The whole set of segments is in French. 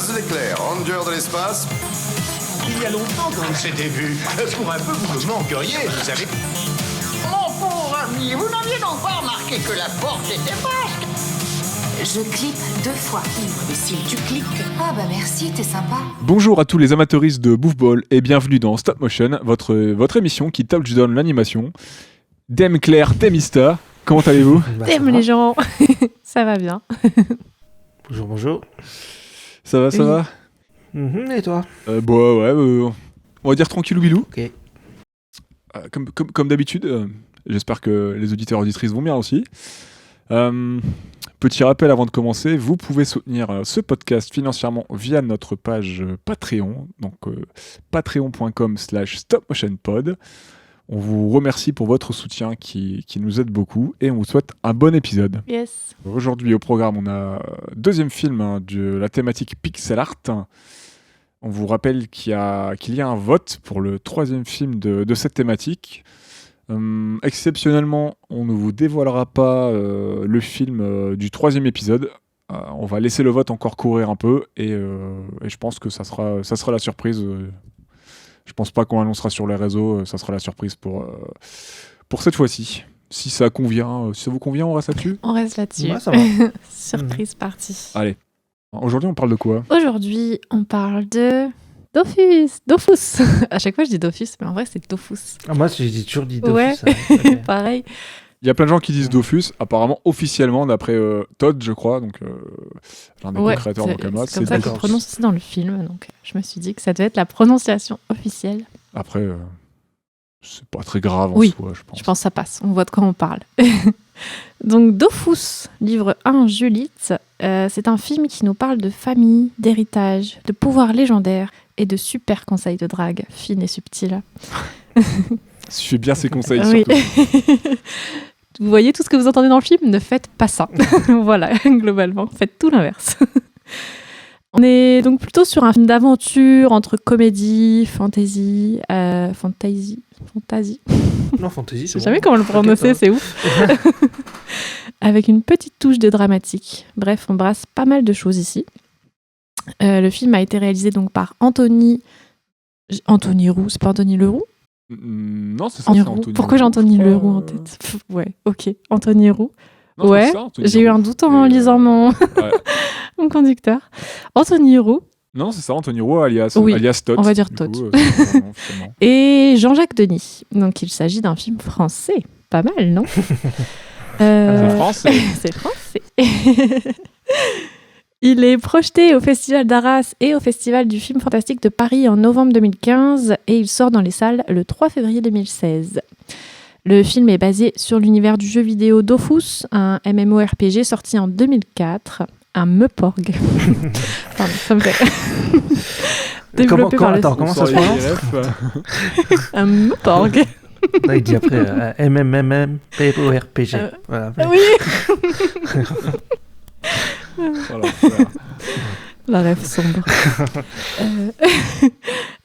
Buzz l'éclair, ranger de l'espace. Il y a longtemps qu'on s'était vus. Pour un peu, vous me manqueriez, vous savez. Mon pauvre ami, vous n'aviez donc pas remarqué que la porte était basque? Je clique 2 fois. Imbécile, tu cliques. Ah bah merci, t'es sympa. Bonjour à tous les amateuristes de Bouffball et bienvenue dans Stop Motion, votre émission qui touchdown l'animation. Dame Claire, Temista, comment allez-vous? T'aimes les gens. Ça va bien. Bonjour. Ça va? Et toi? On va dire tranquillou bilou. Ok. Comme d'habitude, j'espère que les auditeurs et auditrices vont bien aussi. Petit rappel avant de commencer, vous pouvez soutenir ce podcast financièrement via notre page Patreon, donc patreon.com/stopmotionpod. On vous remercie pour votre soutien qui nous aide beaucoup et on vous souhaite un bon épisode. Yes. Aujourd'hui au programme, on a deuxième film de la thématique pixel art. On vous rappelle qu'il y a un vote pour le troisième film de cette thématique. Exceptionnellement, on ne vous dévoilera pas le film du troisième épisode. On va laisser le vote encore courir un peu et je pense que ça sera la surprise. Je pense pas qu'on l'annoncera sur les réseaux. Ça sera la surprise pour cette fois-ci. Si ça vous convient, on reste là-dessus. On reste là-dessus. Ouais, ça va. Surprise partie. Allez. Aujourd'hui, on parle de quoi? Aujourd'hui, on parle de Dofus. À chaque fois, je dis Dofus, mais en vrai, c'est Dofus. Ah, moi, j'ai toujours dit Dofus. Ouais. Okay. Pareil. Il y a plein de gens qui disent Dofus, apparemment officiellement d'après Todd, je crois, donc l'un des co-créateurs d'Ankama. C'est comme ça qu'on prononce aussi dans le film, donc je me suis dit que ça devait être la prononciation officielle. Après, c'est pas très grave en soi, je pense. Je pense que ça passe, on voit de quoi on parle. Donc Dofus, livre 1, Julite, c'est un film qui nous parle de famille, d'héritage, de pouvoir légendaire et de super conseils de drague, fines et subtiles. Suivez bien ces conseils, Oui. surtout. Vous voyez tout ce que vous entendez dans le film, ne faites pas ça. Voilà, globalement, faites tout l'inverse. On est donc plutôt sur un film d'aventure entre comédie, fantasy. Non, fantasy, Je c'est sais jamais comment le prononcer, c'est ouf. Avec une petite touche de dramatique. Bref, on brasse pas mal de choses ici. Le film a été réalisé donc par Anthony Roux, c'est pas Anthony Leroux? Non, c'est ça, c'est Anthony. Pourquoi j'ai Anthony Leroux en tête? Ouais, ok, Anthony Roux. Non, ouais, c'est ça, Anthony j'ai eu Roux. un doute en lisant mon conducteur. Anthony Roux. Non, c'est ça, Anthony Roux alias Todd. On va dire du Todd. coup, c'est son nom, officiellement. Et Jean-Jacques Denis. Donc il s'agit d'un film français. Pas mal, non? C'est français. C'est français. Il est projeté au Festival d'Arras et au Festival du film fantastique de Paris en novembre 2015 et il sort dans les salles le 3 février 2016. Le film est basé sur l'univers du jeu vidéo Dofus, un MMORPG sorti en 2004, un Meuporg. Pardon, ça me fait... Développé par comment ça se prononce? Un Meuporg. Là, il dit après MMMPORPG. Voilà. Oui. Voilà. La rêve sombre.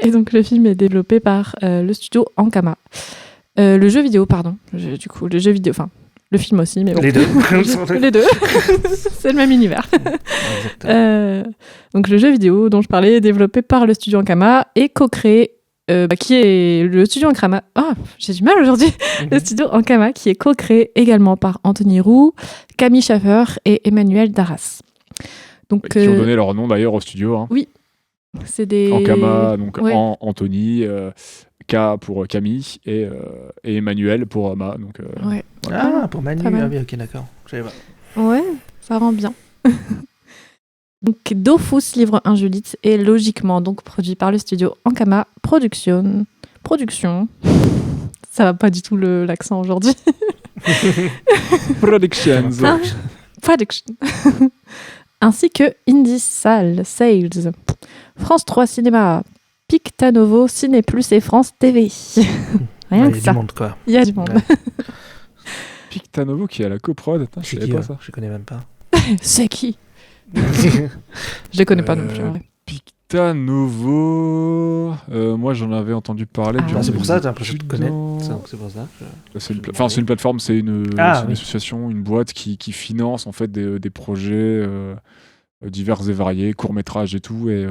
Et donc le film est développé par le studio Ankama. Le jeu vidéo, pardon. Le jeu vidéo, enfin le film aussi, mais bon. Les deux. Les deux. C'est le même univers. Donc le jeu vidéo dont je parlais est développé par le studio Ankama et co-créé qui est le studio Ankama. Ah, j'ai du mal aujourd'hui. Le studio Ankama qui est co-créé également par Anthony Roux, Camille Schaffer et Emmanuel Darras. Donc, Qui ont donné leur nom d'ailleurs au studio. Hein. Oui, c'est des... Ankama, donc ouais. Anthony, K pour Camille et Emmanuel pour Ma. Donc, Ouais. Ah, pour Manu. Pas mal. Ah oui, ok, d'accord. Je savais pas. Ouais, ça rend bien. Donc Dofus, livre 1, Julite, est logiquement donc produit par le studio Ankama Production. Ça va pas du tout l'accent aujourd'hui. Productions. Production. Ainsi que Indie Sales, France 3 Cinéma, Pictanovo, Ciné Plus et France TV. Rien Il que y a ça. du monde, quoi. Il y a du monde. Ouais. Pictanovo qui est à la coprod. Attends, je C'est savais qui, pas ça. je connais même pas. C'est qui? Je les connais pas non plus. Ouais. Pictanovo. Moi, j'en avais entendu parler. Ah. durant C'est pour mes ça, j'ai l'impression de études. connaître. C'est pour ça. C'est une plateforme, c'est une Ah, oui. association, une boîte qui finance en fait des projets divers et variés, courts-métrages et tout. Et,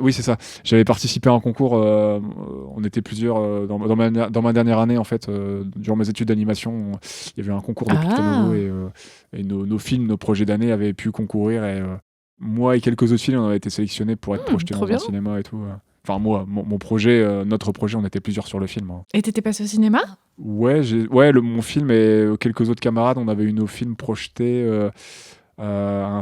oui, c'est ça. J'avais participé à un concours, on était plusieurs dans ma dernière année, en fait, durant mes études d'animation. Il y avait un concours de Pictanovo et nos films, nos projets d'année avaient pu concourir. Et moi et quelques autres films, on avait été sélectionnés pour être projetés dans un cinéma et tout. Enfin, moi, mon projet, notre projet, on était plusieurs sur le film. Hein. Et t'étais passé au cinéma ? Ouais, mon film et quelques autres camarades, on avait eu nos films projetés à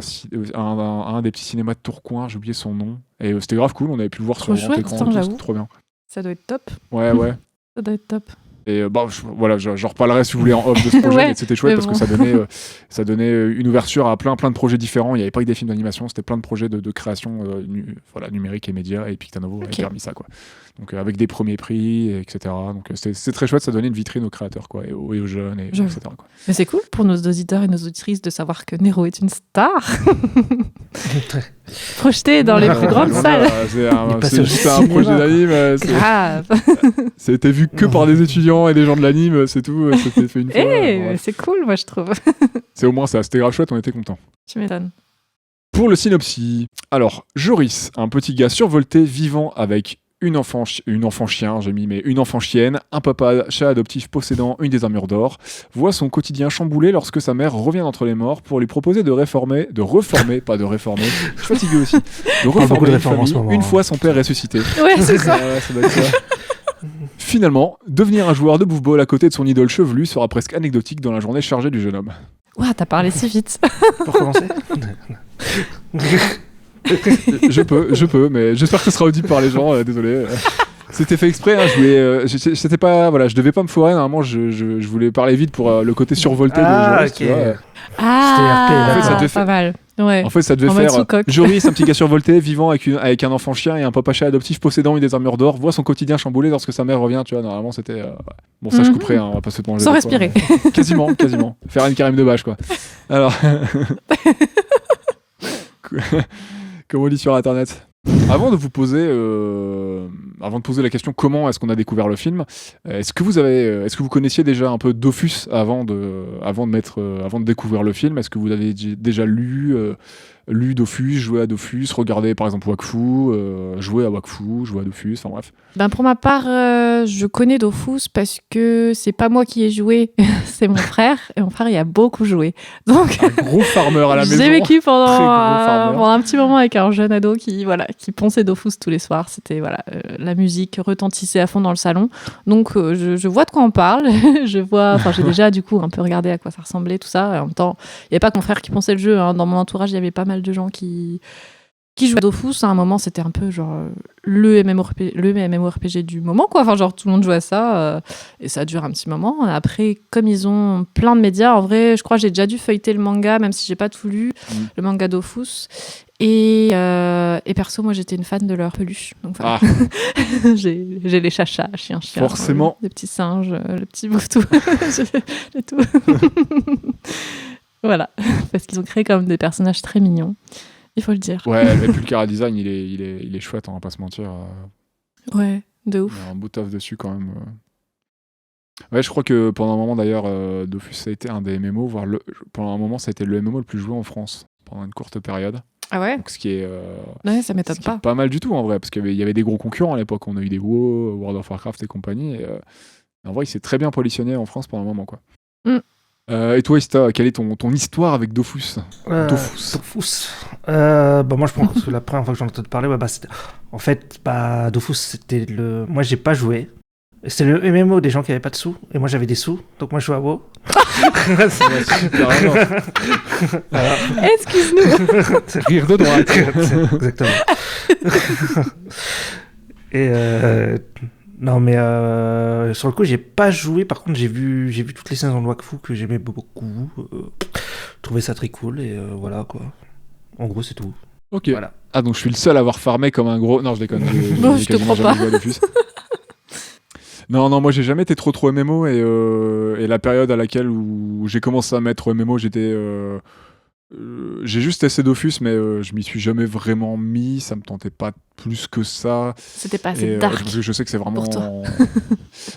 un des petits cinémas de Tourcoing, j'ai oublié son nom. Et c'était grave cool, on avait pu le voir sur le grand écran. C'était trop bien. Ça doit être top. Ouais. Ça doit être top. Et j'en reparlerai si vous voulez en off de ce projet, mais c'était chouette parce que ça donnait une ouverture à plein de projets différents. Il n'y avait pas que des films d'animation, c'était plein de projets de création numérique et médias, et Pictanovo avait permis ça, quoi. Donc avec des premiers prix, etc. Donc c'est très chouette, ça donnait une vitrine aux créateurs, quoi, et aux jeunes, etc. Quoi. Mais c'est cool pour nos auditeurs et nos auditrices de savoir que Nero est une star. Projeté dans les plus grandes salles. C'est juste un projet d'anime. Grave. Ça a été vu que par des étudiants et des gens de l'anime, c'est tout. C'était fait une fois. C'est cool, moi je trouve. C'est au moins ça, c'était grave chouette, on était contents. Tu m'étonnes. Pour le synopsis, alors Joris, un petit gars survolté vivant avec une enfant chien, j'ai mis, mais une enfant chienne, un papa chat adoptif possédant une des armures d'or, voit son quotidien chamboulé lorsque sa mère revient d'entre les morts pour lui proposer de reformer, pas de réformer, je suis fatigué aussi, de reformer une famille une fois son père ressuscité. Ouais, c'est ça. Ça doit être ça. Finalement, devenir un joueur de bouffe-ball à côté de son idole chevelue sera presque anecdotique dans la journée chargée du jeune homme. Ouah, t'as parlé si vite. Pour commencer Je peux, mais j'espère que ce sera audible par les gens, désolé. C'était fait exprès, hein, je devais pas me foirer, normalement je voulais parler vite pour le côté survolté de Joris, tu vois. Ah, en fait, ça devait pas mal. Ouais. En fait, ça devait faire Joris, un petit gars survolté, vivant avec un enfant chien et un papa chat adoptif possédant une des armures d'or, voit son quotidien chamboulé lorsque sa mère revient, tu vois, normalement c'était... Bon, ça je couperai, hein, on va pas se manger. Sans respirer. Quasiment. Faire une Karim de bâche, quoi. Alors... Comme on dit sur internet. Avant de poser la question comment est-ce qu'on a découvert le film, est-ce que vous connaissiez déjà un peu Dofus avant de découvrir le film? Est-ce que vous avez déjà lu Dofus, joué à Dofus, regardé par exemple Wakfu, joué à Wakfu, joué à Dofus, enfin bref. Ben pour ma part, je connais Dofus parce que c'est pas moi qui ai joué, c'est mon frère, et mon frère il a beaucoup joué. Donc un gros farmer à la maison. J'ai vécu pendant un petit moment avec un jeune ado qui ponçait Dofus tous les soirs. C'était la musique retentissait à fond dans le salon. Donc je vois de quoi on parle. J'ai déjà du coup un peu regardé à quoi ça ressemblait tout ça. Et en même temps, il y avait pas que mon frère qui ponçait le jeu. Hein. Dans mon entourage, il y avait pas mal de gens qui jouaient à Dofus. À un moment, c'était un peu genre le MMORPG du moment, quoi. Enfin, genre tout le monde jouait à ça et ça dure un petit moment. Après, comme ils ont plein de médias, en vrai, je crois que j'ai déjà dû feuilleter le manga, même si j'ai pas tout lu, le manga Dofus. Et perso, moi, j'étais une fan de leur peluche. Donc, voilà. J'ai les chachas, chien, forcément. Les petits singes, le petit bouffetou, j'ai tout. Voilà, parce qu'ils ont créé comme des personnages très mignons. Il faut le dire. Ouais, mais puis le chara design, il est chouette, on va pas se mentir. Ouais, de ouf. Il y a un beau taf dessus quand même. Ouais, je crois que pendant un moment d'ailleurs, Dofus ça a été un des MMO, pendant un moment ça a été le MMO le plus joué en France pendant une courte période. Ah ouais. Donc, ce qui est ça m'étonne pas mal du tout en vrai, parce qu'il y avait des gros concurrents à l'époque. On a eu des WoW, World of Warcraft et compagnie. Et, en vrai, il s'est très bien positionné en France pendant un moment, quoi. Et toi, Ista, quelle est ton histoire avec Dofus? Dofus. Moi, je pense que la première fois que j'en ai entendu parler, c'était... En fait, Dofus, c'était le... Moi, j'ai pas joué. C'est le MMO des gens qui avaient pas de sous. Et moi, j'avais des sous. Donc, moi, je jouais à WoW. Excuse-nous. Rire de droite. Exactement. Et... Non, mais sur le coup, j'ai pas joué. Par contre, j'ai vu toutes les saisons de Wakfu que j'aimais beaucoup. Trouvais ça très cool et voilà quoi. En gros, c'est tout. Ok. Voilà. Ah, donc je suis le seul à avoir farmé comme un gros. Non, je déconne. Non, je te crois pas. Non, moi j'ai jamais été trop MMO et la période à laquelle où j'ai commencé à mettre MMO, j'ai juste essayé Dofus, mais je m'y suis jamais vraiment mis, ça me tentait pas plus que ça. C'était pas assez dark. Je sais que c'est vraiment... Pour toi.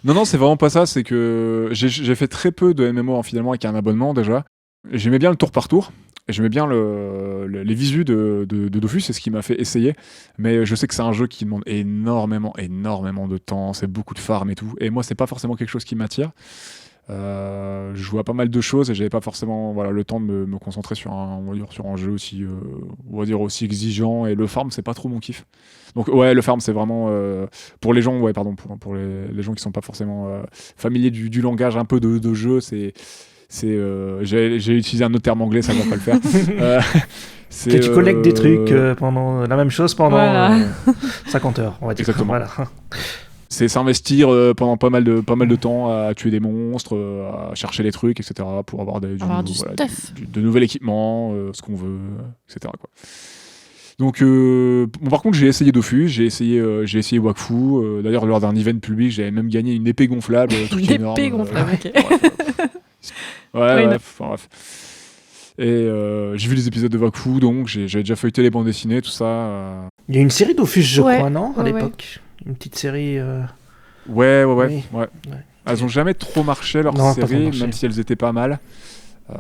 Non, c'est vraiment pas ça, c'est que j'ai fait très peu de MMO finalement avec un abonnement déjà. j'aimais bien le tour par tour. Et j'aimais bien les visus de Dofus, c'est ce qui m'a fait essayer. Mais je sais que c'est un jeu qui demande énormément de temps, c'est beaucoup de farm et tout. Et moi, c'est pas forcément quelque chose qui m'attire. Je jouais à pas mal de choses et j'avais pas forcément le temps de me concentrer sur un jeu aussi, aussi exigeant. Et le farm, c'est pas trop mon kiff. Donc ouais, le farm, c'est vraiment pour les gens, pour les gens qui sont pas forcément familiers du langage un peu de jeu, j'ai utilisé un autre terme anglais, ça va pas le faire. Que tu collectes des trucs pendant la même chose pendant 50 heures, on va dire. Exactement. Voilà. C'est s'investir pendant pas mal de temps à tuer des monstres, à chercher les trucs, etc. pour avoir du stuff. de nouvel équipement, ce qu'on veut, etc. quoi. Donc, par contre, j'ai essayé Dofus, j'ai essayé Wakfu. D'ailleurs, lors d'un event public, j'avais même gagné une épée gonflable. Une épée gonflable, ok. Bref. Et j'ai vu les épisodes de Wakfu, donc j'avais déjà feuilleté les bandes dessinées, tout ça. Il y a une série Dofus, je crois, non, à ouais. l'époque. Une petite série. Ouais. Oui. Elles ont jamais trop marché leurs séries, même si elles étaient pas mal.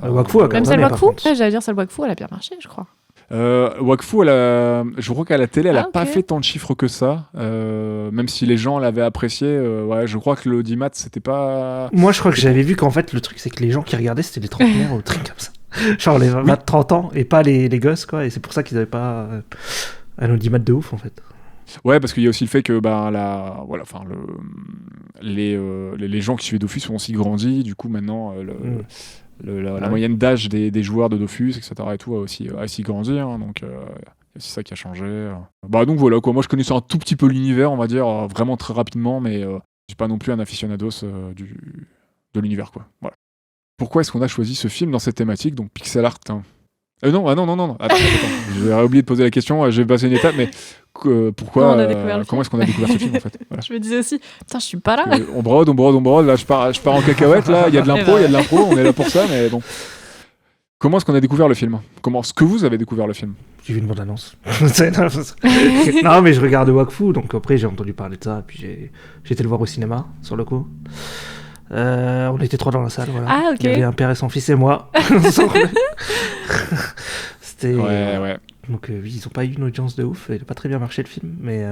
Wakfu a quand même même celle Wakfu. contre. J'allais dire celle Wakfu, elle a bien marché, je crois. Wakfu, je crois qu'à la télé, elle a pas fait tant de chiffres que ça. Même si les gens l'avaient apprécié, je crois que l'audimat, c'était pas. Moi, je crois que j'avais vu qu'en fait, le truc, c'est que les gens qui regardaient, c'était les trentenaires ou des trucs comme ça. Genre les 20-30 ans et pas les gosses, quoi. Et c'est pour ça qu'ils avaient pas un audimat de ouf, en fait. Ouais, parce qu'il y a aussi le fait que les gens qui suivaient Dofus ont aussi grandi. Du coup, maintenant, la moyenne d'âge des joueurs de Dofus, etc. et tout, a aussi grandi. Hein, donc, c'est ça qui a changé. Donc voilà, quoi. Moi, je connaissais un tout petit peu l'univers, on va dire, vraiment très rapidement, mais je suis pas non plus un aficionados de l'univers, quoi. Voilà. Pourquoi est-ce qu'on a choisi ce film dans cette thématique, donc pixel art non. Attends. J'avais oublié de poser la question, j'ai passé une étape, mais pourquoi comment est-ce qu'on a découvert ce film en fait? Voilà. Je me disais aussi, putain, je suis pas là. On brode, là je pars en cacahuète, là, il y a de l'impro, on est là pour ça, mais bon. Comment est-ce qu'on a découvert le film? Comment est-ce que vous avez découvert le film? J'ai vu une bande-annonce. Non, mais je regarde Wakfu, donc après j'ai entendu parler de ça, et puis j'ai été le voir au cinéma, sur le coup. On était 3 dans la salle, voilà. Ah, ok. Il y avait un père et son fils et moi. C'était... Ouais. Donc oui, ils ont pas eu une audience de ouf, il a pas très bien marché le film, mais...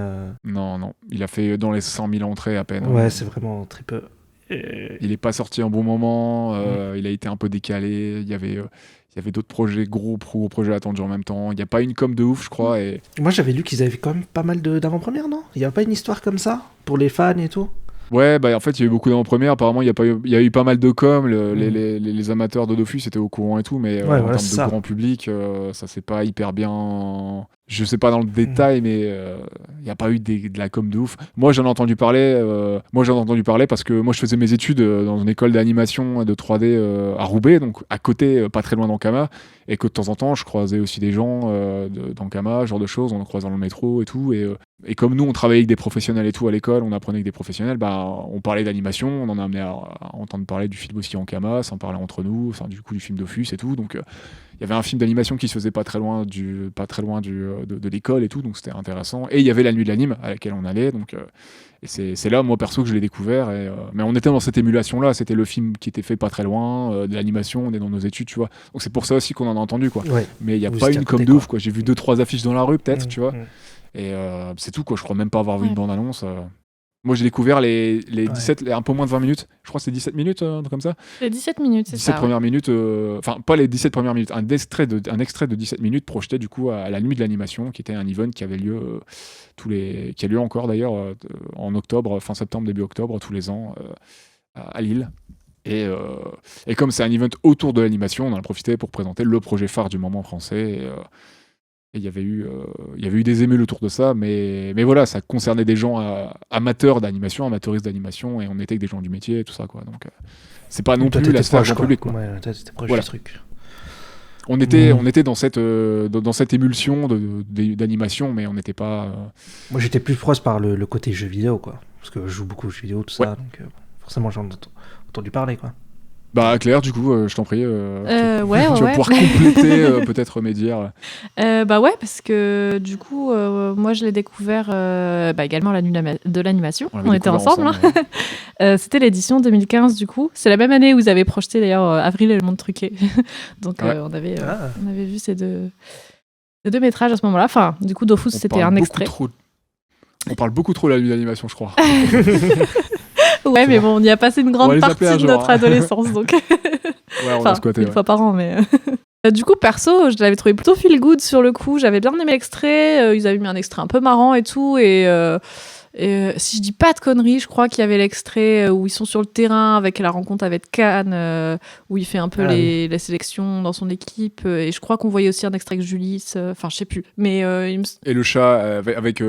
Non, il a fait dans les 100 000 entrées à peine. Ouais, c'est vraiment très peu. Il est pas sorti en bon moment, il a été un peu décalé, il y avait d'autres projets, gros projets attendus en même temps, il n'y a pas une com de ouf, je crois. Et... Moi, j'avais lu qu'ils avaient quand même pas mal d'avant-premières, non? Il y a pas une histoire comme ça, pour les fans et tout? Ouais, en fait, il y a eu beaucoup d'avant-premières. Apparemment, il y a eu pas mal de com. Les amateurs de Dofus étaient au courant et tout, mais en termes de grand public, ça s'est pas hyper bien. Je sais pas dans le détail, mais il n'y a pas eu de la com de ouf. Moi, j'en ai entendu parler. Parce que moi, je faisais mes études dans une école d'animation de 3D à Roubaix, donc à côté, pas très loin d'Ankama, et que de temps en temps, je croisais aussi des gens d'Ankama, ce genre de choses. On en croisait dans le métro et tout. Et comme nous, on travaillait avec des professionnels et tout à l'école, on apprenait avec des professionnels, on parlait d'animation, on en a amené à entendre parler du film aussi Ankama, s'en parlait entre nous, enfin, du coup du film Dofus et tout. Donc il y avait un film d'animation qui se faisait pas très loin de l'école et tout, donc c'était intéressant. Et il y avait la nuit de l'anime à laquelle on allait, donc et c'est là, moi perso, que je l'ai découvert. Mais on était dans cette émulation-là, c'était le film qui était fait pas très loin, de l'animation, on est dans nos études, tu vois. Donc c'est pour ça aussi qu'on en a entendu, quoi. Ouais. Mais il n'y a pas une com de ouf, quoi. J'ai vu 2-3 affiches dans la rue, peut-être, tu vois. Et c'est tout, quoi. Je crois même pas avoir vu une bande-annonce. Moi, j'ai découvert les 17, un peu moins de 20 minutes. Je crois que c'est 17 minutes, un truc comme ça. Les 17 minutes, c'est 17 ça. premières minutes. Enfin, pas les 17 premières minutes. Un extrait de 17 minutes projeté, du coup, à la nuit de l'animation, qui était un event qui avait lieu qui a lieu encore, d'ailleurs, en octobre, fin septembre, début octobre, tous les ans, à Lille. Et comme c'est un event autour de l'animation, on en a profité pour présenter le projet phare du moment français. Et il y avait eu des émules autour de ça, mais voilà, ça concernait des gens amateurs d'animation, amateuristes d'animation, et on était avec des gens du métier et tout ça, quoi. Donc c'est pas non plus la sphère grand public, quoi. Ouais, t'étais proche du truc. On était dans cette émulsion d'animation, mais on n'était pas... Moi, j'étais plus proche par le côté jeu vidéo, quoi. Parce que je joue beaucoup aux jeux vidéo, tout ça, donc forcément, j'en ai entendu parler, quoi. Bah Claire, du coup, je t'en prie. Tu vas pouvoir compléter peut-être mes dires. Bah ouais, parce que du coup, moi je l'ai découvert également à la nuit de l'animation. On était ensemble. C'était l'édition 2015 du coup. C'est la même année où vous avez projeté d'ailleurs Avril et le monde truqué. Donc on avait vu ces deux métrages à ce moment-là. Enfin, du coup, Dofus, c'était un extrait. On parle beaucoup trop de la nuit d'animation, je crois. Ouais, mais bon, on y a passé une grande partie de notre adolescence, donc. Ouais, on a squatté. Une fois par an, mais. Du coup, perso, je l'avais trouvé plutôt feel good sur le coup. J'avais bien aimé l'extrait. Ils avaient mis un extrait un peu marrant et tout. Et si je dis pas de conneries, je crois qu'il y avait l'extrait où ils sont sur le terrain avec la rencontre avec Khan, où il fait un peu la sélection dans son équipe. Et je crois qu'on voyait aussi un extrait avec Julie. Enfin, je sais plus. Mais, Et le chat avec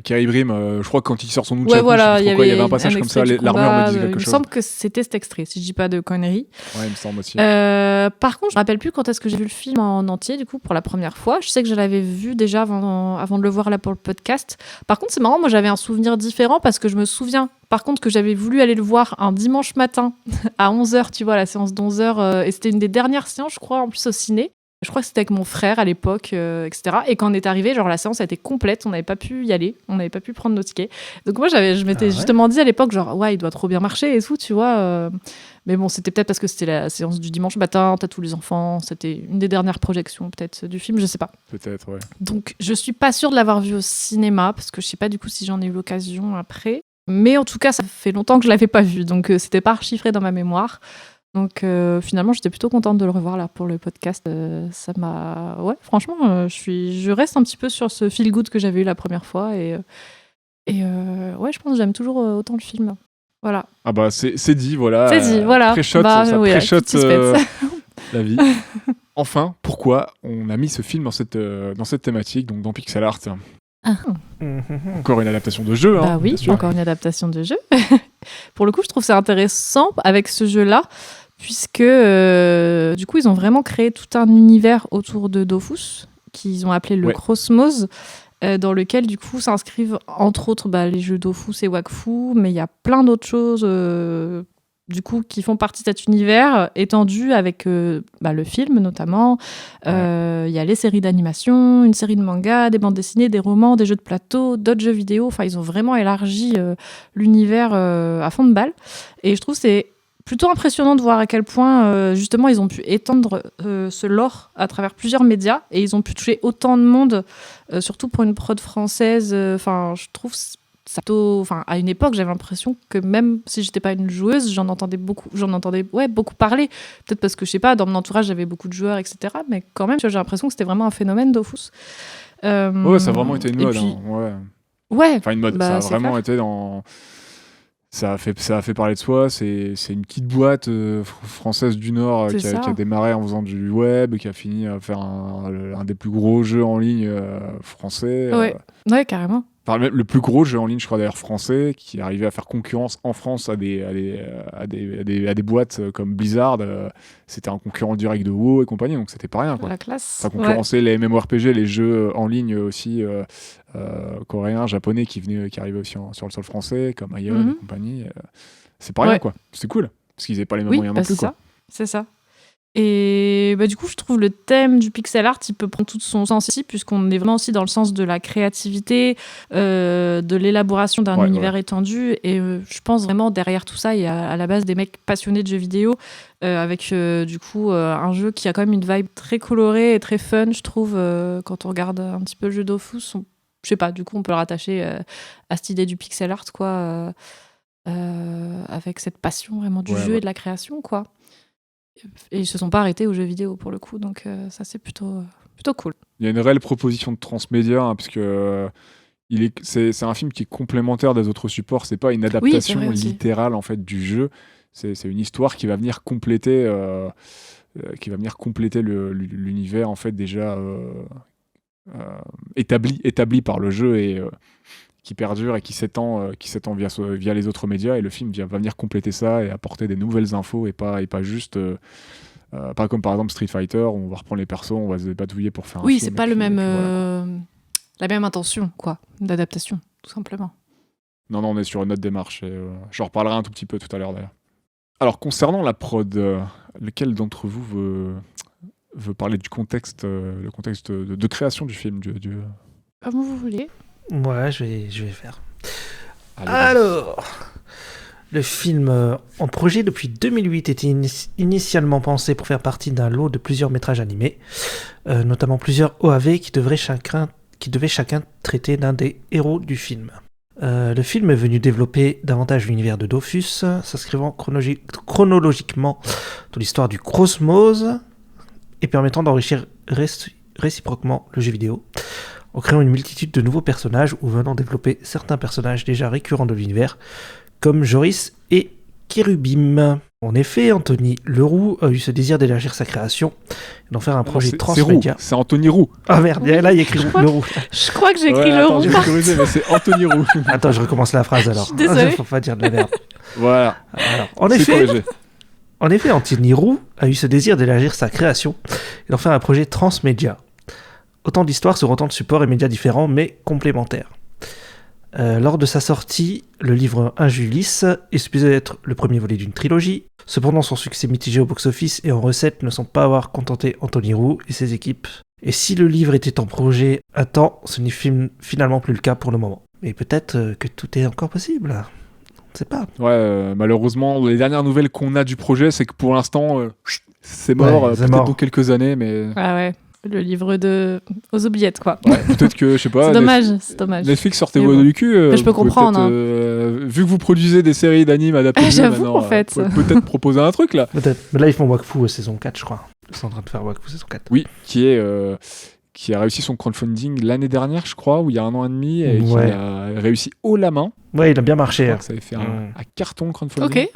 Kerry Brim, je crois que quand il sort son outil, voilà, il y avait un passage comme ça, l'armure me disait quelque chose. Il me semble que c'était cet extrait, si je dis pas de conneries. Ouais, il me semble aussi. Par contre, je me rappelle plus quand est-ce que j'ai vu le film en entier, du coup, pour la première fois. Je sais que je l'avais vu déjà avant de le voir là pour le podcast. Par contre, c'est marrant, moi j'avais un souvenir différent parce que je me souviens par contre que j'avais voulu aller le voir un dimanche matin à 11h, tu vois, la séance d'11h, et c'était une des dernières séances, je crois, en plus au ciné. Je crois que c'était avec mon frère à l'époque, etc. Et quand on est arrivé, genre la séance a été complète, on n'avait pas pu y aller, on n'avait pas pu prendre nos tickets. Donc moi, je m'étais justement dit à l'époque, genre, ouais, il doit trop bien marcher et tout, tu vois. Mais bon, c'était peut-être parce que c'était la séance du dimanche matin, t'as tous les enfants, c'était une des dernières projections peut-être du film, je sais pas. Peut-être, ouais. Donc je suis pas sûre de l'avoir vu au cinéma, parce que je sais pas du coup si j'en ai eu l'occasion après. Mais en tout cas, ça fait longtemps que je l'avais pas vu, donc c'était pas archiffré dans ma mémoire. Donc finalement, j'étais plutôt contente de le revoir là pour le podcast. Ça m'a, ouais, franchement, je reste un petit peu sur ce feel good que j'avais eu la première fois et ouais, je pense que j'aime toujours autant le film. Voilà. Ah bah c'est dit, voilà. C'est dit, voilà. Pré-shot, bah, ça oui, pré-shot suspense. la vie. Enfin, pourquoi on a mis ce film dans cette thématique, donc dans Pixel Art? Encore une adaptation de jeu. Bah oui, bien sûr. encore une adaptation de jeu. Pour le coup, je trouve ça intéressant avec ce jeu-là, puisque du coup, ils ont vraiment créé tout un univers autour de Dofus, qu'ils ont appelé le Cosmos, dans lequel du coup s'inscrivent entre autres les jeux Dofus et Wakfu, mais il y a plein d'autres choses du coup qui font partie de cet univers étendu avec le film notamment. Il y a les séries d'animation, une série de mangas, des bandes dessinées, des romans, des jeux de plateau, d'autres jeux vidéo. Enfin, ils ont vraiment élargi l'univers à fond de balle. Et je trouve que c'est plutôt impressionnant de voir à quel point justement ils ont pu étendre ce lore à travers plusieurs médias et ils ont pu toucher autant de monde, surtout pour une prod française. Enfin, je trouve ça plutôt, enfin, à une époque, j'avais l'impression que même si j'étais pas une joueuse, j'en entendais beaucoup parler. Peut-être parce que je sais pas, dans mon entourage, j'avais beaucoup de joueurs, etc. Mais quand même, tu vois, j'ai l'impression que c'était vraiment un phénomène Dofus. Ouais, ça a vraiment été une mode. Puis... Ouais. Enfin, une mode. Bah, ça a vraiment été dans. Ça a fait parler de soi. C'est une petite boîte française du Nord qui a démarré en faisant du web, qui a fini à faire un des plus gros jeux en ligne français. Ouais, carrément. Enfin, même le plus gros jeu en ligne, je crois d'ailleurs français, qui est arrivé à faire concurrence en France à des boîtes comme Blizzard. C'était un concurrent direct de WoW et compagnie, donc c'était pas rien, quoi. La classe. Ça concurrençait les MMORPG, les jeux en ligne aussi coréens, japonais qui arrivaient aussi sur le sol français, comme Ion et compagnie. C'est pas rien, quoi. C'est cool, parce qu'ils n'avaient pas les mêmes moyens non plus, quoi. C'est ça. Et du coup, je trouve le thème du pixel art, il peut prendre tout son sens ici, puisqu'on est vraiment aussi dans le sens de la créativité, de l'élaboration d'un univers étendu. Et je pense vraiment, derrière tout ça, il y a à la base des mecs passionnés de jeux vidéo, avec du coup un jeu qui a quand même une vibe très colorée et très fun, je trouve, quand on regarde un petit peu le jeu Dofus. Je sais pas, du coup, on peut le rattacher à cette idée du pixel art, quoi, avec cette passion vraiment du jeu et de la création, quoi. Et ils se sont pas arrêtés aux jeux vidéo pour le coup, donc ça c'est plutôt cool. Il y a une réelle proposition de transmédia, hein, puisque c'est un film qui est complémentaire des autres supports. C'est pas une adaptation littérale en fait du jeu. C'est une histoire qui va venir compléter l'univers en fait déjà établi par le jeu et qui perdure et qui s'étend via les autres médias, et le film va venir compléter ça et apporter des nouvelles infos et pas juste pas comme par exemple Street Fighter où on va reprendre les persos, on va se batouiller pour faire un film. Oui, c'est pas la même intention quoi, d'adaptation, tout simplement. Non, on est sur une autre démarche et j'en reparlerai un tout petit peu tout à l'heure d'ailleurs. Alors, concernant la prod, lequel d'entre vous veut parler du contexte, le contexte de création du film Comme vous voulez. Ouais, je vais faire. Allez, Alors, le film en projet depuis 2008 était initialement pensé pour faire partie d'un lot de plusieurs métrages animés, notamment plusieurs OAV qui devaient chacun traiter d'un des héros du film. Le film est venu développer davantage l'univers de Dofus, s'inscrivant chronologiquement dans l'histoire du Cosmos et permettant d'enrichir réciproquement le jeu vidéo, en créant une multitude de nouveaux personnages ou venant développer certains personnages déjà récurrents de l'univers, comme Joris et Kérubim. En effet, Anthony Leroux a eu ce désir d'élargir sa création et d'en faire un projet transmédia. C'est Anthony Roux. Ah merde, là il y a écrit Leroux. Je crois que j'ai écrit Ouais, le attends, roux. j'ai sécurisé, mais c'est Anthony Roux. Attends, je recommence la phrase alors. Je suis désolée. Faut pas dire de la merde. Voilà. Alors, en C'est effet, corrigé. Anthony Roux a eu ce désir d'élargir sa création et d'en faire un projet transmédia. Autant d'histoires sur autant de supports et médias différents, mais complémentaires. Lors de sa sortie, le livre Injulice est supposé être le premier volet d'une trilogie. Cependant, son succès mitigé au box-office et en recettes ne semble pas avoir contenté Anthony Roux et ses équipes. Et si le livre était en projet à temps, ce n'est finalement plus le cas pour le moment. Mais peut-être que tout est encore possible. On ne sait pas. Ouais, malheureusement, les dernières nouvelles qu'on a du projet, c'est que pour l'instant, c'est mort. Ouais, c'est peut-être mort. dans quelques années, mais Ah ouais, le livre aux oubliettes, quoi. ouais, peut-être que, je sais pas. C'est dommage, c'est dommage. Netflix, sortez Mais vos bon. deux du cul. Mais je peux vous pouvez comprendre, peut-être, vu que vous produisez des séries d'animes adaptées, J'avoue, maintenant, en fait. vous pouvez peut-être proposer un truc là. Peut-être. Mais là, ils font Wakfu saison 4, je crois. Ils sont en train de faire Wakfu saison 4. Oui, qui a réussi son crowdfunding l'année dernière, je crois, ou il y a 1 an et demi, et qui Ouais. a réussi haut la main. Ouais, il a bien Je marché. crois que ça avait fait un carton le crowdfunding. Ok.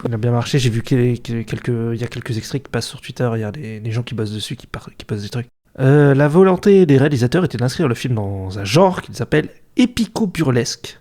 Il a bien marché. J'ai vu il y a quelques extraits qui passent sur Twitter. Il y a des gens qui bossent dessus, qui postent des trucs. La volonté des réalisateurs était d'inscrire le film dans un genre qu'ils appellent épico-burlesque.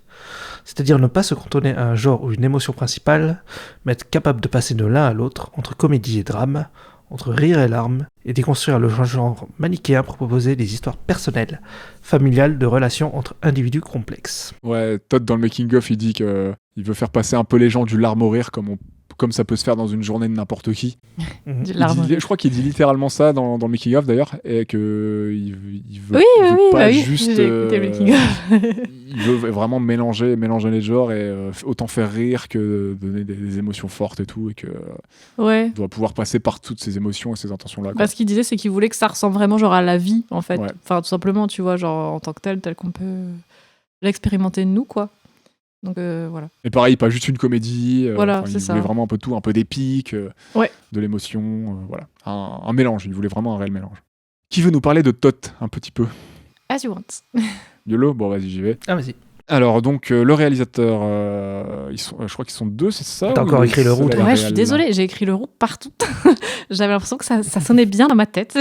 C'est-à-dire ne pas se cantonner à un genre ou une émotion principale, mais être capable de passer de l'un à l'autre, entre comédie et drame, entre rire et larmes, et déconstruire le genre manichéen pour proposer des histoires personnelles, familiales, de relations entre individus complexes. Ouais, Todd, dans le making-of, il dit qu'il veut faire passer un peu les gens du larme au rire, comme ça peut se faire dans une journée de n'importe qui. Du Il larme. dit- je crois qu'il dit littéralement ça dans le making-of d'ailleurs, et qu'il veut, Oui, il veut oui, pas bah oui, juste. j'ai écouté le making-of. Il veut vraiment mélanger les genres et autant faire rire que donner des émotions fortes et tout, et que Ouais. doit pouvoir passer par toutes ces émotions et ces intentions-là. quoi. Bah, ce qu'il disait, c'est qu'il voulait que ça ressemble vraiment genre à la vie, en fait. Ouais. Enfin, tout simplement, tu vois, genre en tant que tel qu'on peut l'expérimenter de nous, quoi. Donc voilà. Et pareil, pas juste une comédie. Voilà, il c'est ça. voulait vraiment un peu de tout, un peu d'épique, Ouais. de l'émotion, voilà. Un mélange, il voulait vraiment un réel mélange. Qui veut nous parler de Tot un petit peu? As you want. YOLO? Bon, vas-y, j'y vais. Ah, vas-y. Alors, donc, le réalisateur, je crois qu'ils sont 2, c'est ça? T'as ou encore il est écrit le seul roux, à toi? la Ouais, je suis réal, là désolée, j'ai écrit le roux partout. J'avais l'impression que ça sonnait bien dans ma tête.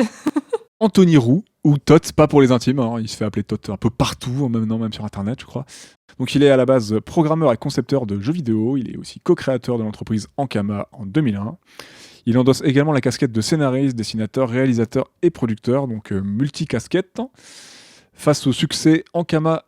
Anthony Roux, ou Tot, pas pour les intimes, hein, il se fait appeler Tot un peu partout, maintenant même sur Internet, je crois. Donc il est à la base programmeur et concepteur de jeux vidéo, il est aussi co-créateur de l'entreprise Ankama en 2001. Il endosse également la casquette de scénariste, dessinateur, réalisateur et producteur, donc multi-casquette. Face au succès, Ankama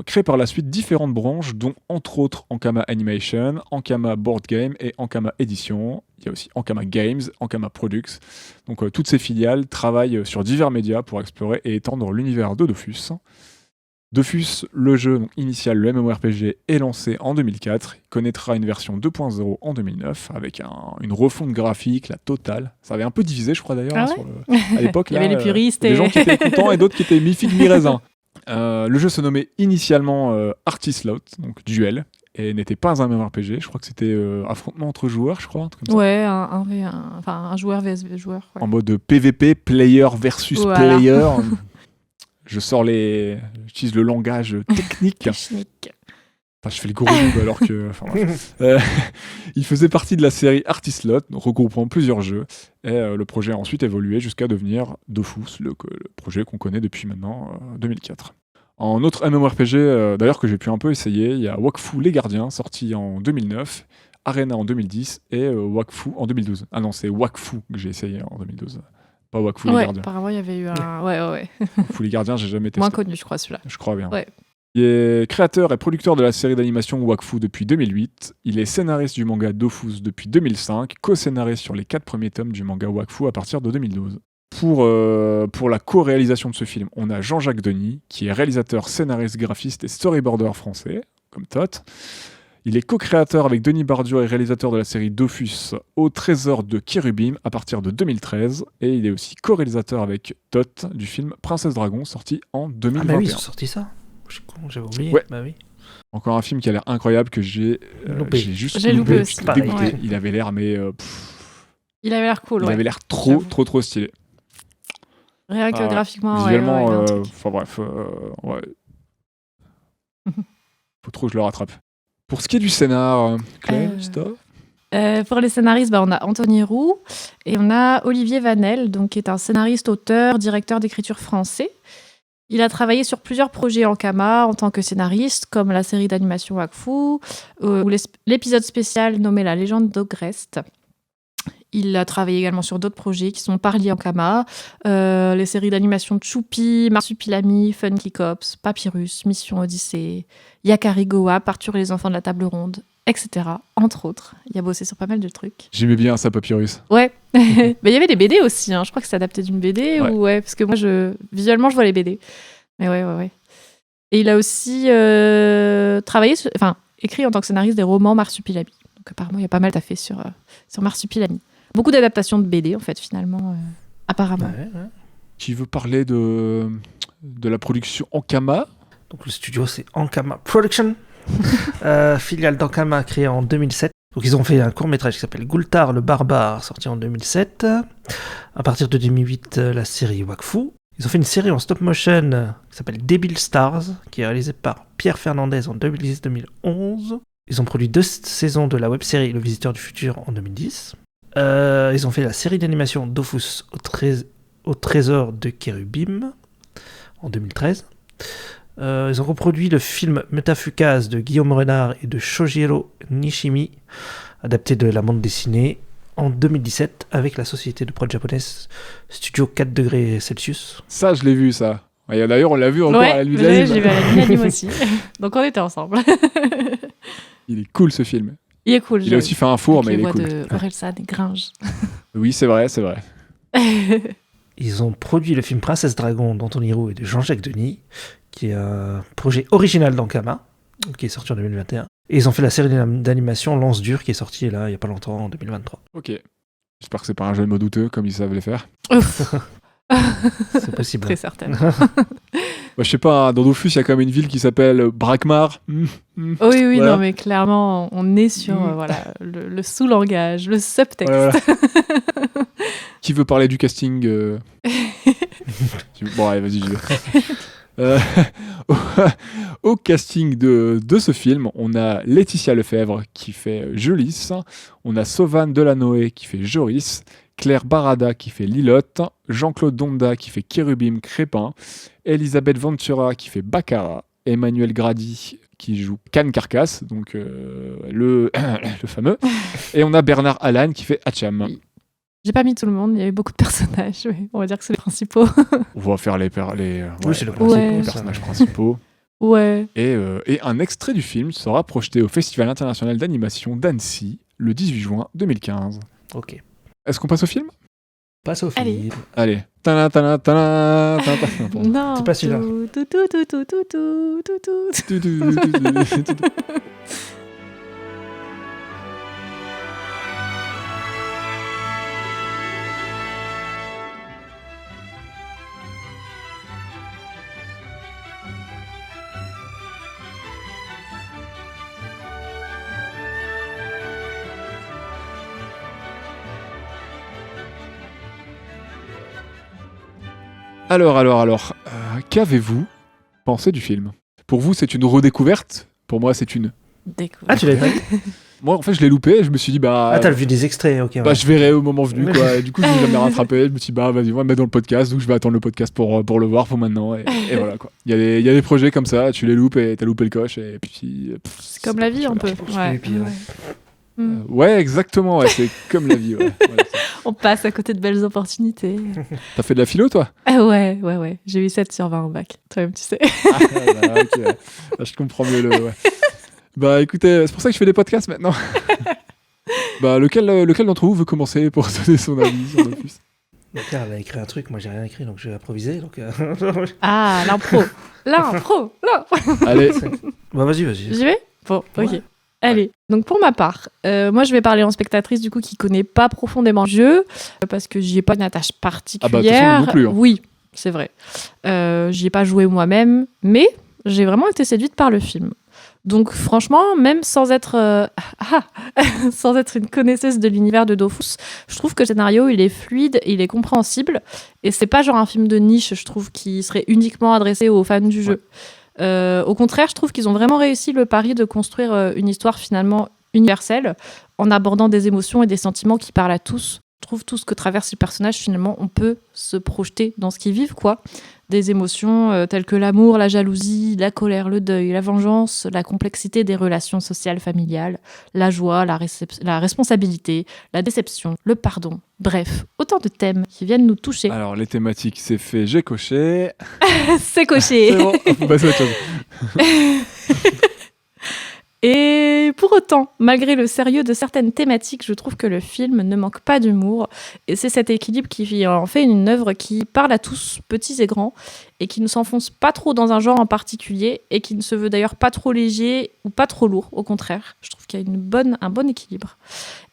crée par la suite différentes branches, dont entre autres Ankama Animation, Ankama Board Game et Ankama Edition. Il y a aussi Ankama Games, Ankama Products. Donc toutes ces filiales travaillent sur divers médias pour explorer et étendre l'univers de Dofus. Dofus, le jeu donc, initial, le MMORPG, est lancé en 2004. Il connaîtra une version 2.0 en 2009 avec une refonte graphique, la totale. Ça avait un peu divisé, je crois d'ailleurs, Ah ouais à l'époque. Il y avait les puristes des et- gens qui étaient contents et d'autres qui étaient mi-figue, mi-raisin. Le jeu se nommait initialement Artislot, donc duel, et n'était pas un MMORPG. Je crois que c'était affrontement entre joueurs, je crois, un truc comme ça. Ouais, un joueur vs joueur. Ouais. En mode PVP, player versus Voilà. player. J'utilise le langage technique. Technique. Enfin, je fais le gros noob alors que. Enfin, bref. Il faisait partie de la série Artislot, regroupant plusieurs jeux. Et le projet a ensuite évolué jusqu'à devenir Dofus, le projet qu'on connaît depuis maintenant 2004. En autre MMORPG, d'ailleurs que j'ai pu un peu essayer, il y a Wakfu Les Gardiens, sorti en 2009, Arena en 2010 et Wakfu en 2012. Ah non, c'est Wakfu que j'ai essayé en 2012. Pas Wakfu Les Ouais, Gardiens. apparemment, il y avait eu un. Ouais. Wakfu Les Gardiens, j'ai jamais testé. Moins connu, je crois, celui-là. Je crois bien. Ouais. Il est créateur et producteur de la série d'animation Wakfu depuis 2008. Il est scénariste du manga Dofus depuis 2005, co-scénariste sur les 4 premiers tomes du manga Wakfu à partir de 2012. Pour la co-réalisation de ce film, on a Jean-Jacques Denis, qui est réalisateur, scénariste, graphiste et storyboarder français, comme Tot. Il est co-créateur avec Denis Bardio et réalisateur de la série Dofus au Trésor de Kérubim à partir de 2013. Et il est aussi co-réalisateur avec Tot du film Princesse Dragon, sorti en 2021. Ah bah oui, ils ont sorti ça. Je suis con, j'avais oublié. Ouais. Bah oui. Encore un film qui a l'air incroyable que j'ai juste J'ai loupé aussi. j'étais dégoûté. Ouais. Il avait l'air Il avait l'air cool, il ouais. avait l'air J'avoue. trop stylé. Rien que Ah ouais. graphiquement, Visuellement, il y a un truc. enfin bref, ouais. Faut trop que je le rattrape. Pour ce qui est du scénar, Claire, Christophe. Pour les scénaristes, on a Anthony Roux et on a Olivier Vanel, donc, qui est un scénariste, auteur, directeur d'écriture français. Il a travaillé sur plusieurs projets en Kama en tant que scénariste, comme la série d'animation Wakfu ou l'épisode spécial nommé La légende d'Ogrest. Il a travaillé également sur d'autres projets qui sont Parlier en Kama, les séries d'animation Choupi, Marsupilami, Funky Cops, Papyrus, Mission Odyssée, Yakari Goa, Parture et les enfants de la table ronde, etc. Entre autres. Il a bossé sur pas mal de trucs. J'aimais bien ça, Papyrus. Ouais. Mais il y avait des BD aussi, hein. Je crois que c'est adapté d'une BD. Ouais. Ou ouais, parce que moi, visuellement, je vois les BD. Mais ouais. Et il a aussi écrit en tant que scénariste des romans Marsupilami. Donc apparemment, il y a pas mal taffé sur Marsupilami. Beaucoup d'adaptations de BD, en fait, finalement, apparemment. Ouais. Qui veut parler de la production Ankama. Donc le studio, c'est Ankama Production, filiale d'Ankama créée en 2007. Donc ils ont fait un court-métrage qui s'appelle Gultar le Barbare, sorti en 2007. À partir de 2008, la série Wakfu. Ils ont fait une série en stop-motion qui s'appelle Debil Stars, qui est réalisée par Pierre Fernandez en 2010-2011. Ils ont produit 2 saisons de la web-série Le Visiteur du Futur en 2010. Ils ont fait la série d'animation Dofus au Trésor de Kérubim en 2013. Ils ont reproduit le film Metafukaz de Guillaume Renard et de Shojiro Nishimi, adapté de la bande dessinée, en 2017 avec la société de prod japonaise Studio 4 degrés Celsius. Ça, je l'ai vu, ça. Et d'ailleurs, on l'a vu encore à la nuit de j'ai l'anime. vu à la nuit de l'anime aussi. Donc on était ensemble. Il est cool, ce film. Il est cool. Il a aussi fait un four, mais il est cool. Les voix de Orelsan et Gringe. Oui, c'est vrai. Ils ont produit le film Princesse Dragon d'Anthony Roux et de Jean-Jacques Denis, qui est un projet original d'Ankama, qui est sorti en 2021. Et ils ont fait la série d'animation Lance Dure, qui est sortie là, il n'y a pas longtemps, en 2023. Ok. J'espère que c'est pas un jeu de mots douteux, comme ils savent les faire. C'est possible. Très certaine. Bah, je sais pas, dans Dofus, il y a quand même une ville qui s'appelle Brakmar. Oui, Voilà. non, mais clairement, on est sur le sous-langage, le subtexte. Voilà. Qui veut parler du casting Bon, allez, vas-y, je vais. Au casting de ce film, on a Laetitia Lefebvre qui fait Jolis, on a Sovan Delanoë qui fait Joris, Claire Barada qui fait Lilotte, Jean-Claude Donda qui fait Kérubim Crépin, Elisabeth Ventura qui fait Baccara, Emmanuel Grady qui joue Can Carcasse, donc le fameux, et on a Bernard Allan qui fait Hacham. J'ai pas mis tout le monde, il y avait beaucoup de personnages, mais on va dire que c'est les principaux. On va faire les Oui, c'est le principe. Ouais. les personnages principaux. Ouais. Et un extrait du film sera projeté au Festival international d'animation d'Annecy le 18 juin 2015. Ok. Est-ce qu'on passe au film ? Passe au Allez. film. Allez. Tana, tana, tana, tana, tana. Pardon. Non. C'est pas celui-là. Tout. Alors, qu'avez-vous pensé du film ? Pour vous, c'est une redécouverte ? Pour moi, c'est une... Découverte. Ah, tu l'avais pas vu? Moi, en fait, je l'ai loupé. Je me suis dit, Ah, t'as vu des extraits, ok. Ouais. je verrai au moment venu, quoi. Et du coup, je ne l'ai jamais rattrapé. Je me suis dit, vas-y, on va le mettre dans le podcast. Donc, je vais attendre le podcast pour le voir pour maintenant. Et voilà, quoi. Il y a des projets comme ça. Tu les loupes et t'as loupé le coche. Et puis... C'est comme la vie, un peu. Et puis, ouais. Ouais, exactement, ouais, c'est comme la vie. Ouais. Voilà, On passe à côté de belles opportunités. T'as fait de la philo, toi? Ouais. J'ai eu 7 sur 20 au bac. Toi-même, tu sais. Ah, bah, ok. Là, je comprends mieux ouais. Bah écoutez, c'est pour ça que je fais des podcasts maintenant. Bah lequel d'entre vous veut commencer pour donner son avis sur Dofus? Donc là, elle a écrit un truc, moi j'ai rien écrit, donc je vais improviser. Donc, Ah, l'impro. Allez, bah vas-y. J'y vais? Bon, ok. Ouais. Allez, donc pour ma part, moi je vais parler en spectatrice du coup qui connaît pas profondément le jeu, parce que j'y ai pas une attache particulière. Ah bah, de toute façon, nous non plus, hein. Oui, c'est vrai. J'y ai pas joué moi-même, mais j'ai vraiment été séduite par le film. Donc franchement, même sans être sans être une connaisseuse de l'univers de Dofus, je trouve que le scénario il est fluide, il est compréhensible, et c'est pas genre un film de niche, je trouve, qui serait uniquement adressé aux fans du jeu. Au contraire, je trouve qu'ils ont vraiment réussi le pari de construire une histoire finalement universelle en abordant des émotions et des sentiments qui parlent à tous. Je trouve tout ce que traversent les personnages, finalement, on peut se projeter dans ce qu'ils vivent, quoi. Des émotions telles que l'amour, la jalousie, la colère, le deuil, la vengeance, la complexité des relations sociales, familiales, la joie, la responsabilité, la déception, le pardon. Bref, autant de thèmes qui viennent nous toucher. alors les thématiques, c'est fait, j'ai coché. C'est coché. C'est bon, on peut passer à autre chose. Et pour autant, malgré le sérieux de certaines thématiques, je trouve que le film ne manque pas d'humour. Et c'est cet équilibre qui en fait une œuvre qui parle à tous, petits et grands, et qui ne s'enfonce pas trop dans un genre en particulier, et qui ne se veut d'ailleurs pas trop léger ou pas trop lourd. Au contraire, je trouve qu'il y a un bon équilibre.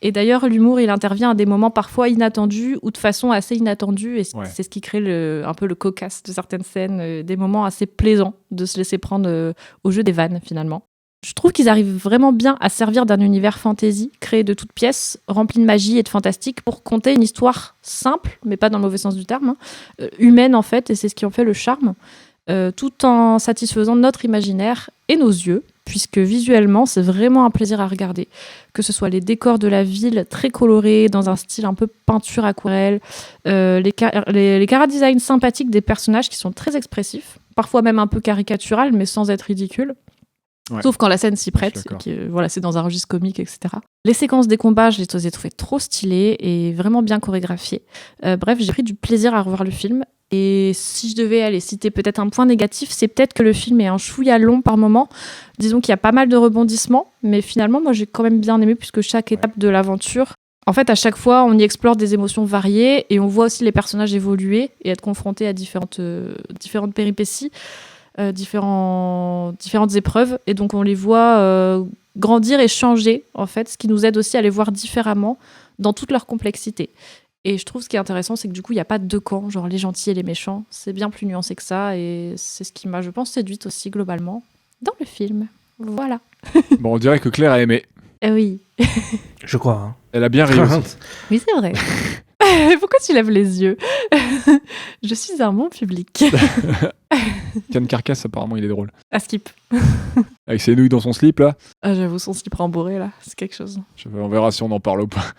Et d'ailleurs, l'humour, il intervient à des moments parfois inattendus ou de façon assez inattendue, et c'est ce qui crée un peu le cocasse de certaines scènes, des moments assez plaisants de se laisser prendre au jeu des vannes, finalement. Je trouve qu'ils arrivent vraiment bien à servir d'un univers fantasy, créé de toutes pièces, rempli de magie et de fantastique, pour conter une histoire simple, mais pas dans le mauvais sens du terme, humaine en fait, et c'est ce qui en fait le charme, tout en satisfaisant notre imaginaire et nos yeux, puisque visuellement, c'est vraiment un plaisir à regarder. Que ce soit les décors de la ville, très colorés, dans un style un peu peinture aquarelle, les chara-designs sympathiques des personnages qui sont très expressifs, parfois même un peu caricatural, mais sans être ridicule. Ouais. Sauf quand la scène s'y prête, voilà, c'est dans un registre comique, etc. Les séquences des combats, je les ai trouvées trop stylées et vraiment bien chorégraphiées. Bref, j'ai pris du plaisir à revoir le film. Et si je devais aller citer peut-être un point négatif, c'est peut-être que le film est un chouïa long par moment. Disons qu'il y a pas mal de rebondissements, mais finalement, moi, j'ai quand même bien aimé, puisque chaque étape de l'aventure, en fait, à chaque fois, on y explore des émotions variées et on voit aussi les personnages évoluer et être confrontés à différentes péripéties. Différentes épreuves, et donc on les voit grandir et changer en fait, ce qui nous aide aussi à les voir différemment dans toute leur complexité. Et je trouve ce qui est intéressant, c'est que du coup il n'y a pas deux camps, genre les gentils et les méchants, c'est bien plus nuancé que ça, et c'est ce qui m'a, je pense, séduite aussi globalement dans le film. Voilà. Bon, on dirait que Claire a aimé. Oui. Je crois. Hein. Elle a bien ri aussi. Oui, c'est vrai. Pourquoi tu lèves les yeux? Je suis un bon public. Can Carcass, apparemment, il est drôle. À skip. Avec ses nouilles dans son slip, là. Ah, j'avoue, son slip rembourré, là, c'est quelque chose. On verra si on en parle ou pas.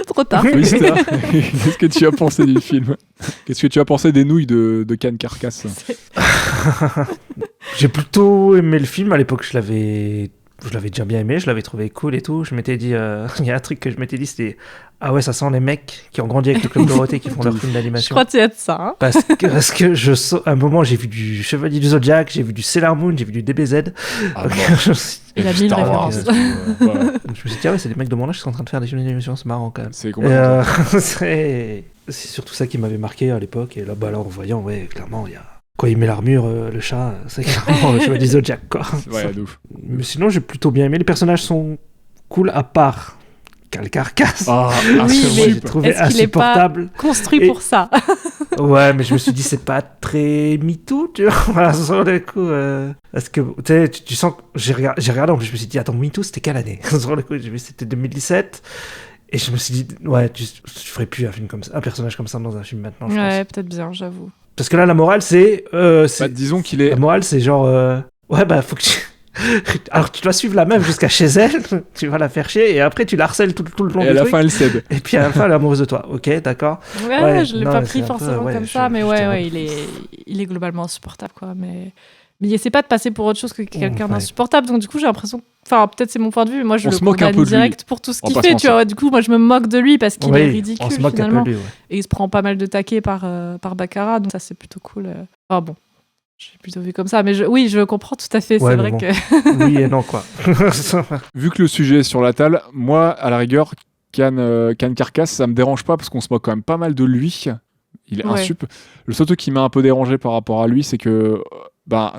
Trop tard. Twister, qu'est-ce que tu as pensé du film? Qu'est-ce que tu as pensé des nouilles de Can Carcass? J'ai plutôt aimé le film. À l'époque, je l'avais déjà bien aimé, je l'avais trouvé cool et tout. Je m'étais dit, il y a un truc que je m'étais dit, c'était ah ouais, ça sent les mecs qui ont grandi avec le Club Dorothée qui font leur film d'animation. Je crois que tu as de ça. Hein. Parce que à un moment, j'ai vu du Chevalier du Zodiac, j'ai vu du Sailor Moon, j'ai vu du DBZ. Ah, bon. Il a mis une référence. Je me suis dit, ah ouais, c'est des mecs de mon âge qui sont en train de faire des films d'animation, c'est marrant quand même. C'est complètement c'est surtout ça qui m'avait marqué à l'époque. Et là, en voyant, ouais, clairement, il y a. Quand il met l'armure, le chat, c'est clairement le Chevalier du Zodiac, quoi. Ouais, de ouf. Mais sinon, j'ai plutôt bien aimé. Les personnages sont cool, à part Can Carcass. Oui, mais j'ai trouvé est-ce qu'il est pas construit pour ça? Ouais, mais je me suis dit, c'est pas très MeToo, tu vois. Voilà, sur le coup. Parce que, tu sens que j'ai regardé, en plus, je me suis dit, attends, MeToo, c'était quelle année? Sur le coup, j'ai vu, c'était 2017. Et je me suis dit, ouais, tu ferais plus un personnage comme ça dans un film maintenant, je pense. Ouais, peut-être bien, j'avoue. Parce que là, la morale, c'est... disons qu'il est... La morale, c'est genre... ouais, bah, faut que tu... Alors, tu dois suivre la meuf jusqu'à chez elle, tu vas la faire chier, et après, tu la harcèles tout le long du truc. Et à la fin, elle cède. Et puis, à la fin, elle est amoureuse de toi. Ok, d'accord. Ouais, je l'ai pas pris c'est forcément peu, comme ça, mais ouais, il est globalement insupportable, quoi. Mais Mais il essaie pas de passer pour autre chose que quelqu'un Ouais. d'insupportable. Donc, du coup, j'ai l'impression. Enfin, peut-être c'est mon point de vue, mais moi, je On le se moque un condamne peu de lui. direct pour tout ce On qu'il va se fait, tu mentir. vois. Du coup, moi, je me moque de lui parce qu'il est on ridicule, se moque finalement. un peu de lui, ouais. Et il se prend pas mal de taquets par Baccarat, donc ça, c'est plutôt cool. Enfin, bon. J'ai plutôt vu comme ça. Mais oui, je comprends tout à fait. Ouais, C'est mais vrai bon. que. Oui et non, quoi. Vu que le sujet est sur la table, moi, à la rigueur, Can Carcasse, ça me dérange pas parce qu'on se moque quand même pas mal de lui. Il est Ouais. insup. Le seul truc qui m'a un peu dérangé par rapport à lui, c'est que,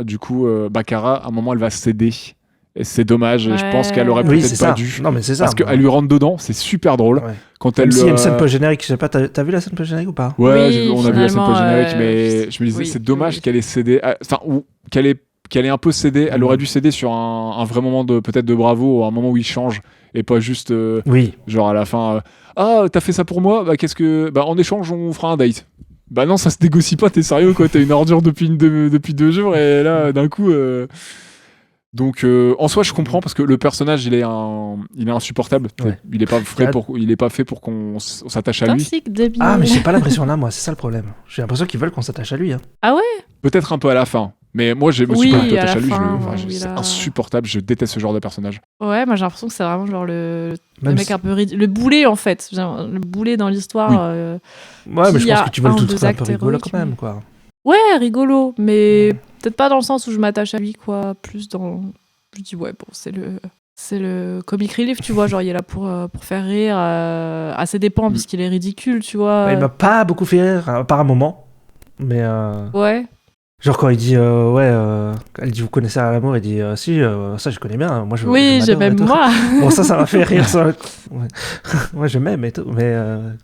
du coup, Baccarat, à un moment, elle va céder. Et c'est dommage. Et je pense Ouais. qu'elle aurait Oui, peut-être c'est pas ça. dû. Non, mais c'est ça. Parce qu'elle lui rentre dedans, c'est super drôle. Ouais. Quand Même elle. s'il y a une scène post-générique, je sais pas, t'as vu la scène post-générique ou pas? Ouais, Oui, on a vu la scène finalement, post-générique, mais je me disais, oui, c'est dommage oui. qu'elle ait cédé. Enfin, ou qu'elle ait un peu cédé. Elle aurait dû céder sur un vrai moment peut-être de bravo, ou un moment où il change, et pas juste. Oui. Genre à la fin, ah, t'as fait ça pour moi, en échange, on fera un date. Bah non, ça se négocie pas, t'es sérieux quoi, t'es une ordure depuis 2 jours, et là, d'un coup. Donc, en soi, je comprends parce que le personnage, il est insupportable. Ouais. Il est pas fait pour qu'on s'attache à lui. Toxique, débile. Ah, mais j'ai pas l'impression là, moi, c'est ça le problème. J'ai l'impression qu'ils veulent qu'on s'attache à lui. Hein. Ah ouais? Peut-être un peu à la fin. Mais moi, je me Oui, suis pas du tout à la attaché à lui. fin, oui, C'est là. insupportable. Je déteste ce genre de personnage. Ouais, moi j'ai l'impression que c'est vraiment genre le Même mec si- un peu ridicule. Le boulet en fait. Le boulet dans l'histoire. Oui. Ouais, mais S'il je y pense a que tu veux le un tout ou deux trouver un peu actes rigolo héroïques, quand même, mais- quoi. Ouais, rigolo. Mais peut-être pas dans le sens où je m'attache à lui, quoi. Plus dans. Je dis, ouais, bon, c'est le comic relief, tu vois. Genre, il est là pour faire rire à ses dépens, puisqu'il est ridicule, tu vois. Ouais, il m'a pas beaucoup fait rire, à part un moment. Mais Ouais. genre quand il dit elle dit vous connaissez l'amour, il dit si ça je connais bien. Moi je Oui, je j'ai m'adore et même tout. moi. Bon ça m'a fait rire sur le coup. Ouais. Moi je m'aime et tout, mais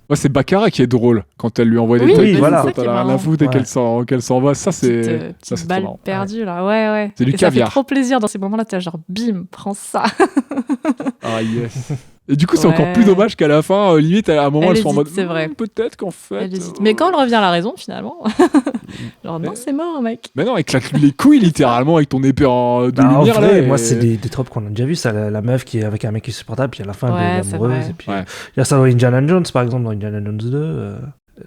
Ouais, c'est Baccarat qui est drôle quand elle lui envoie des Oui, trucs. oui, voilà. Quand c'est ça qui elle est a rien à marrant. foutre et Ouais. qu'elle s'en va. Ça, c'est. Petite Ça, c'est trop balle marrant. perdue, là. Ouais. C'est du Et ça caviar. fait trop plaisir dans ces moments-là. T'es genre, bim, prends ça. Ah, yes. Et du coup, c'est Ouais. encore plus dommage qu'à la fin, limite, à un moment, Elle elles sont en hésite, mode. c'est vrai. Peut-être qu'en fait. Elle hésite. Mais quand elle revient à la raison, finalement. Genre, non, c'est mort, mec. Mais non, éclate-lui les couilles littéralement avec ton épée de bah, en lumière vrai, là. moi et- c'est des tropes qu'on a déjà vu ça, la meuf qui est avec un mec insupportable puis à la fin Ouais, elle est c'est amoureuse vrai. et puis Ouais. il y a ça dans Indiana Jones par exemple, dans Indiana Jones 2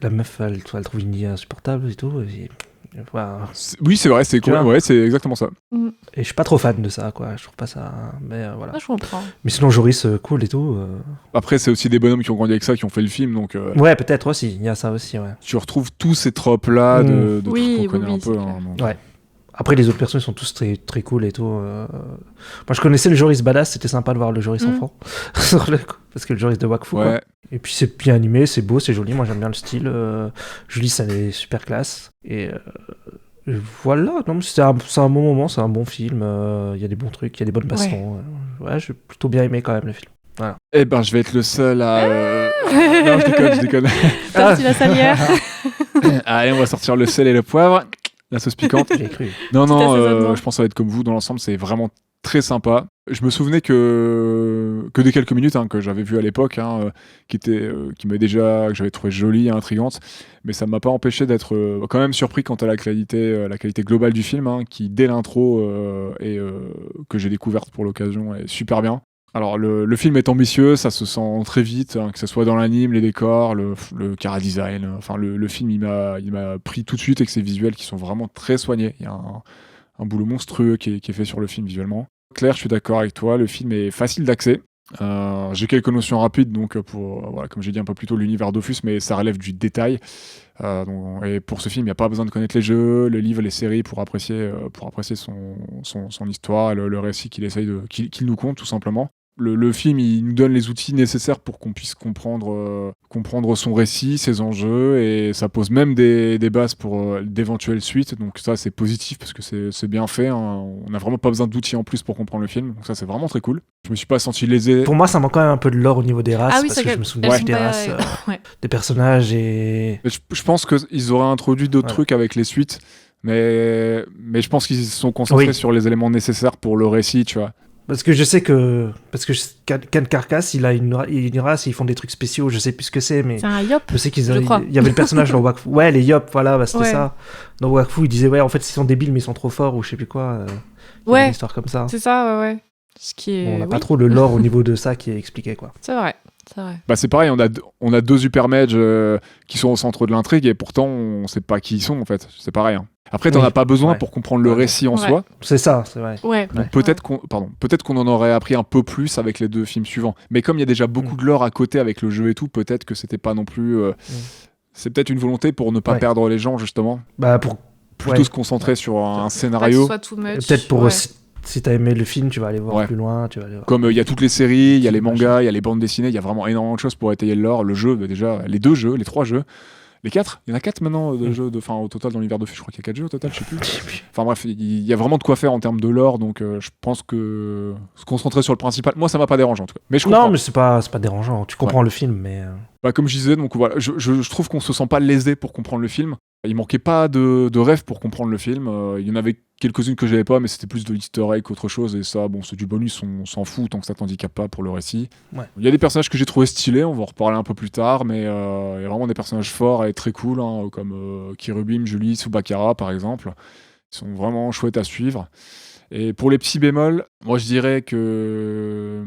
la meuf elle trouve Indy insupportable et tout et, voilà. Oui, c'est vrai, c'est Tu cool. vois. Ouais, c'est exactement ça. Et je suis pas trop fan de ça quoi, je trouve pas ça mais voilà. Moi, je comprends. Mais sinon Joris cool et tout Après, c'est aussi des bonhommes qui ont grandi avec ça, qui ont fait le film, donc ouais peut-être aussi, il y a ça aussi ouais. tu retrouves tous ces tropes là de Oui, trucs qu'on connaît oui, un peu. c'est hein, clair. donc. Ouais. Après, les autres personnes sont tous très, très cool et tout. Moi, je connaissais le Joris badass, c'était sympa de voir le Joris enfant. Sur le coup, parce que le Joris de Wakfu, quoi. Ouais. Et puis, c'est bien animé, c'est beau, c'est joli. Moi, j'aime bien le style. Julie, ça est super classe. Et voilà, non, mais c'est un bon moment, c'est un bon film. Il y a des bons trucs, il y a des bonnes bastons. Ouais, j'ai plutôt bien aimé quand même le film. Voilà. Eh ben, je vais être le seul à. Non, je déconne. Tortille la salière. Allez, on va sortir le sel et le poivre. La sauce piquante. J'ai cru. Non, assaisonnement. je pense que ça va être comme vous. Dans l'ensemble, c'est vraiment très sympa. Je me souvenais que des quelques minutes que j'avais vu à l'époque, que j'avais trouvé jolie et intrigante, mais ça ne m'a pas empêché d'être quand même surpris quant à la qualité globale du film, qui dès l'intro que j'ai découverte pour l'occasion est super bien. Alors le film est ambitieux, ça se sent très vite, que ce soit dans l'anime, les décors, le chara design, enfin le film il m'a pris tout de suite avec ses visuels qui sont vraiment très soignés. Il y a un boulot monstrueux qui est fait sur le film visuellement. Claire, je suis d'accord avec toi, le film est facile d'accès. J'ai quelques notions rapides, donc comme j'ai dit un peu plus tôt, l'univers Dofus, mais ça relève du détail. Et pour ce film, il n'y a pas besoin de connaître les jeux, les livres, les séries pour apprécier son histoire, le récit qu'il nous conte tout simplement. Le film, il nous donne les outils nécessaires pour qu'on puisse comprendre son récit, ses enjeux, et ça pose même des bases pour d'éventuelles suites. Donc ça, c'est positif parce que c'est bien fait. On n'a vraiment pas besoin d'outils en plus pour comprendre le film. Donc ça, c'est vraiment très cool. Je me suis pas senti lésé. Pour moi, ça manque quand même un peu de lore au niveau des races, Ah oui, parce c'est que je que- me souviens elles des sont pas- races, Ouais. des personnages et... Mais je pense qu'ils auraient introduit d'autres Ouais. trucs avec les suites, mais je pense qu'ils se sont concentrés Oui. sur les éléments nécessaires pour le récit, tu vois. Parce que je sais que... Parce que Can Carcass, il a une race, ils font des trucs spéciaux, je sais plus ce que c'est, mais... C'est un yop. Je sais Je crois. il y avait le personnage dans Wakfu. Ouais, les Yop, voilà, bah, c'était Ouais. ça. Dans Wakfu, ils disaient, ouais, en fait, ils sont débiles, mais ils sont trop forts, ou je sais plus quoi. Il y a Ouais. une histoire comme ça. C'est ça, ouais. Ce qui est... On n'a oui. pas trop le lore au niveau de ça qui est expliqué, quoi. C'est vrai. C'est vrai. Bah c'est pareil, on a 2 Hypermages qui sont au centre de l'intrigue et pourtant on sait pas qui ils sont en fait. C'est pareil. Hein. Après, t'en Oui. as pas besoin Ouais. pour comprendre le récit en Ouais. soi. C'est ça, c'est vrai. Ouais. Donc peut-être qu'on en aurait appris un peu plus avec les 2 films suivants. Mais comme il y a déjà beaucoup de lore à côté avec le jeu et tout, peut-être que c'était pas non plus. C'est peut-être une volonté pour ne pas Ouais. perdre les gens justement. Bah, pour. Plutôt Ouais. se concentrer sur un Pas scénario. que ce soit too much. Peut-être pour. Ouais. Si t'as aimé le film, tu vas aller voir Ouais. plus loin. Tu vas aller voir. Comme il y a toutes les séries, il y a les mangas, il y a les bandes dessinées, il y a vraiment énormément de choses pour étayer le lore. Le jeu, déjà, les 2 jeux, les 3 jeux. Les 4 ? Il y en a 4 maintenant de jeux, au total dans l'univers de Fus, je crois qu'il y a 4 jeux au total, je sais plus. Enfin bref, il y a vraiment de quoi faire en termes de lore, donc je pense que se concentrer sur le principal, moi ça m'a pas dérangé en tout cas. Mais je comprends. Non, mais c'est pas dérangeant. Tu comprends le film, mais. Bah, comme je disais, donc voilà, je trouve qu'on se sent pas lésé pour comprendre le film. Il manquait pas de rêves pour comprendre le film. Il y en avait quelques-unes que j'avais pas, mais c'était plus de l'easter egg qu'autre chose. Et ça, bon, c'est du bonus, on s'en fout tant que ça t'handicape pas pour le récit. Ouais. Il y a des personnages que j'ai trouvé stylés, on va en reparler un peu plus tard, mais il y a vraiment des personnages forts et très cool, hein, comme Kirubim, Julie ou Bakara par exemple. Ils sont vraiment chouettes à suivre. Et pour les petits bémols, moi je dirais que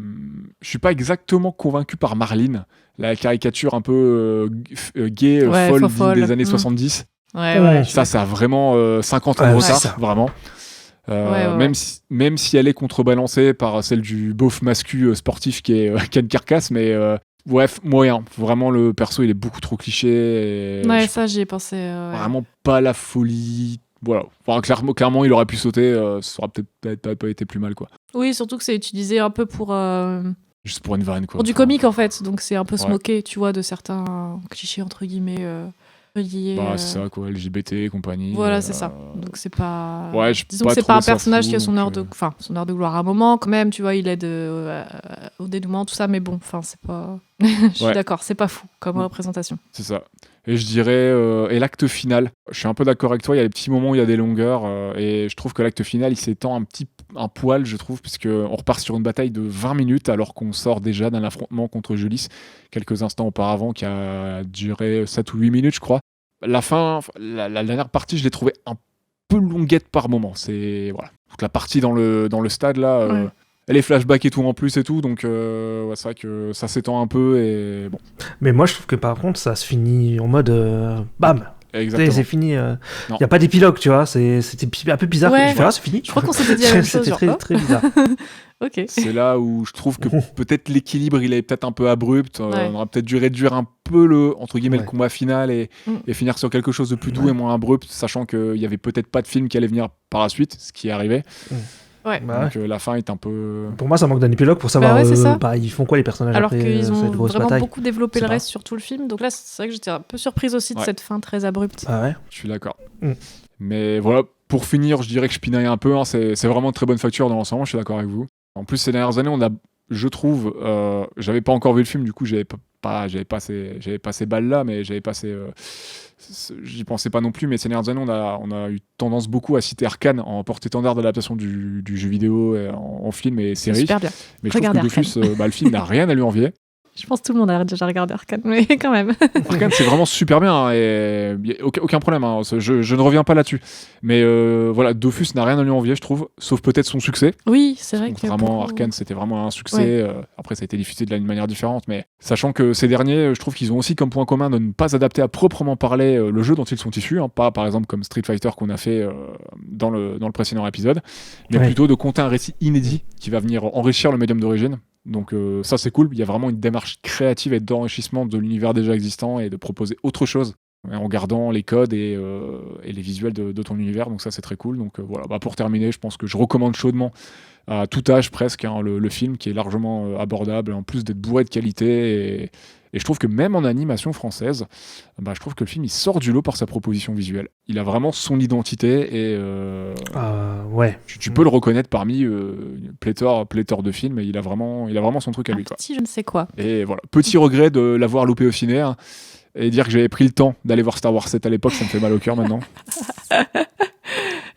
je suis pas exactement convaincu par Marlene, la caricature un peu gay, Ouais, folle folle. des années 70. Ouais. Ça a vraiment 50 ans de Ouais, retard, c'est ça. vraiment. Ouais. Même si elle est contrebalancée par celle du beauf mascu sportif qui est Ken Carcass, mais bref, moyen. Vraiment, le perso, il est beaucoup trop cliché. Et Ouais, ça, j'y ai pensé. vraiment pas la folie. Voilà. Enfin, clairement, il aurait pu sauter. Ça aurait peut-être pas été plus mal, quoi. Oui, surtout que c'est utilisé un peu pour Juste pour une vanne, quoi. du Enfin, comique, en fait. Donc, c'est un peu se Ouais. moquer, tu vois, de certains clichés, entre guillemets, reliés. Bah, c'est ça, quoi. LGBT et compagnie. Voilà, c'est ça. Donc, c'est pas... Ouais, j'ai Disons pas que c'est pas un trouvé ça personnage fou, qui a son donc, heure de... Enfin, son heure de gloire à un moment, quand même, tu vois, il aide au dénouement, tout ça, mais bon, enfin, c'est pas... Je suis Ouais. d'accord, c'est pas fou comme représentation. C'est ça. Et je dirais, et l'acte final, je suis un peu d'accord avec toi, il y a des petits moments où il y a des longueurs, et je trouve que l'acte final, il s'étend un poil, je trouve, puisqu'on repart sur une bataille de 20 minutes, alors qu'on sort déjà d'un affrontement contre Julis, quelques instants auparavant, qui a duré 7 ou 8 minutes, je crois. La fin, la dernière partie, je l'ai trouvée un peu longuette par moment. C'est, voilà. Toute la partie dans le stade, là... Ouais. Et les flashbacks et tout en plus et tout, donc ouais, c'est vrai que ça s'étend un peu et bon. Mais moi, je trouve que par contre, ça se finit en mode bam. Exactement. C'est fini. Non. Il n'y a pas d'épilogue, tu vois. C'était un peu bizarre. Ouais. Tu fais, c'est fini. Je crois qu'on s'était dit la même chose. C'était genre, très, oh, très bizarre. ok. C'est là où je trouve que peut-être l'équilibre il est peut-être un peu abrupt. Ouais. On aurait peut-être dû réduire un peu le entre guillemets le Ouais. combat final et finir sur quelque chose de plus doux et moins abrupt, sachant qu'il y avait peut-être pas de film qui allait venir par la suite, ce qui est arrivé. Ouais. Bah, Donc la fin est un peu. Pour moi, ça manque d'un épilogue pour savoir ouais, c'est ça. ils font quoi les personnages Alors après qu'ils ont cette grosse vraiment bataille. beaucoup développé Je le sais reste sur tout le film. Donc là, c'est vrai que j'étais un peu surprise aussi de Ouais. cette fin très abrupte. Ah ouais. Je suis d'accord. Mm. Mais voilà, pour finir, je dirais que je pinaille un peu. Hein, c'est vraiment de très bonne facture dans l'ensemble. Je suis d'accord avec vous. En plus, ces dernières années, je trouve, j'avais pas encore vu le film, du coup, j'avais pas ces balles là, mais j'y pensais pas non plus. Mais ces dernières années, on a eu tendance beaucoup à citer Arcane en porte-étendard d'adaptation du jeu vidéo en film et série. Super bien. Mais je trouve Regardez que Dofus, le film n'a rien à lui envier. Je pense que tout le monde a déjà regardé Arcane, mais quand même. Arcane, c'est vraiment super bien hein, et y a aucun problème. Hein, je ne reviens pas là-dessus. Mais voilà, Dofus n'a rien à lui envier, je trouve, sauf peut-être son succès. Oui, c'est vrai que... Contrairement à pour- Arcane, c'était vraiment un succès. Après, ça a été diffusé d'une manière différente. Mais sachant que ces derniers, je trouve qu'ils ont aussi comme point commun de ne pas adapter à proprement parler le jeu dont ils sont issus. Hein, pas par exemple comme Street Fighter qu'on a fait dans le précédent épisode. Mais Ouais. plutôt de conter un récit inédit qui va venir enrichir le médium d'origine. Donc ça c'est cool, il y a vraiment une démarche créative et d'enrichissement de l'univers déjà existant et de proposer autre chose en gardant les codes et les visuels de ton univers, donc ça c'est très cool. Donc voilà, pour terminer, je pense que je recommande chaudement à tout âge presque hein, le film qui est largement abordable, en plus d'être bourré de qualité et je trouve que même en animation française, je trouve que le film il sort du lot par sa proposition visuelle. Il a vraiment son identité et Ouais. tu peux le reconnaître parmi pléthore de films et il a vraiment son truc à Un lui quoi. petit je ne sais quoi. Et voilà, petit regret de l'avoir loupé au ciné hein, et dire que j'avais pris le temps d'aller voir Star Wars 7 à l'époque, ça me fait mal au cœur maintenant.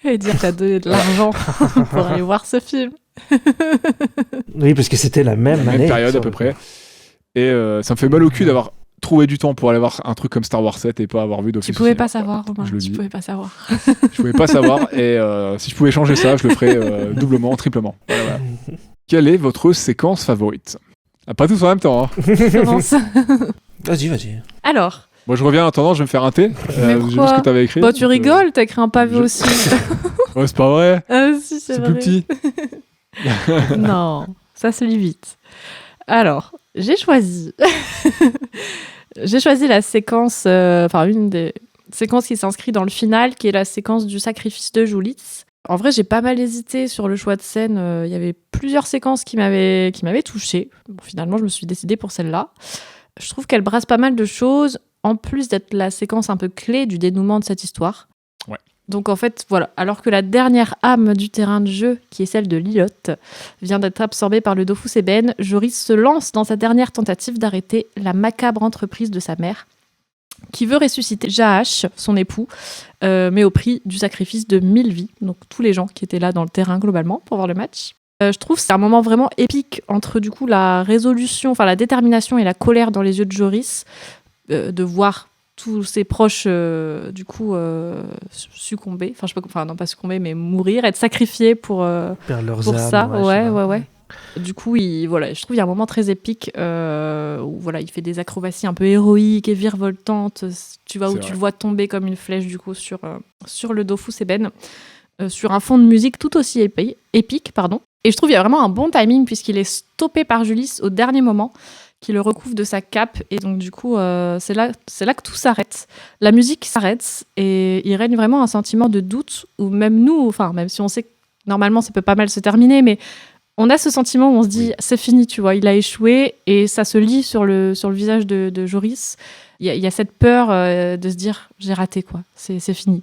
Et dire que t'as donné de l'argent pour aller voir ce film. Oui, parce que c'était la même La année. même période à peu près. Et ça me fait mal au cul d'avoir trouvé du temps pour aller voir un truc comme Star Wars 7 et pas avoir vu Dofus. Tu au pouvais ciné. pas savoir, Romain. Je le Tu dis. pouvais pas savoir. Je pouvais pas savoir et si je pouvais changer ça, je le ferais doublement, triplement. Voilà. Quelle est votre séquence favorite? Pas tous en même temps. Hein. Commence. Vas-y. Alors, Moi, je reviens en attendant, je vais me faire un thé. Mais J'ai vu ce pourquoi que t'avais écrit. bah, tu rigoles, t'as écrit un pavé je- aussi. Ouais, c'est pas vrai. Si, c'est C'est vrai. plus petit. Non, ça se lit vite. Alors, j'ai choisi. J'ai choisi la séquence, une des séquences qui s'inscrit dans le final, qui est la séquence du sacrifice de Julisse. En vrai, j'ai pas mal hésité sur le choix de scène. Il y avait plusieurs séquences qui m'avaient touchée. Bon, finalement, je me suis décidée pour celle-là. Je trouve qu'elle brasse pas mal de choses, en plus d'être la séquence un peu clé du dénouement de cette histoire. Ouais. Donc en fait, voilà, alors que la dernière âme du terrain de jeu, qui est celle de Lilith, vient d'être absorbée par le Dofus Eben, Joris se lance dans sa dernière tentative d'arrêter la macabre entreprise de sa mère, qui veut ressusciter Jaash, son époux, mais au prix du sacrifice de 1000 vies, donc tous les gens qui étaient là dans le terrain globalement pour voir le match. Je trouve que c'est un moment vraiment épique entre du coup la résolution, enfin la détermination et la colère dans les yeux de Joris, de voir tous ses proches succomber, non pas succomber mais mourir, être sacrifiés pour Perdre leurs pour âmes, ça. je sais pas. Ouais. Du coup, je trouve qu'il y a un moment très épique où voilà, il fait des acrobaties un peu héroïques et virevoltantes. Tu vois, où C'est tu vrai. le vois tomber comme une flèche du coup sur le Dofus Eben, sur un fond de musique tout aussi épique, pardon. Et je trouve qu'il y a vraiment un bon timing puisqu'il est stoppé par Julisse au dernier moment, qui le recouvre de sa cape. Et donc, du coup, c'est là que tout s'arrête. La musique s'arrête et il règne vraiment un sentiment de doute où même nous, même si on sait que normalement ça peut pas mal se terminer, mais on a ce sentiment où on se dit c'est fini, tu vois, il a échoué et ça se lit sur le visage de Joris. Il y a cette peur de se dire j'ai raté, quoi, c'est fini.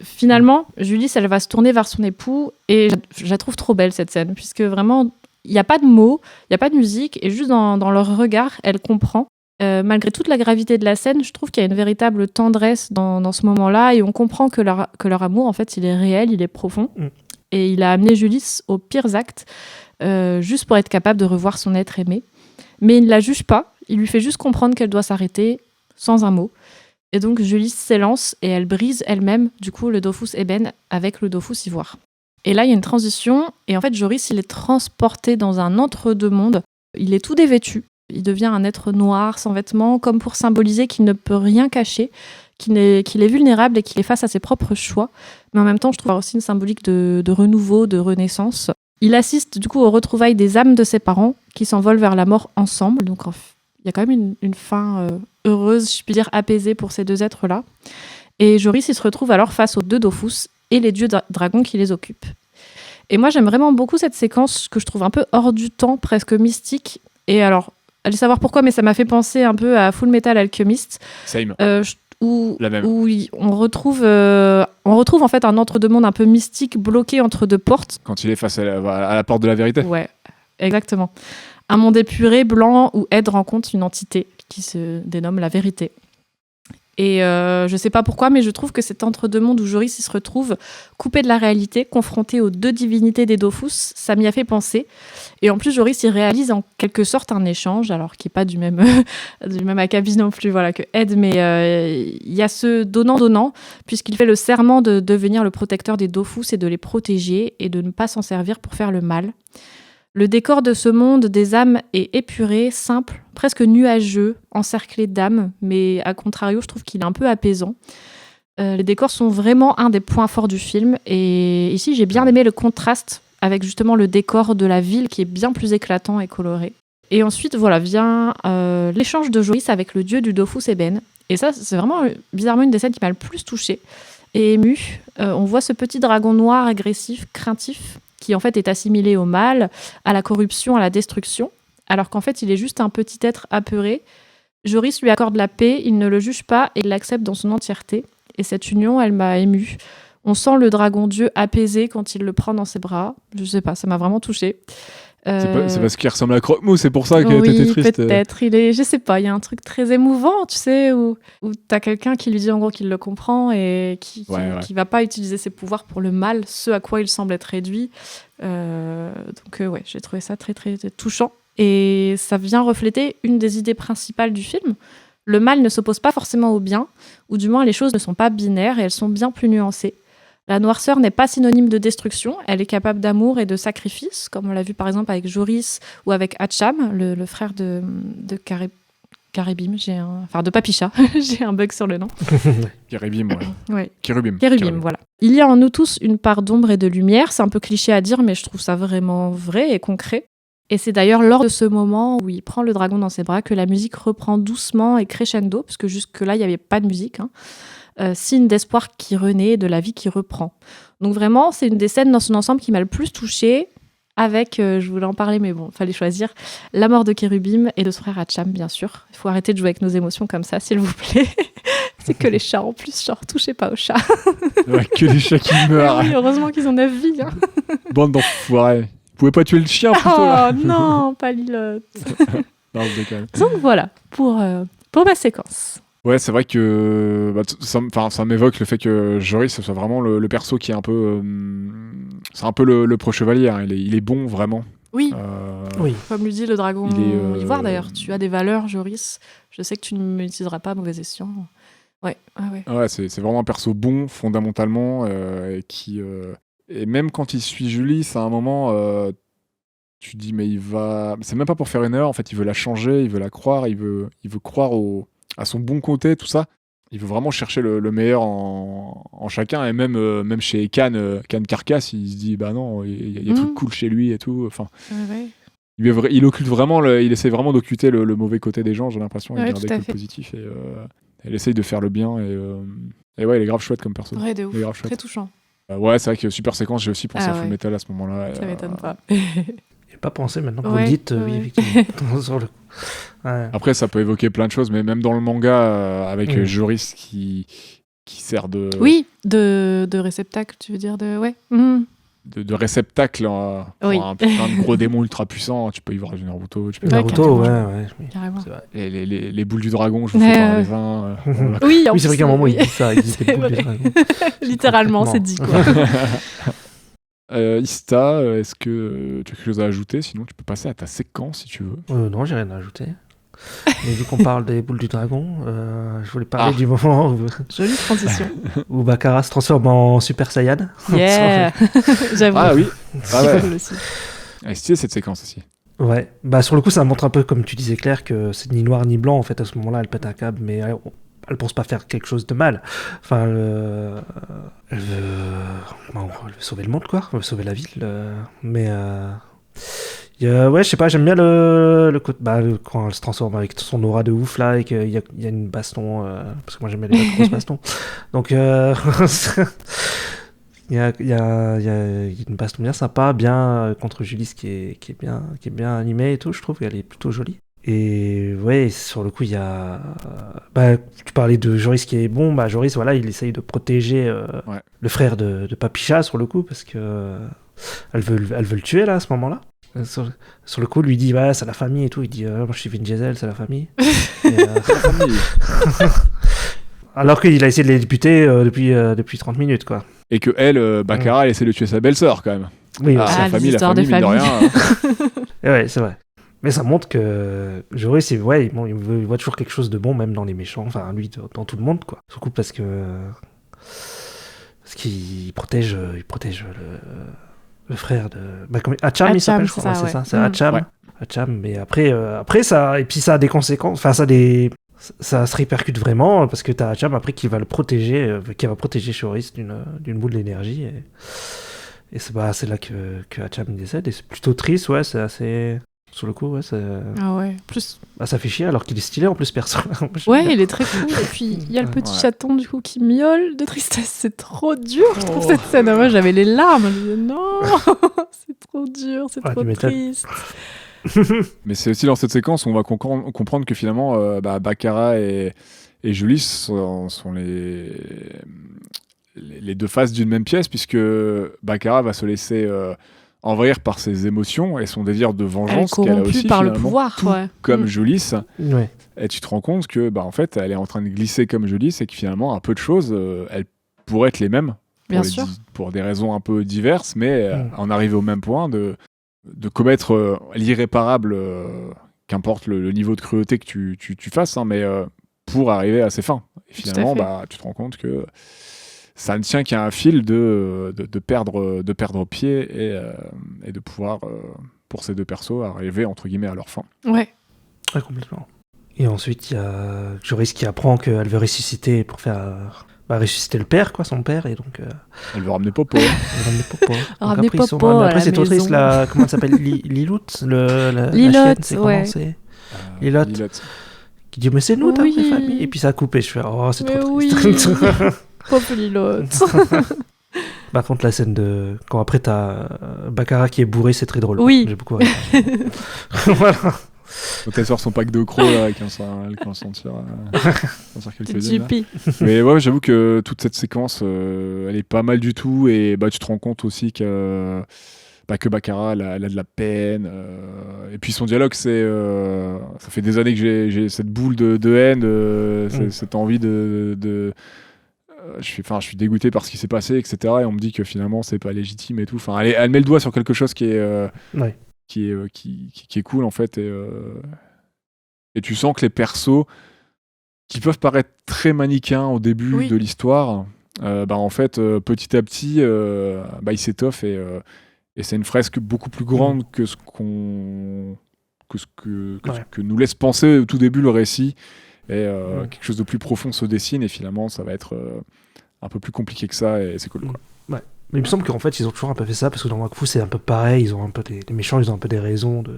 Finalement, Julie, elle va se tourner vers son époux et je la trouve trop belle cette scène, puisque vraiment, il n'y a pas de mots, il n'y a pas de musique, et juste dans leur regard, elle comprend. Malgré toute la gravité de la scène, je trouve qu'il y a une véritable tendresse dans ce moment-là, et on comprend que leur amour, en fait, il est réel, il est profond, et il a amené Julie aux pires actes, juste pour être capable de revoir son être aimé. Mais il ne la juge pas, il lui fait juste comprendre qu'elle doit s'arrêter, sans un mot. Et donc Julie s'élance et elle brise elle-même du coup le Dofus Eben avec le Dofus Ivoire. Et là il y a une transition et en fait Joris il est transporté dans un entre-deux-mondes. Il est tout dévêtu, il devient un être noir sans vêtements comme pour symboliser qu'il ne peut rien cacher, qu'il est vulnérable et qu'il est face à ses propres choix. Mais en même temps je trouve aussi une symbolique de renouveau, de renaissance. Il assiste du coup aux retrouvailles des âmes de ses parents qui s'envolent vers la mort ensemble. Donc il y a quand même une fin heureuse, je puis dire apaisée pour ces deux êtres-là. Et Joris, il se retrouve alors face aux deux Dofus et les dieux dragons qui les occupent. Et moi, j'aime vraiment beaucoup cette séquence que je trouve un peu hors du temps, presque mystique. Et alors, allez savoir pourquoi, mais ça m'a fait penser un peu à Full Metal Alchemist. Same. Où La même. on retrouve en fait un entre-deux-mondes un peu mystique bloqué entre deux portes. Quand il est face à la porte de la vérité. Ouais, exactement. Un monde épuré, blanc, où Ed rencontre une entité qui se dénomme la vérité. Et je sais pas pourquoi, mais je trouve que cet entre-deux-mondes où Joris il se retrouve coupé de la réalité, confronté aux deux divinités des Dofus, ça m'y a fait penser. Et en plus, Joris il réalise en quelque sorte un échange, alors qui n'est pas du même acabit non plus que Ed, mais il y a ce donnant-donnant, puisqu'il fait le serment de devenir le protecteur des Dofus et de les protéger, et de ne pas s'en servir pour faire le mal. Le décor de ce monde des âmes est épuré, simple, presque nuageux, encerclé d'âmes, mais à contrario, je trouve qu'il est un peu apaisant. Les décors sont vraiment un des points forts du film, et ici j'ai bien aimé le contraste avec justement le décor de la ville qui est bien plus éclatant et coloré. Et ensuite, vient l'échange de Joris avec le dieu du Dofus Eben. Et ça, c'est vraiment bizarrement une des scènes qui m'a le plus touchée et émue. On voit ce petit dragon noir, agressif, craintif, qui en fait est assimilé au mal, à la corruption, à la destruction, alors qu'en fait il est juste un petit être apeuré. Joris lui accorde la paix, il ne le juge pas et l'accepte dans son entièreté. Et cette union, elle m'a émue. On sent le dragon dieu apaisé quand il le prend dans ses bras. Je sais pas, ça m'a vraiment touchée. C'est parce qu'il ressemble à Croque-Mou, c'est pour ça que t'étais triste. Peut-être. Je sais pas, il y a un truc très émouvant, tu sais, où t'as quelqu'un qui lui dit en gros qu'il le comprend et qui va pas utiliser ses pouvoirs pour le mal, ce à quoi il semble être réduit. Donc j'ai trouvé ça très très touchant. Et ça vient refléter une des idées principales du film. Le mal ne s'oppose pas forcément au bien, ou du moins les choses ne sont pas binaires et elles sont bien plus nuancées. La noirceur n'est pas synonyme de destruction, elle est capable d'amour et de sacrifice, comme on l'a vu par exemple avec Joris ou avec Hatcham, le frère de Caribim, de Papicha, j'ai un bug sur le nom. Kérubim, ouais. Ouais. Kérubim. Voilà. Il y a en nous tous une part d'ombre et de lumière, c'est un peu cliché à dire, mais je trouve ça vraiment vrai et concret. Et c'est d'ailleurs lors de ce moment où il prend le dragon dans ses bras que la musique reprend doucement et crescendo, parce que jusque-là, il n'y avait pas de musique, signe d'espoir qui renaît, de la vie qui reprend. Donc vraiment, c'est une des scènes dans son ensemble qui m'a le plus touchée, avec, je voulais en parler, mais bon, il fallait choisir, la mort de Kérubim et de son frère Hatcham, bien sûr. Il faut arrêter de jouer avec nos émotions comme ça, s'il vous plaît. C'est que les chats en plus, genre, touchez pas aux chats. Ouais, que les chats qui meurent. Oui, heureusement qu'ils ont 9 vies. Bande d'enfoirés. Vous pouvez pas tuer le chien plutôt là. Oh non, pas Lilotte. Non, je déconne. Donc voilà, pour ma séquence. Ouais, c'est vrai que ça m'évoque le fait que Joris ce soit vraiment le perso qui est un peu c'est un peu le pro-chevalier, hein. Il est bon vraiment. Oui. Oui. Comme lui dit le dragon Il est, ivoire d'ailleurs, tu as des valeurs, Joris. Je sais que tu ne m'utiliseras pas à mauvais escient. Ouais. Ouais, c'est vraiment un perso bon fondamentalement et qui et même quand il suit Julie, c'est à un moment tu te dis mais c'est même pas pour faire une erreur, en fait, il veut la changer, il veut la croire, il veut croire à son bon côté, tout ça. Il veut vraiment chercher le meilleur en chacun, et même chez Khan Carcasse, il se dit bah non, il y a des trucs cool chez lui et tout. Enfin, il occulte vraiment, il essaie vraiment d'occulter le mauvais côté des gens. J'ai l'impression, il garde que le positif et il essaye de faire le bien et ouais, il est grave chouette comme perso. Ouais, de ouf. Il est grave chouette. Très touchant. Ouais, c'est vrai que super séquence. J'ai aussi pensé à Full Metal à ce moment-là. Ça m'étonne pas. J'ai pas pensé maintenant que vous le dites, oui, effectivement. Sur le coup. Ouais. Après, ça peut évoquer plein de choses, mais même dans le manga, avec Joris qui sert de... Oui, de réceptacle, tu veux dire, ouais. De réceptacle pour un putain de gros démon ultra puissant. Tu peux y voir du Naruto. Naruto, ouais. Carrément. C'est vrai. Et les boules du dragon, je vous fais par les uns. Oui, c'est vrai qu'à un moment, il dit ça. Il dit des boules du dragon. Littéralement, c'est dit, quoi. Ista, est-ce que tu as quelque chose à ajouter? Sinon, tu peux passer à ta séquence si tu veux. Non, j'ai rien à ajouter. Mais vu qu'on parle des boules du dragon, je voulais parler du moment où... Jolie transition. Où Baccarat se transforme en Super Saiyan. Yeah. J'avoue. Ah oui. Ah ouais. Cool aussi. Elle est stylée cette séquence aussi. Ouais. Bah sur le coup, ça montre un peu, comme tu disais Claire, que c'est ni noir ni blanc en fait. À ce moment-là, elle pète un câble, mais elle pense pas faire quelque chose de mal. Enfin, elle veut sauver le monde, quoi. Elle veut sauver la ville. Mais ouais, je sais pas, j'aime bien le côté, quand elle se transforme avec son aura de ouf là, et qu'il y a une baston, parce que moi j'aime bien les grosses bastons. Donc il y a une baston bien sympa, bien contre Julie, qui est bien animée et tout. Je trouve qu'elle est plutôt jolie. Et ouais, sur le coup, il y a... tu parlais de Joris qui est bon. Joris, voilà, il essaye de protéger le frère de Papicha, sur le coup, parce que elle veut le tuer, là, à ce moment-là. Sur le coup, lui dit, ouais, c'est la famille et tout. Il dit, moi, je suis Vin Diesel, c'est la famille. Alors qu'il a essayé de les buter depuis 30 minutes, quoi. Et que elle, Baccarat, elle essaie de tuer sa belle-sœur, quand même. Oui, la famille, mine de rien. Et ouais, c'est vrai. Mais ça montre que Joris, il voit toujours quelque chose de bon, même dans les méchants. Enfin, lui, dans tout le monde, quoi. Surtout parce qu'il protège le frère de... Hatcham, il s'appelle, je crois. C'est ça, c'est Hatcham. Ouais. Hatcham, mais après ça... Et puis ça a des conséquences... Enfin, ça se répercute vraiment, parce que t'as Hatcham, après, qui va le protéger, qui va protéger Joris d'une boule d'énergie. Et c'est là que Hatcham décède. Et c'est plutôt triste, ouais, c'est assez... Sur le coup, ouais, c'est... Ah ouais, plus... ça fait chier, alors qu'il est stylé, en plus, perso. Ouais, il est très cool. Et puis, il y a le petit chaton, du coup, qui miaule de tristesse. C'est trop dur, je trouve, cette scène. Moi, j'avais les larmes. Je disais, non, c'est trop dur, c'est trop triste. Mais c'est aussi dans cette séquence où on va comprendre que finalement, Baccarat et Julie sont les deux faces d'une même pièce, puisque Baccarat va se laisser... envahir par ses émotions et son désir de vengeance qu'elle a aussi par le pouvoir, comme Julis. Ouais. Et tu te rends compte que en fait elle est en train de glisser comme Julis et que finalement à peu de choses elles pourraient être les mêmes pour des raisons un peu diverses, mais en arriver au même point de commettre l'irréparable, qu'importe le niveau de cruauté que tu fasses, mais pour arriver à ses fins. Et finalement tu te rends compte que ça ne tient qu'à un fil de perdre pied et de pouvoir, pour ces deux persos, arriver entre guillemets à leur fin. Ouais. Ouais, complètement. Et ensuite, il y a Joris qui apprend qu'elle veut ressusciter pour faire... ressusciter le père, quoi, son père, et donc... Elle veut ramener Popo. elle ramener Popo. Donc Ramener après, ils sont- Popo à après, la c'est trop triste, maison. comment elle s'appelle Liloute la Lilotte, chienne, c'est ouais. comment c'est Lilotte. Lilotte. Qui dit, mais c'est nous, ta Oui. vraie famille. Et puis ça a coupé, je fais, oh, c'est Mais trop triste. Pauvre Lilotte. Par contre, la scène de... Quand après, t'as Baccarat qui est bourré, c'est très drôle. Oui. J'ai beaucoup ri. Voilà. Quand elle sort son pack de crocs, là, quand on tire quelques dés, là. JP. Mais ouais, j'avoue que toute cette séquence, elle est pas mal du tout. Et tu te rends compte aussi que Baccarat, elle a de la peine. Et puis son dialogue, ça fait des années que j'ai cette boule de haine, cette envie de je suis dégoûté par ce qui s'est passé, etc. Et on me dit que finalement, c'est pas légitime et tout. Enfin, elle met le doigt sur quelque chose qui est... Ouais. qui est cool en fait et tu sens que les persos qui peuvent paraître très manichéens au début de l'histoire en fait petit à petit ils s'étoffent et c'est une fresque beaucoup plus grande que ce que nous laisse penser au tout début le récit et quelque chose de plus profond se dessine et finalement ça va être un peu plus compliqué que ça et c'est cool quoi. Mais il me semble qu'en fait, ils ont toujours un peu fait ça, parce que dans Wakfu, c'est un peu pareil, ils ont un peu les méchants, ils ont un peu des raisons de...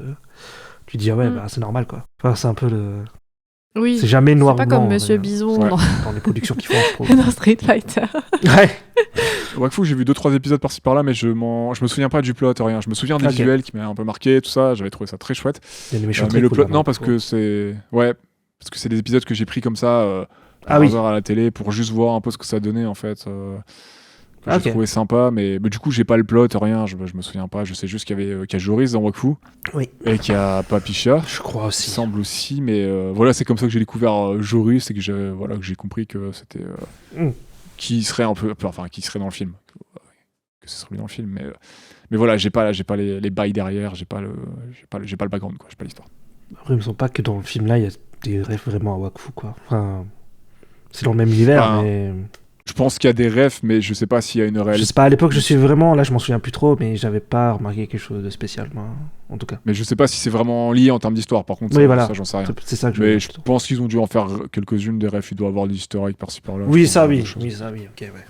Tu dis, c'est normal, quoi. Enfin, c'est un peu le... Oui. C'est jamais noir ou C'est pas blanc. comme Monsieur Bison Ouais. Dans les productions qu'ils font, je trouve. dans Street Fighter. Ouais. Wakfu, j'ai vu 2-3 épisodes par-ci par-là, mais je me souviens pas du plot, rien. Je me souviens des Ok. visuels qui m'avaient un peu marqué, tout ça. J'avais trouvé ça très chouette. Il y a des méchants Mais très le cool, plot, là, non, dans parce Wakfu. que c'est des épisodes que j'ai pris comme ça par Ah oui. hasard à la télé pour juste voir un peu ce que ça donnait en fait. Que Ok. j'ai trouvé sympa, mais du coup j'ai pas le plot, rien. Je me souviens pas. Je sais juste qu'il y a Joris dans Wakfu Oui. et qu'il y a Papicha. Je crois Il aussi. semble aussi, mais voilà, c'est comme ça que j'ai découvert Joris et que j'ai compris que c'était qui serait qui serait dans le film, que ce serait lui dans le film, mais voilà, j'ai pas les bails derrière, j'ai pas le background quoi, j'ai pas l'histoire. Après, il me semble pas que dans le film, là, il y a des rêves vraiment à Wakfu, quoi. Enfin, c'est dans le même univers, Enfin, mais... Je pense qu'il y a des refs, mais je sais pas s'il y a une réelle. Je sais pas, à l'époque, je suis vraiment... Là, je m'en souviens plus trop, mais j'avais pas remarqué quelque chose de spécial, moi, en tout cas. Mais je sais pas si c'est vraiment lié en termes d'histoire. Par contre, Oui, voilà. ça j'en sais rien. C'est ça que je veux Mais dire, je plutôt. pense qu'ils ont dû en faire quelques-unes des refs. Il doit y avoir des easter eggs par-ci par-là. Oui, je pense, ça, des oui. choses. Oui, ça, oui, ok, ouais.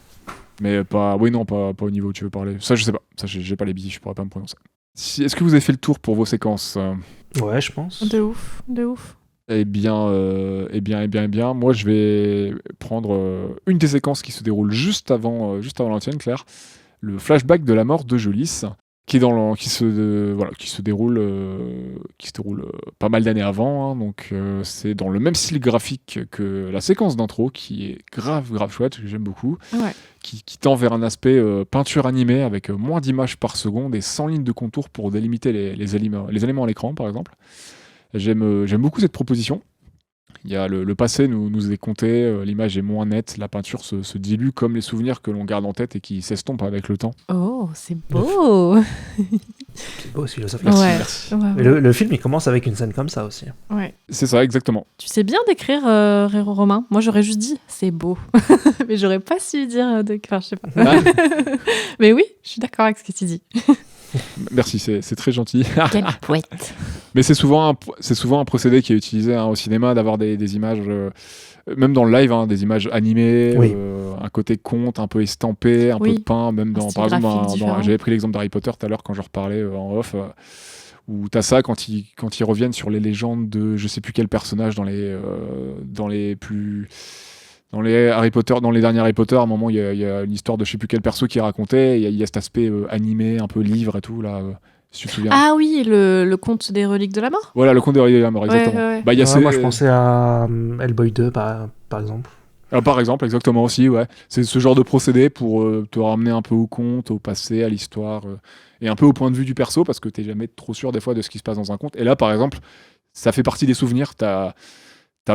Mais pas au niveau où tu veux parler. Ça, je sais pas. Ça, j'ai pas les billes, je pourrais pas me prononcer. Est-ce que vous avez fait le tour pour vos séquences Ouais, je pense. De ouf, de ouf. Eh bien. Moi, je vais prendre une des séquences qui se déroule juste avant la tienne, Claire. Le flashback de la mort de Jolis, qui se déroule pas mal d'années avant. Hein, donc, c'est dans le même style graphique que la séquence d'intro, qui est grave chouette, que j'aime beaucoup. Ouais. Qui tend vers un aspect peinture animée avec moins d'images par seconde et 100 lignes de contour pour délimiter les éléments à l'écran, par exemple. J'aime beaucoup cette proposition. Il y a le passé nous est compté, l'image est moins nette, la peinture se dilue comme les souvenirs que l'on garde en tête et qui s'estompent avec le temps. Oh, c'est beau. C'est beau, ce philosophe. Merci. Ouais, Mais le film, il commence avec une scène comme ça aussi. ouais. C'est ça, exactement. Tu sais bien décrire Romain. Moi, j'aurais juste dit c'est beau, mais j'aurais pas su dire enfin, je sais pas. Ah. Mais oui, je suis d'accord avec ce que tu dis. Merci, c'est très gentil. Quelle poète. Mais c'est souvent un procédé qui est utilisé au cinéma, d'avoir des images, même dans le live, des images animées, Oui. un côté conte, un peu estampé, un peu Oui. de peint, même Un par style exemple, graphique différent. j'avais pris l'exemple d'Harry Potter tout à l'heure quand je reparlais en off, où t'as ça quand ils reviennent sur les légendes de je sais plus quel personnage dans les Harry Potter, dans les derniers Harry Potter, à un moment il y a une histoire de je sais plus quel perso qui est raconté, il y a cet aspect animé, un peu livre et tout là. Si tu te souviens. Ah oui, le conte des reliques de la mort. Voilà, le conte des reliques de la mort, exactement. Ouais. Bah, il y a Moi, je pensais à Hellboy 2, par exemple. par exemple, exactement aussi, ouais. C'est ce genre de procédé pour te ramener un peu au conte, au passé, à l'histoire, et un peu au point de vue du perso, parce que t'es jamais trop sûr des fois de ce qui se passe dans un conte. Et là, par exemple, ça fait partie des souvenirs. T'as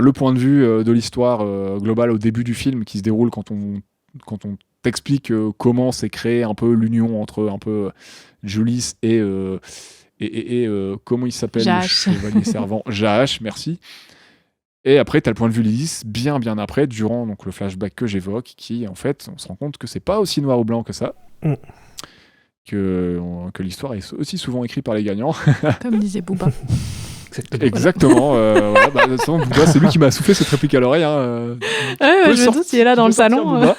le point de vue de l'histoire globale au début du film qui se déroule quand on t'explique comment s'est créé un peu l'union entre un peu Jolis et comment il s'appelle, le Jaash. chevalier servant Jaash, merci. Et après, tu as le point de vue Lilith, bien après, durant donc, le flashback que j'évoque, qui, en fait, on se rend compte que c'est pas aussi noir ou blanc que ça. Que l'histoire est aussi souvent écrite par les gagnants. Comme disait Booba. Exactement. Voilà, de toute façon, Booba, c'est lui qui m'a soufflé cette réplique à l'oreille. Je me doute, il est là dans le salon.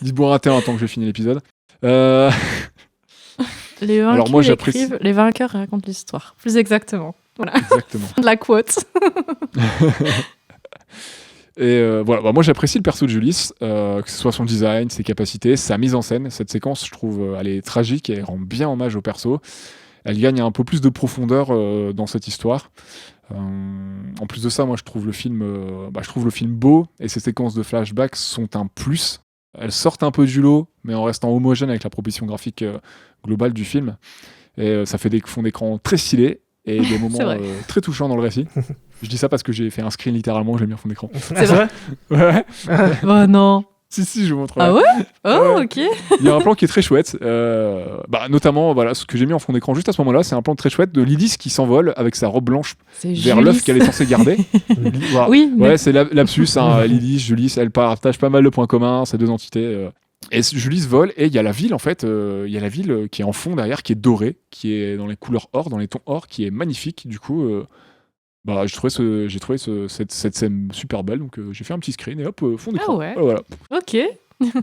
Dis boire un thé en tant que je finis l'épisode. Les vaincus écrivent, les vainqueurs racontent l'histoire. Plus exactement. Voilà. Exactement. De la quote. Et voilà, moi j'apprécie le perso de Julis, que ce soit son design, ses capacités, sa mise en scène. Cette séquence, je trouve, elle est tragique et elle rend bien hommage au perso. Elle gagne un peu plus de profondeur dans cette histoire. En plus de ça, moi je trouve le film beau et ces séquences de flashback sont un plus. Elles sortent un peu du lot, mais en restant homogènes avec la proposition graphique globale du film. Et ça fait des fonds d'écran très stylés et des moments très touchants dans le récit. Je dis ça parce que j'ai fait un screen littéralement, j'ai mis en fond d'écran. C'est vrai? Ouais. Oh non. Si, je vous montre. Ah ouais? Oh, ok. Il y a un plan qui est très chouette. Notamment, voilà, ce que j'ai mis en fond d'écran juste à ce moment-là, c'est un plan très chouette de Lilith qui s'envole avec sa robe blanche vers l'œuf qu'elle est censée garder. Voilà. Oui. Ouais, c'est lapsus. Lilith, Julis, elles partagent pas mal de points communs, ces deux entités. Et Julis vole et il y a la ville en fait, il y a la ville qui est en fond derrière, qui est dorée, qui est dans les couleurs or, dans les tons or, qui est magnifique. Du coup, j'ai trouvé cette scène super belle, donc j'ai fait un petit screen et hop, fond d'écran. Ah ouais. Voilà. Ok.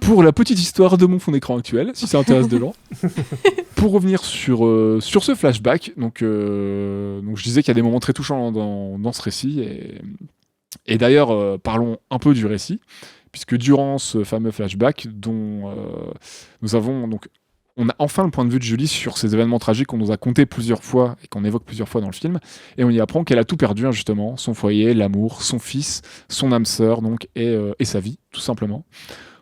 Pour la petite histoire de mon fond d'écran actuel, si ça intéresse des gens. Pour revenir sur ce flashback, donc je disais qu'il y a des moments très touchants dans ce récit et d'ailleurs parlons un peu du récit. Puisque durant ce fameux flashback, dont on a enfin le point de vue de Julie sur ces événements tragiques qu'on nous a contés plusieurs fois et qu'on évoque plusieurs fois dans le film, et on y apprend qu'elle a tout perdu, justement, son foyer, l'amour, son fils, son âme sœur, donc, et sa vie, tout simplement.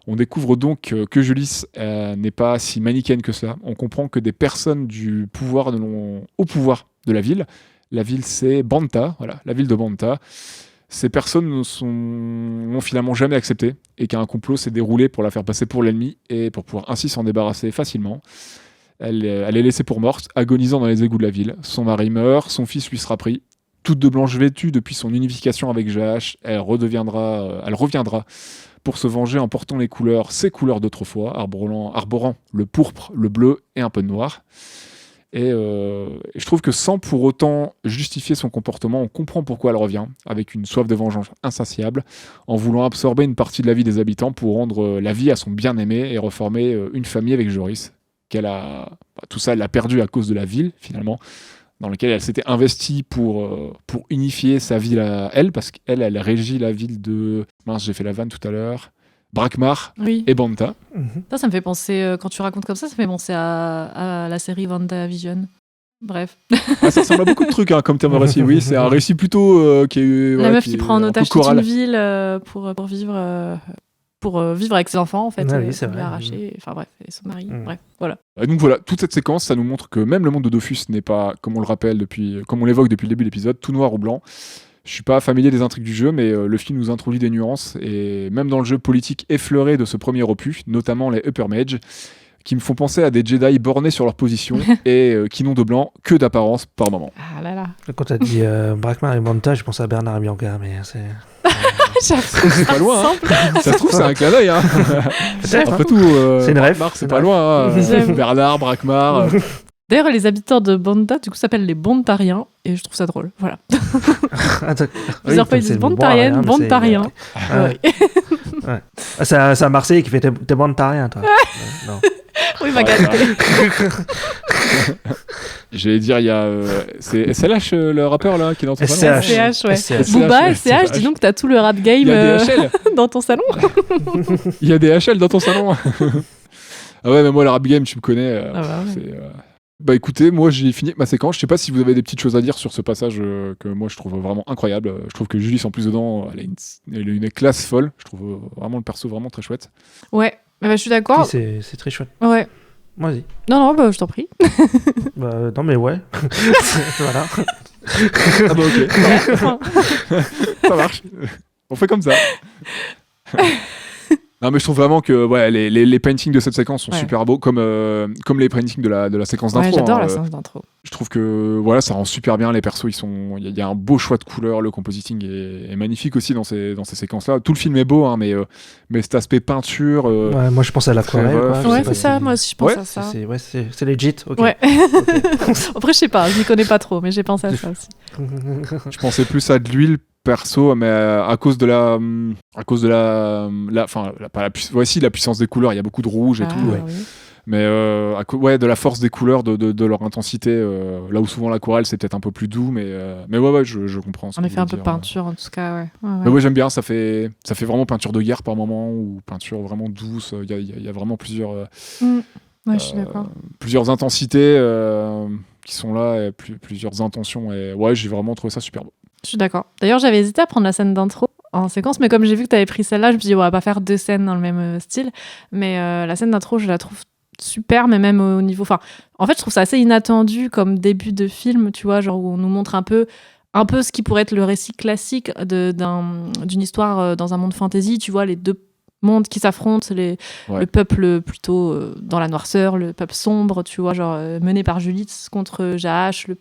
On découvre donc que Julie n'est pas si manichéenne que cela. On comprend que des personnes du pouvoir au pouvoir de la ville c'est Banta, voilà, la ville de Banta. Ces personnes n'ont finalement jamais accepté et qu'un complot s'est déroulé pour la faire passer pour l'ennemi et pour pouvoir ainsi s'en débarrasser facilement. Elle est laissée pour morte, agonisant dans les égouts de la ville. Son mari meurt, son fils lui sera pris. Toute de blanche vêtue depuis son unification avec Jaach, elle reviendra pour se venger en portant ses couleurs d'autrefois, arborant le pourpre, le bleu et un peu de noir. Et je trouve que sans pour autant justifier son comportement, on comprend pourquoi elle revient, avec une soif de vengeance insatiable, en voulant absorber une partie de la vie des habitants pour rendre la vie à son bien-aimé et reformer une famille avec Joris. Tout ça, elle l'a perdu à cause de la ville, finalement, dans laquelle elle s'était investie pour unifier sa ville à elle, parce qu'elle régit la ville de... Mince, j'ai fait la vanne tout à l'heure... Brakmar et Banta. Ça me fait penser, quand tu racontes comme ça me fait penser à la série WandaVision. Bref. Ça ressemble à beaucoup de trucs comme terme de récit. Oui, c'est un récit plutôt qui est... La meuf qui prend en otage toute une ville pour vivre avec ses enfants, en fait. Oui, c'est vrai. Arraché. Enfin bref, et son mari. Bref, voilà. Et donc voilà, toute cette séquence, ça nous montre que même le monde de Dofus n'est pas, comme on le rappelle comme on l'évoque depuis le début de l'épisode, tout noir ou blanc. Je suis pas familier des intrigues du jeu, mais le film nous introduit des nuances, et même dans le jeu politique effleuré de ce premier opus, notamment les Upper Mage, qui me font penser à des Jedi bornés sur leur position, et qui n'ont de blanc que d'apparence par moment. Ah là là. Quand t'as dit Brakmar et Banta, je pensais à Bernard Bianca, mais c'est... C'est pas loin, hein. Ça se trouve, c'est un clin d'œil, hein. Après tout, c'est une rêve. C'est pas loin, hein. Bernard, Brakmar... D'ailleurs, les habitants de Banta, du coup, s'appellent les Bontariens, et je trouve ça drôle. Voilà. Plusieurs fois, ils disent Bontarienne, Bontariens. C'est à Marseille qui fait t'es Bontarien, toi. Non. Oui, ma gâté. J'allais dire, il y a. C'est SLH, le rappeur, là, qui est dans ton salon. SCH, ouais. Booba, SCH, dis donc, t'as tout le rap game dans ton salon. Il y a des HL dans ton salon. Ah ouais, mais moi, le rap game, tu me connais. Bah écoutez, moi j'ai fini ma séquence. Je sais pas si vous avez des petites choses à dire sur ce passage que moi je trouve vraiment incroyable. Je trouve que Julie en plus dedans, elle a une classe folle. Je trouve vraiment le perso vraiment très chouette. Ouais, je suis d'accord. Oui, c'est très chouette. Ouais. Vas-y. Non, je t'en prie. Non mais ouais. Voilà. Ah bah ok. Ça marche. On fait comme ça. Non, mais je trouve vraiment que les paintings de cette séquence sont Ouais. super beaux, comme les paintings de la séquence Ouais, d'intro. j'adore hein. la séance d'intro. Je trouve que voilà, ça rend super bien les persos. Il y a un beau choix de couleurs. Le compositing est magnifique aussi dans ces séquences-là. Tout le film est beau, hein, mais cet aspect peinture. Ouais, moi, je pense à l'aquarelle. rough, quoi. Je Ouais, sais pas c'est ça, si- moi aussi je pense Ouais, à ça. C'est legit. Ok. Ouais. Ok. Après, je sais pas, je m'y connais pas trop, mais j'ai pensé à ça aussi. Je pensais plus à de l'huile perso, mais à cause de la puissance des couleurs. Il y a beaucoup de rouge et Ah, tout. oui. Mais de la force des couleurs, de leur intensité, là où souvent l'aquarelle c'est peut-être un peu plus doux, mais ouais, je comprends. ce En que effet, vous un voulez peu dire. peinture en tout cas, ouais. Mais ouais, j'aime bien, ça fait vraiment peinture de guerre par moment, ou peinture vraiment douce. Il y a vraiment plusieurs Ouais, je suis d'accord. plusieurs intensités qui sont là, et plusieurs intentions, et ouais, j'ai vraiment trouvé ça super beau. Je suis d'accord. D'ailleurs, j'avais hésité à prendre la scène d'intro en séquence, mais comme j'ai vu que tu avais pris celle-là, je me suis dit, on va pas faire 2 scènes dans le même style. Mais la scène d'intro, je la trouve super, mais même au niveau... Enfin, en fait, je trouve ça assez inattendu comme début de film, tu vois, genre où on nous montre un peu ce qui pourrait être le récit classique d'une histoire dans un monde fantasy, tu vois, les deux mondes qui s'affrontent, le peuple plutôt dans la noirceur, le peuple sombre, tu vois, genre mené par Julitz contre Jaash, le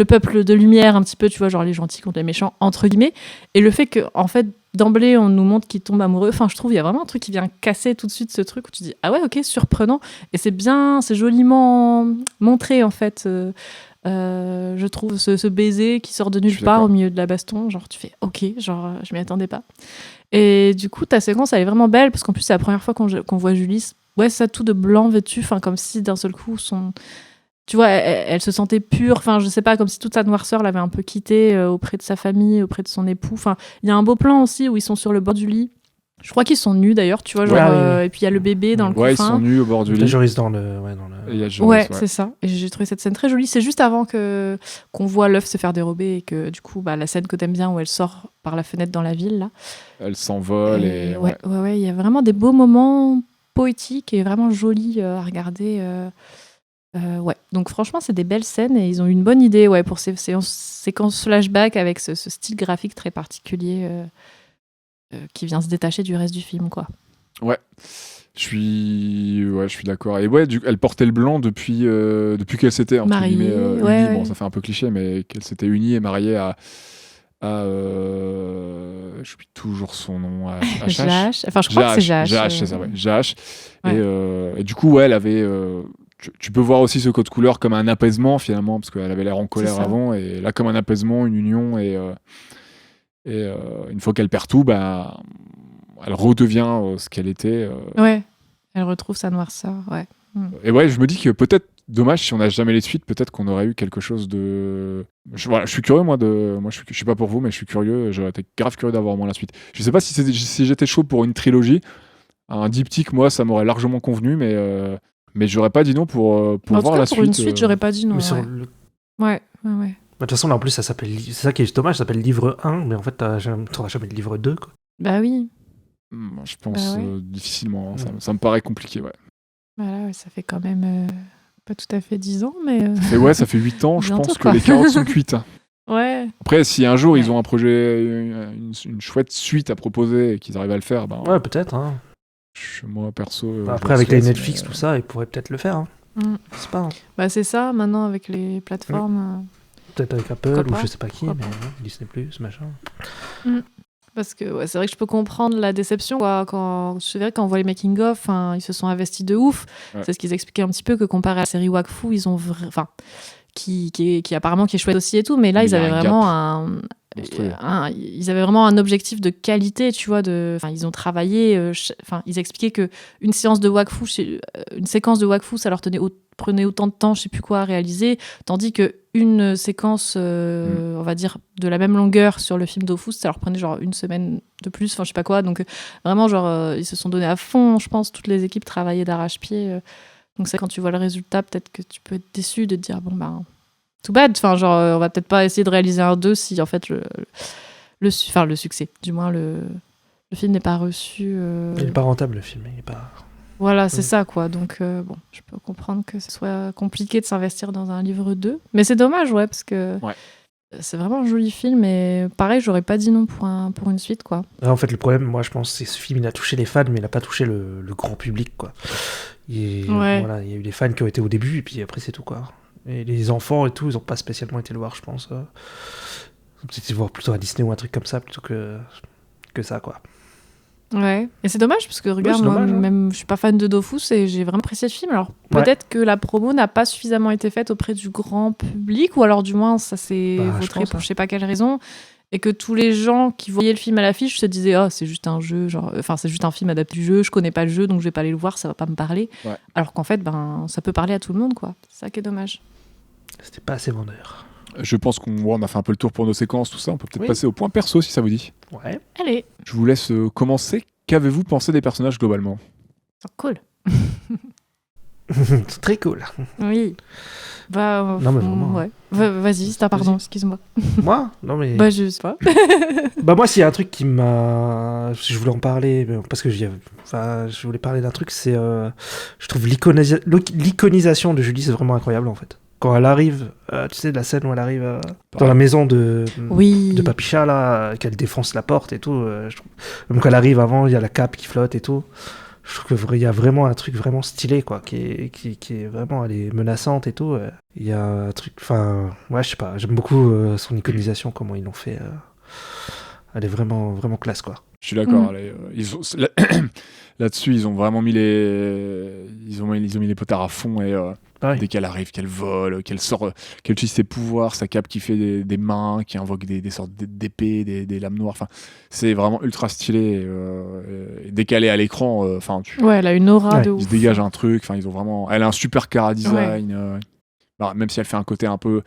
peuple de lumière un petit peu, tu vois, genre les gentils contre les méchants, entre guillemets. Et le fait que, en fait, d'emblée, on nous montre qu'ils tombent amoureux, enfin, je trouve, il y a vraiment un truc qui vient casser tout de suite ce truc où tu dis, ah ouais, ok, surprenant. Et c'est joliment montré, en fait, je trouve, ce baiser qui sort de Je nulle suis part d'accord. au milieu de la baston, genre, tu fais, ok, genre, je m'y attendais pas. Et du coup, ta séquence, elle est vraiment belle, parce qu'en plus, c'est la première fois qu'on voit Julie. Ouais, c'est ça, tout de blanc vêtu, enfin, comme si d'un seul coup, tu vois, elle se sentait pure, enfin, je sais pas, comme si toute sa noirceur l'avait un peu quittée auprès de sa famille, auprès de son époux. Enfin, il y a un beau plan aussi où ils sont sur le bord du lit. Je crois qu'ils sont nus d'ailleurs, tu vois, genre, Ouais, oui. et puis il y a le bébé dans le Ouais, ils coffin. sont nus au bord du La lit. Joris dans le. Et il y a Joris, Ouais, c'est ça. Et j'ai trouvé cette scène très jolie. C'est juste avant qu'on voit l'œuf se faire dérober et que du coup, la scène que t'aimes bien où elle sort par la fenêtre dans la ville, là. Elle s'envole et Ouais, il y a vraiment des beaux moments poétiques et vraiment jolis à regarder. Ouais, donc franchement, c'est des belles scènes et ils ont eu une bonne idée pour ces séquences flashback avec ce style graphique très particulier qui vient se détacher du reste du film, quoi. Ouais. Je suis d'accord. Et ouais, elle portait le blanc depuis qu'elle s'était entre Mariée, guillemets, unie. ouais. Bon, ça fait un peu cliché, mais qu'elle s'était unie et mariée à j'oublie toujours son nom, à Jaash. Enfin, je crois que c'est Jaash. Jaash, c'est ça, ouais. Jaash. Ouais. Et du coup, ouais, elle avait. Tu peux voir aussi ce code couleur comme un apaisement finalement, parce qu'elle avait l'air en colère C'est ça. avant, et là comme un apaisement, une union, et une fois qu'elle perd tout, elle redevient ce qu'elle était. Ouais, elle retrouve sa noirceur, ouais. Et ouais, je me dis que peut-être, dommage, si on n'a jamais les suites, peut-être qu'on aurait eu quelque chose de... Je suis curieux, moi, je suis pas pour vous, mais je suis curieux, j'aurais été grave curieux d'avoir au moins la suite. Je sais pas si j'étais chaud pour une trilogie, un diptyque, moi, ça m'aurait largement convenu, mais j'aurais pas dit non pour En tout voir cas, la pour suite. une suite, j'aurais pas dit non. Mais sur Ouais. le- Ouais. De toute façon, là, en plus, ça s'appelle. C'est ça qui est dommage, ça s'appelle livre 1, mais en fait, t'auras jamais de livre 2, quoi. Bah oui. Je pense Bah ouais. difficilement, hein, ça me paraît compliqué, ouais. Voilà, ouais, ça fait quand même pas tout à fait 10 ans, mais... Ça fait 8 ans, je Bientôt, pense que quoi. les carottes sont cuites. Ouais. Après, si un jour ils Ouais. ont un projet, une chouette suite à proposer et qu'ils arrivent à le faire, Ouais, peut-être. Hein. moi perso. Après, je avec le les souhaite, Netflix, mais, tout ça, ils pourraient peut-être le faire. Hein. Mm. Je sais pas. Hein. Bah c'est ça, maintenant, avec les plateformes... Peut-être avec Apple Pourquoi ou pas je sais pas qui, mais Pourquoi Disney+, machin. Parce que ouais, c'est vrai que je peux comprendre la déception. C'est vrai quand on voit les making-of, ils se sont investis de ouf. Ouais. C'est ce qu'ils expliquaient un petit peu, que comparé à la série Wakfu, ils ont... qui apparemment qui est chouette aussi et tout, mais là, Mais ils il y a avaient un vraiment monstrueux. ils avaient vraiment un objectif de qualité, tu vois. Ils ont travaillé. Ils expliquaient que une séance de Wakfu, une séquence de Wakfu, ça leur prenait autant de temps, je sais plus quoi, à réaliser, tandis que une séquence, on va dire, de la même longueur sur le film d'Ofus, ça leur prenait genre une semaine de plus, je sais pas quoi. Donc vraiment, genre, ils se sont donnés à fond, je pense, toutes les équipes travaillaient d'arrache-pied. Donc c'est quand tu vois le résultat, peut-être que tu peux être déçu de te dire, bon ben, tout bad, enfin genre, on va peut-être pas essayer de réaliser un 2 si en fait le succès, du moins le film n'est pas reçu. Il est pas rentable, le film. Il est pas... Voilà, c'est ça, quoi. Donc, bon, je peux comprendre que ce soit compliqué de s'investir dans un livre 2. Mais c'est dommage, ouais, parce que Ouais. C'est vraiment un joli film et pareil, j'aurais pas dit non pour une suite, quoi. En fait, le problème, moi, je pense, c'est que ce film, il a touché les fans, mais il a pas touché le grand public, quoi. Voilà, il y a eu les fans qui ont été au début, et puis après, c'est tout, quoi. Et les enfants et tout, ils ont pas spécialement été le voir, je pense. Ils ont peut-être été le voir plutôt à Disney ou un truc comme ça, plutôt que ça, quoi. Ouais, et c'est dommage parce que regarde, c'est moi, dommage, hein. même je suis pas fan de Dofus et j'ai vraiment apprécié le film. Alors peut-être que la promo n'a pas suffisamment été faite auprès du grand public, ou alors du moins ça s'est vautré pour je sais pas quelle raison, et que tous les gens qui voyaient le film à l'affiche se disaient c'est juste un jeu, c'est juste un film adapté du jeu, je connais pas le jeu donc je vais pas aller le voir, ça va pas me parler. Ouais. Alors qu'en fait, ça peut parler à tout le monde, quoi. C'est ça qui est dommage. C'était pas assez vendeur. Je pense qu'on a fait un peu le tour pour nos séquences, tout ça. On peut peut-être passer au point perso si ça vous dit. Ouais. Allez. Je vous laisse commencer. Qu'avez-vous pensé des personnages globalement ? C'est cool. C'est très cool. Oui. Non mais vraiment. Ouais. Vas-y, pardon, excuse-moi. Moi ? Non mais. Je sais pas. Moi, s'il y a un truc qui m'a. Je voulais en parler, parce que je voulais parler d'un truc, c'est. Je trouve l'iconisation de Julie, c'est vraiment incroyable en fait. Quand elle arrive, tu sais, la scène où elle arrive dans la maison de Papicha, là, qu'elle défonce la porte et tout. Même quand elle arrive avant, il y a la cape qui flotte et tout. Je trouve qu'il y a vraiment un truc vraiment stylé, quoi, qui est vraiment, elle est menaçante et tout. Il y a un truc, je sais pas, j'aime beaucoup son iconisation, comment ils l'ont fait. Elle est vraiment, vraiment classe, quoi. Je suis d'accord. Là-dessus, ils ont vraiment mis ils ont mis les potards à fond et dès qu'elle arrive, qu'elle vole, qu'elle sort, qu'elle utilise ses pouvoirs, sa cape qui fait des mains, qui invoque des sortes d'épées, des lames noires. Enfin, c'est vraiment ultra stylé. Et dès qu'elle est à l'écran, elle a une aura de ouf. Il se dégage un truc. Enfin, ils ont vraiment. Elle a un super chara design. Même si elle fait un côté un peu.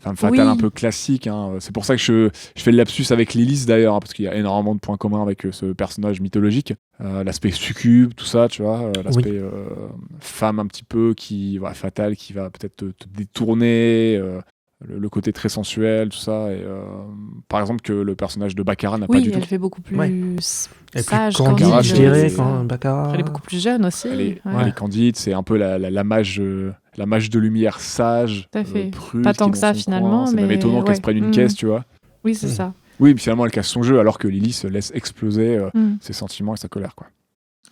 Femme fatale un peu classique, hein. C'est pour ça que je fais le lapsus avec Lilith d'ailleurs, hein, parce qu'il y a énormément de points communs avec ce personnage mythologique. L'aspect succube, tout ça, tu vois, l'aspect femme un petit peu fatale, qui va peut-être te détourner, le côté très sensuel, tout ça. Et, par exemple, que le personnage de Baccarat n'a pas du tout. Oui, elle fait beaucoup plus sage, candide, je dirais, quand Baccarat. Elle est beaucoup plus jeune aussi. Elle est candide, c'est un peu la mage de lumière sage, prude. Pas tant que ça finalement. C'est même étonnant qu'elle se prenne une caisse, tu vois. Oui, c'est ça. Oui, puis finalement elle casse son jeu alors que Lily se laisse exploser ses sentiments et sa colère, quoi.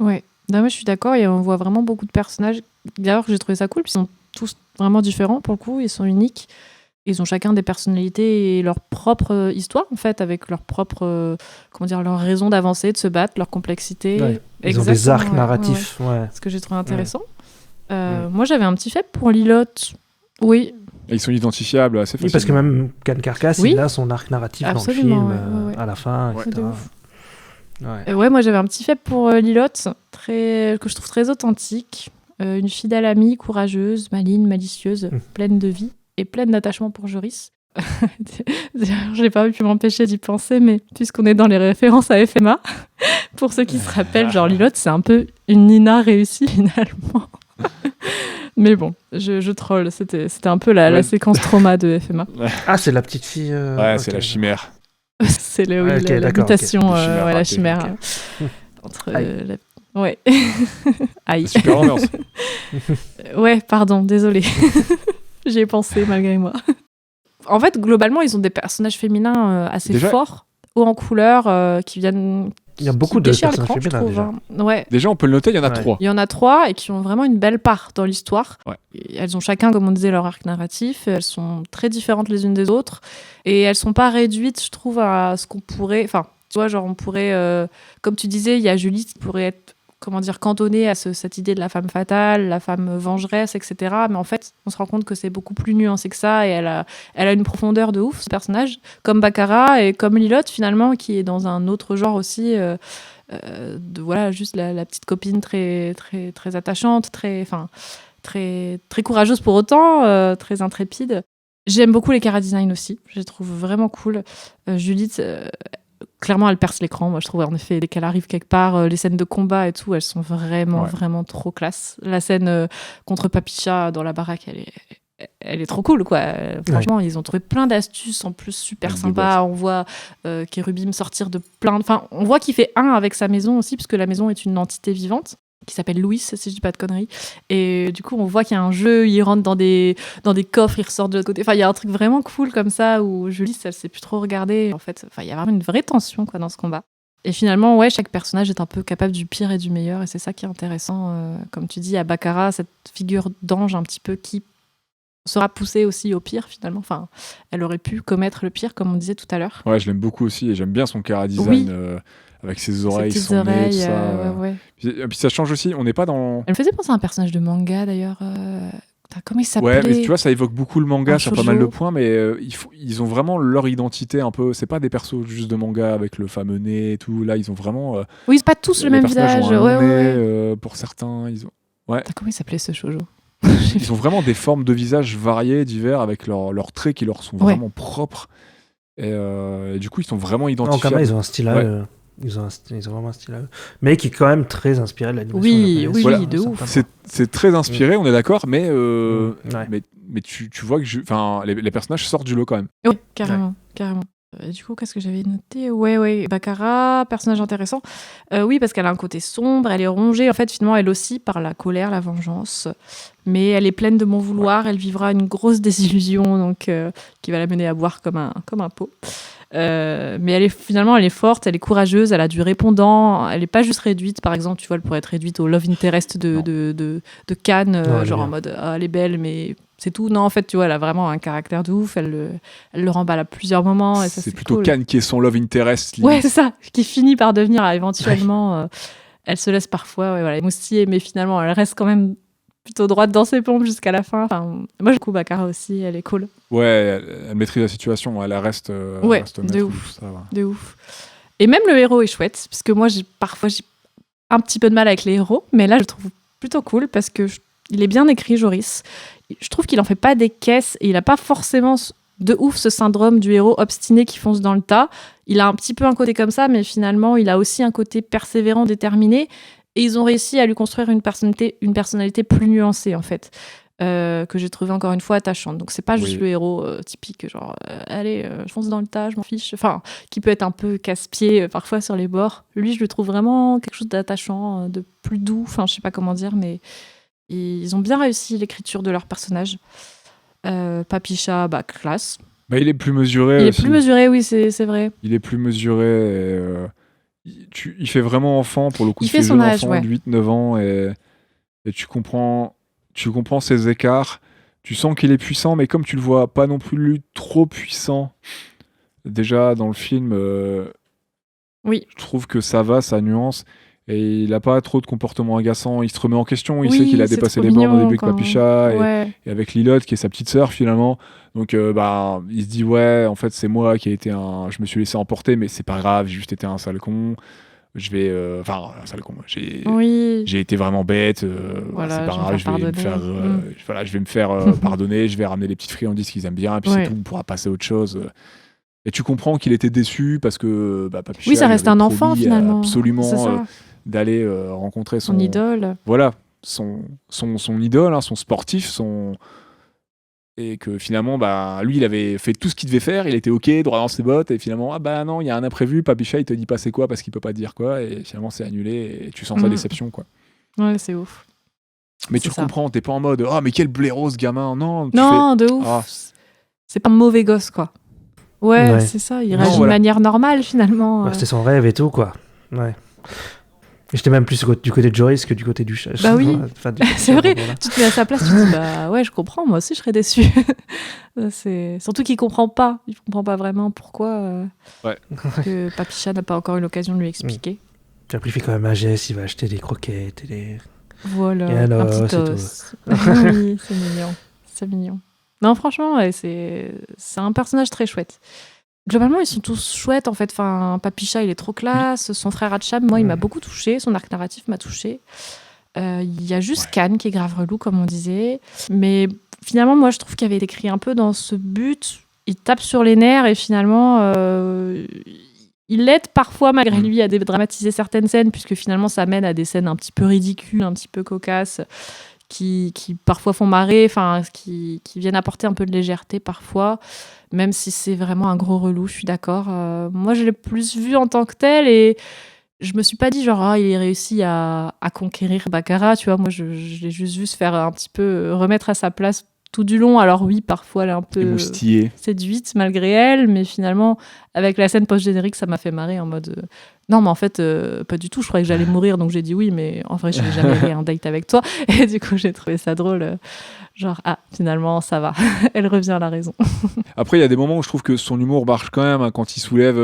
Ouais, moi je suis d'accord, et on voit vraiment beaucoup de personnages. D'ailleurs, j'ai trouvé ça cool, puis ils sont tous vraiment différents pour le coup, ils sont uniques. Ils ont chacun des personnalités et leur propre histoire, en fait, avec leur propre, leur raison d'avancer, de se battre, leur complexité. Ouais. Ils ont des arcs narratifs. Ouais. Ce que j'ai trouvé intéressant. Moi, j'avais un petit faible pour Lilotte. Oui. Et ils sont identifiables assez facilement. Oui, parce que même Can Carcass, il a son arc narratif dans le film, à la fin, etc. Moi, j'avais un petit faible pour Lilotte, que je trouve très authentique. Une fidèle amie, courageuse, maligne, malicieuse, pleine de vie et pleine d'attachement pour Joris. Je n'ai pas pu m'empêcher d'y penser, mais puisqu'on est dans les références à FMA, pour ceux qui se rappellent, Lilotte, c'est un peu une Nina réussie finalement. Mais bon, je troll, c'était un peu la séquence trauma de FMA. Ah, c'est la petite fille. C'est la chimère. C'est la mutation, la chimère. Entre ouais. Aïe. Super ambiance. Ouais, pardon, désolée. J'y ai pensé malgré moi. En fait, globalement, ils ont des personnages féminins assez forts, hauts en couleur, qui viennent. Il y a beaucoup de personnages féminins déjà. Ouais. Déjà, on peut le noter, il y en a 3. Il y en a 3 et qui ont vraiment une belle part dans l'histoire. Ouais. Elles ont chacun, comme on disait, leur arc narratif. Elles sont très différentes les unes des autres. Et elles sont pas réduites, je trouve, à ce qu'on pourrait... Enfin, tu vois, on pourrait... comme tu disais, il y a Julie qui pourrait être cantonnée à cette idée de la femme fatale, la femme vengeresse, etc. Mais en fait, on se rend compte que c'est beaucoup plus nuancé que ça, et elle a une profondeur de ouf, ce personnage, comme Baccarat et comme Lilotte, finalement, qui est dans un autre genre aussi, juste la petite copine très, très, très attachante, très, très courageuse pour autant, très intrépide. J'aime beaucoup les chara-design aussi, je les trouve vraiment cool. Judith... clairement, elle perce l'écran. Moi, je trouve en effet, dès qu'elle arrive quelque part, les scènes de combat et tout, elles sont vraiment, vraiment trop classe. La scène contre Papicha dans la baraque, elle est trop cool, quoi. Franchement, ils ont trouvé plein d'astuces en plus super sympas. On voit Kérubim sortir de plein... Enfin, on voit qu'il fait un avec sa maison aussi, puisque la maison est une entité vivante. qui s'appelle Louis, si je dis pas de conneries. Et du coup, on voit qu'il y a un jeu, il rentre dans des coffres, il ressort de l'autre côté. Enfin, il y a un truc vraiment cool comme ça où Julie, elle sait plus trop regarder. En fait, il y a vraiment une vraie tension quoi, dans ce combat. Et finalement, ouais, chaque personnage est un peu capable du pire et du meilleur. Et c'est ça qui est intéressant. Comme tu dis, à Baccarat, cette figure d'ange un petit peu qui sera poussée aussi au pire finalement. Enfin, elle aurait pu commettre le pire, comme on disait tout à l'heure. Ouais, je l'aime beaucoup aussi et j'aime bien son chara design. Oui. Avec ses oreilles, Ses petites son nez, oreilles, tout ça. ouais. Puis ça change aussi. On n'est pas dans. Elle me faisait penser à un personnage de manga d'ailleurs. Comment il s'appelait? Ouais, mais tu vois, ça évoque beaucoup le manga Un sur pas shoujo. mal de points, mais ils ont vraiment leur identité un peu. C'est pas des persos juste de manga avec le fameux nez et tout. Là, ils ont vraiment. Oui, c'est pas tous le les même personnages visage. ont un long Ouais. nez, pour certains, ils ont. Ouais. Putain, comment il s'appelait ce shoujo? Ils ont vraiment des formes de visage variées, divers, avec leurs traits qui leur sont vraiment propres. Et du coup, ils sont vraiment Non, identifiables. quand même, ils ont un style à eux. Ils ont vraiment un style à eux. Mais qui est quand même très inspiré de l'animation Oui, japonaise. oui, Voilà. de ouf. C'est très inspiré, on est d'accord, mais, Ouais. mais tu vois que les personnages sortent du lot quand même. Oui, carrément. Du coup, qu'est-ce que j'avais noté? Ouais, Baccarat, personnage intéressant. Oui, parce qu'elle a un côté sombre, elle est rongée, en fait, finalement, elle aussi, par la colère, la vengeance. Mais elle est pleine de bon vouloir, elle vivra une grosse désillusion, donc, qui va la mener à boire comme un pot. Mais elle est forte, elle est courageuse, elle a du répondant, elle n'est pas juste réduite, par exemple, tu vois, elle pourrait être réduite au love interest de Cannes, Non, genre en mode, elle est belle, mais c'est tout. Non, en fait, tu vois, elle a vraiment un caractère de ouf, elle le remballe à plusieurs moments. Et ça, C'est c'est plutôt cool. Cannes qui est son love interest. Ouais, c'est ça, qui finit par devenir éventuellement. Elle se laisse parfois émoustiller, mais finalement, elle reste quand même plutôt droite dans ses pompes jusqu'à la fin. Enfin, moi, du coup, Baccarat aussi, elle est cool. Ouais, elle maîtrise la situation, elle reste. Ouais, reste de maître ouf. tout ça, ouais. De ouf. Et même le héros est chouette, puisque moi, parfois, j'ai un petit peu de mal avec les héros, mais là, je le trouve plutôt cool parce que il est bien écrit, Joris. Je trouve qu'il en fait pas des caisses et il a pas forcément de ouf ce syndrome du héros obstiné qui fonce dans le tas. Il a un petit peu un côté comme ça, mais finalement, il a aussi un côté persévérant, déterminé. Et ils ont réussi à lui construire une personnalité plus nuancée, en fait, que j'ai trouvé encore une fois attachante. Donc, c'est pas juste le héros typique, genre, allez, je fonce dans le tas, je m'en fiche. Enfin, qui peut être un peu casse-pied parfois sur les bords. Lui, je le trouve vraiment quelque chose d'attachant, de plus doux. Enfin, je sais pas comment dire, mais ils ont bien réussi l'écriture de leur personnage. Papicha, classe. Bah, il est plus mesuré. Il est aussi. plus mesuré, oui, c'est vrai. Il est plus mesuré. Il fait vraiment enfant pour le coup. Il fait son âge, ouais. De 8-9 ans et tu comprends ses écarts. Tu sens qu'il est puissant, mais comme tu le vois pas non plus lui trop puissant. Déjà dans le film, oui. Je trouve que ça va, sa nuance. Et il a pas trop de comportement agaçant. Il se remet en question. Il Oui, sait qu'il a c'est dépassé trop les bornes au début mignon, avec Papicha et avec Lilotte, qui est sa petite sœur finalement. Donc il se dit ouais, en fait c'est moi qui ai été je me suis laissé emporter, mais c'est pas grave, j'ai juste été un sale con. Je vais, un sale con. J'ai été vraiment bête. Voilà, c'est pas grave, je vais me faire pardonner. Je vais ramener les petites friandises qu'ils aiment bien, et puis c'est tout. On pourra passer à autre chose. Et tu comprends qu'il était déçu parce que Papicha, oui, ça reste un enfant finalement. Absolument d'aller rencontrer son idole. Voilà, son idole, hein, son sportif, et que finalement, lui, il avait fait tout ce qu'il devait faire, il était OK, droit dans ses bottes, et finalement, non, il y a un imprévu, Papicha, il te dit pas c'est quoi parce qu'il peut pas te dire quoi, et finalement, c'est annulé, et tu sens sa déception, quoi. Ouais, c'est ouf. Mais tu le comprends, t'es pas en mode, mais quel blaireau ce gamin, non. De ouf. C'est pas un mauvais gosse, quoi. Ouais, c'est ça, il réagit de manière normale, finalement. Ouais, c'était son rêve et tout, quoi. Ouais. J'étais même plus du côté de Joris que du côté du chat. Bah oui, c'est vrai. Tu te mets à sa place, tu te dis ouais, je comprends, moi aussi je serais déçu. C'est surtout qu'il comprend pas vraiment pourquoi que Papicha n'a pas encore eu l'occasion de lui expliquer. Puis après, il fait quand même un geste, il va acheter des croquettes et des. Voilà, et alors, un petit os. Oui, c'est mignon. Non, franchement, c'est un personnage très chouette. Globalement, ils sont tous chouettes, en fait. Enfin, Papicha, il est trop classe. Son frère Hatcham, moi, il m'a beaucoup touché. Son arc narratif m'a touché. Il y a juste Cannes qui est grave relou, comme on disait. Mais finalement, moi, je trouve qu'il avait été écrit un peu dans ce but. Il tape sur les nerfs et finalement, il aide parfois, malgré lui, à dédramatiser certaines scènes, puisque finalement, ça mène à des scènes un petit peu ridicules, un petit peu cocasses, qui parfois font marrer, enfin, qui viennent apporter un peu de légèreté parfois. Même si c'est vraiment un gros relou, je suis d'accord. Moi, je l'ai plus vu en tant que tel et je me suis pas dit genre il est réussi à conquérir Baccarat, tu vois. Moi, je l'ai juste vu se faire un petit peu remettre à sa place tout du long. Alors oui, parfois elle est un peu Émoustillé. séduite malgré elle, mais finalement avec la scène post-générique, ça m'a fait marrer en mode non, mais en fait pas du tout. Je croyais que j'allais mourir, donc j'ai dit oui, mais en vrai je n'ai jamais fait un date avec toi. Et du coup j'ai trouvé ça drôle. Genre finalement ça va, elle revient à la raison. Après, il y a des moments où je trouve que son humour marche quand même, hein, quand il soulève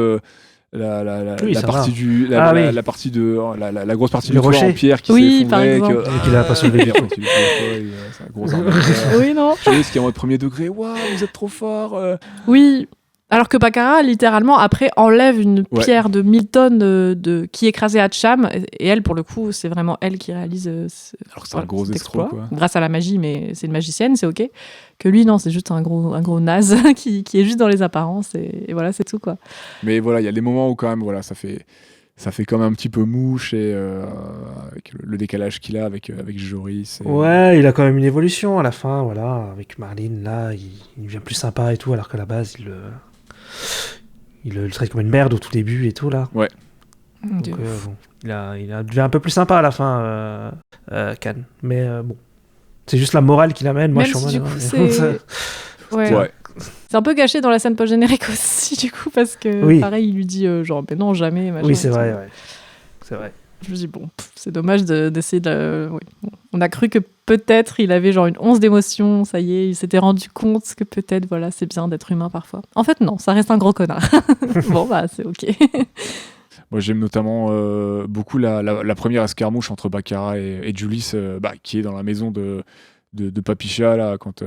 la ça partie va. du la partie de la grosse partie Le du toit rocher. en pierre qui Oui, s'est par effondrée, exemple. Et qu'il a pas soulevé du tout. c'est un gros arnaqueur. Oui, non. Joris qui est en mode premier degré, waouh, vous êtes trop fort. Oui, alors que Baccarat, littéralement, après, enlève une Ouais. pierre de 1000 tonnes qui est écrasée à Cham. Et elle, pour le coup, c'est vraiment elle qui réalise Alors que c'est un gros cet escroc, exploit. quoi. Grâce à la magie, mais c'est une magicienne, c'est OK. Que lui, non, c'est juste un gros naze qui est juste dans les apparences. Et voilà, c'est tout, quoi. Mais voilà, il y a des moments où quand même, voilà, ça fait comme un petit peu mouche et avec le décalage qu'il a avec Joris. Et... Ouais, il a quand même une évolution à la fin, voilà. Avec Marlene, là, il devient plus sympa et tout, alors qu'à la base, il le traite comme une merde au tout début et tout, là. Donc, De ouf. bon, il devient un peu plus sympa à la fin, Khan. Mais bon, c'est juste la morale qu'il amène. Moi, Même je suis en si, mode, du coup, ouais, c'est... Ouais. Ouais. C'est un peu gâché dans la scène post-générique aussi, du coup, parce que, Oui. pareil, il lui dit genre, mais non, jamais. Machin, Oui, c'est et tout. vrai, ouais. C'est vrai. Je me dis, bon, c'est dommage d'essayer de... Oui. On a cru que peut-être il avait genre une once d'émotion, ça y est, il s'était rendu compte que peut-être, voilà, c'est bien d'être humain parfois. En fait, non, ça reste un gros connard. Bon, bah, c'est OK. Moi, j'aime notamment beaucoup la première escarmouche entre Baccarat et Julis, qui est dans la maison de Papicha, là, quand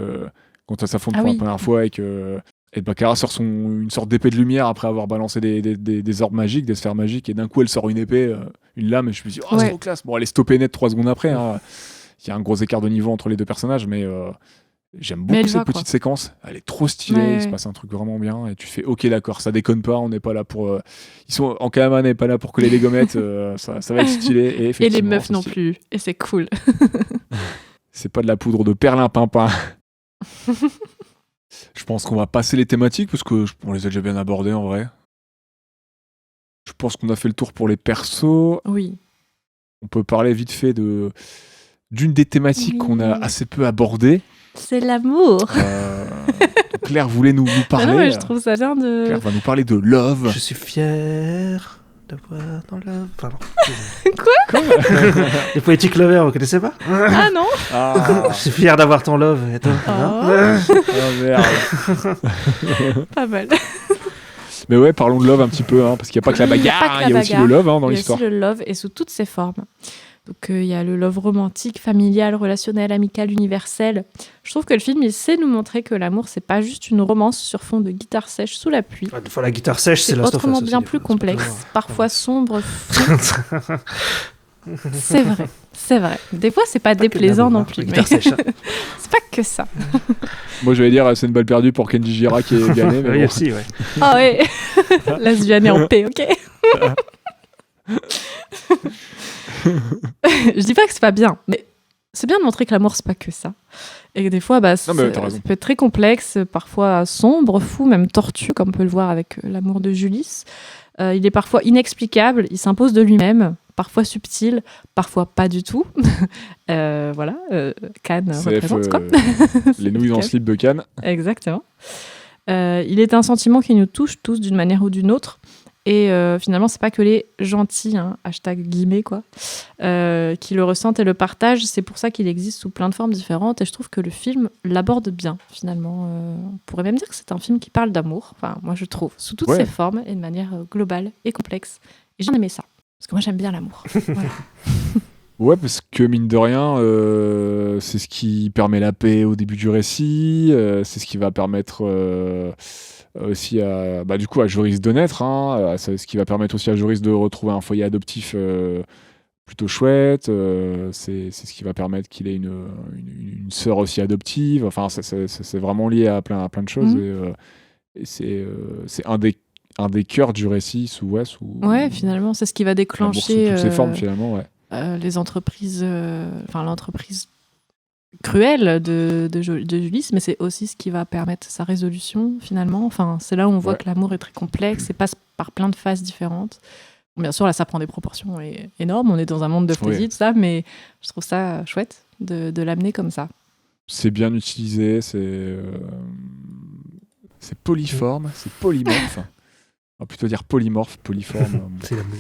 ça s'affronte Ah pour oui. la première fois et Baccarat sort une sorte d'épée de lumière après avoir balancé des orbes magiques, des sphères magiques, et d'un coup elle sort une épée, une lame, et je me dis, oh, c'est Ouais. trop classe. Bon, elle est stoppée net 3 secondes après, hein. Il y a un gros écart de niveau entre les deux personnages, mais j'aime Mais beaucoup elle cette va, petite quoi. séquence. Elle est trop stylée, Ouais. il se passe un truc vraiment bien, et tu fais, ok, d'accord, ça déconne pas, on n'est pas là pour. Ils sont en Kama n'est pas là pour coller les gommettes, ça va être stylé. Et, Et les effectivement, meufs c'est non stylé. plus. Et c'est cool. C'est pas de la poudre de perlimpinpin. Je pense qu'on va passer les thématiques parce que on les a déjà bien abordées en vrai. Je pense qu'on a fait le tour pour les persos. Oui. On peut parler vite fait d'une des thématiques Oui. qu'on a assez peu abordées. C'est l'amour. Donc Claire voulait nous Ah parler. non, mais je trouve ça bien de... Claire va nous parler de Love. Je suis fier d'avoir dans la... Pardon. Quoi Les Poetic Lovers, vous connaissez pas? Ah non. Ah, Je suis fier d'avoir ton love. Et toi, Oh. hein oh, merde. Pas mal. Mais ouais, parlons de Love un petit peu, hein, parce qu'il n'y a pas que la Oui, il y a bagarre, pas que il y la a aussi bagarre. le Love, hein, dans Il y a l'histoire. aussi le love et sous toutes ses formes. Donc il y a le love romantique, familial, relationnel, amical, universel. Je trouve que le film il sait nous montrer que l'amour c'est pas juste une romance sur fond de guitare sèche sous la pluie. Des fois, la guitare sèche, c'est C'est Last of Us autrement aussi, bien des plus fois, c'est pas complexe, toujours- parfois sombre. C'est vrai, c'est vrai. Des fois c'est pas Pas que de déplaisant l'amour, non hein, plus. la Mais guitare sèche. hein. c'est pas que ça. Moi, je vais dire, c'est une balle perdue pour Kenji Gira qui est gagné. Mais Oui, bon. aussi, ouais. Ah ouais, lesbienne est en paix, ok. Je dis pas que c'est pas bien, mais c'est bien de montrer que l'amour c'est pas que ça. Et que des fois, bah, Non, mais t'as raison. ça peut être très complexe, parfois sombre, fou, même tortueux, comme on peut le voir avec l'amour de Julis. Il est parfois inexplicable, il s'impose de lui-même, parfois subtil, parfois pas du tout. Voilà, Cannes CF, représente quoi. les nouilles en Cannes. slip de Cannes. Exactement. Il est un sentiment qui nous touche tous d'une manière ou d'une autre. Et finalement, c'est pas que les gentils, hein, hashtag guillemets, quoi, qui le ressentent et le partagent. C'est pour ça qu'il existe sous plein de formes différentes. Et je trouve que le film l'aborde bien, finalement. On pourrait même dire que c'est un film qui parle d'amour. Enfin, moi, je trouve, sous toutes Ouais. ses formes et de manière globale et complexe. Et j'ai aimé ça. Parce que moi, j'aime bien l'amour. Voilà. Ouais, parce que mine de rien, c'est ce qui permet la paix au début du récit, c'est ce qui va permettre aussi à Joris de naître, hein, c'est ce qui va permettre aussi à Joris de retrouver un foyer adoptif plutôt chouette, c'est ce qui va permettre qu'il ait une sœur aussi adoptive, enfin c'est vraiment lié à plein de choses, et c'est un des cœurs du récit sous Ouais, finalement, c'est ce qui va l'amour sous déclencher toutes ses formes finalement, ouais. les entreprises, l'entreprise cruelle de Julis, mais c'est aussi ce qui va permettre sa résolution finalement. Enfin, c'est là où on voit Ouais. que l'amour est très complexe et passe par plein de phases différentes. Bien sûr, là, ça prend des proportions énormes. On est dans un monde de fantasy, tout ça, mais je trouve ça chouette de l'amener comme ça. C'est bien utilisé, c'est polyforme, c'est polymorphe. On va plutôt dire polymorphe, polyforme. C'est l'amour.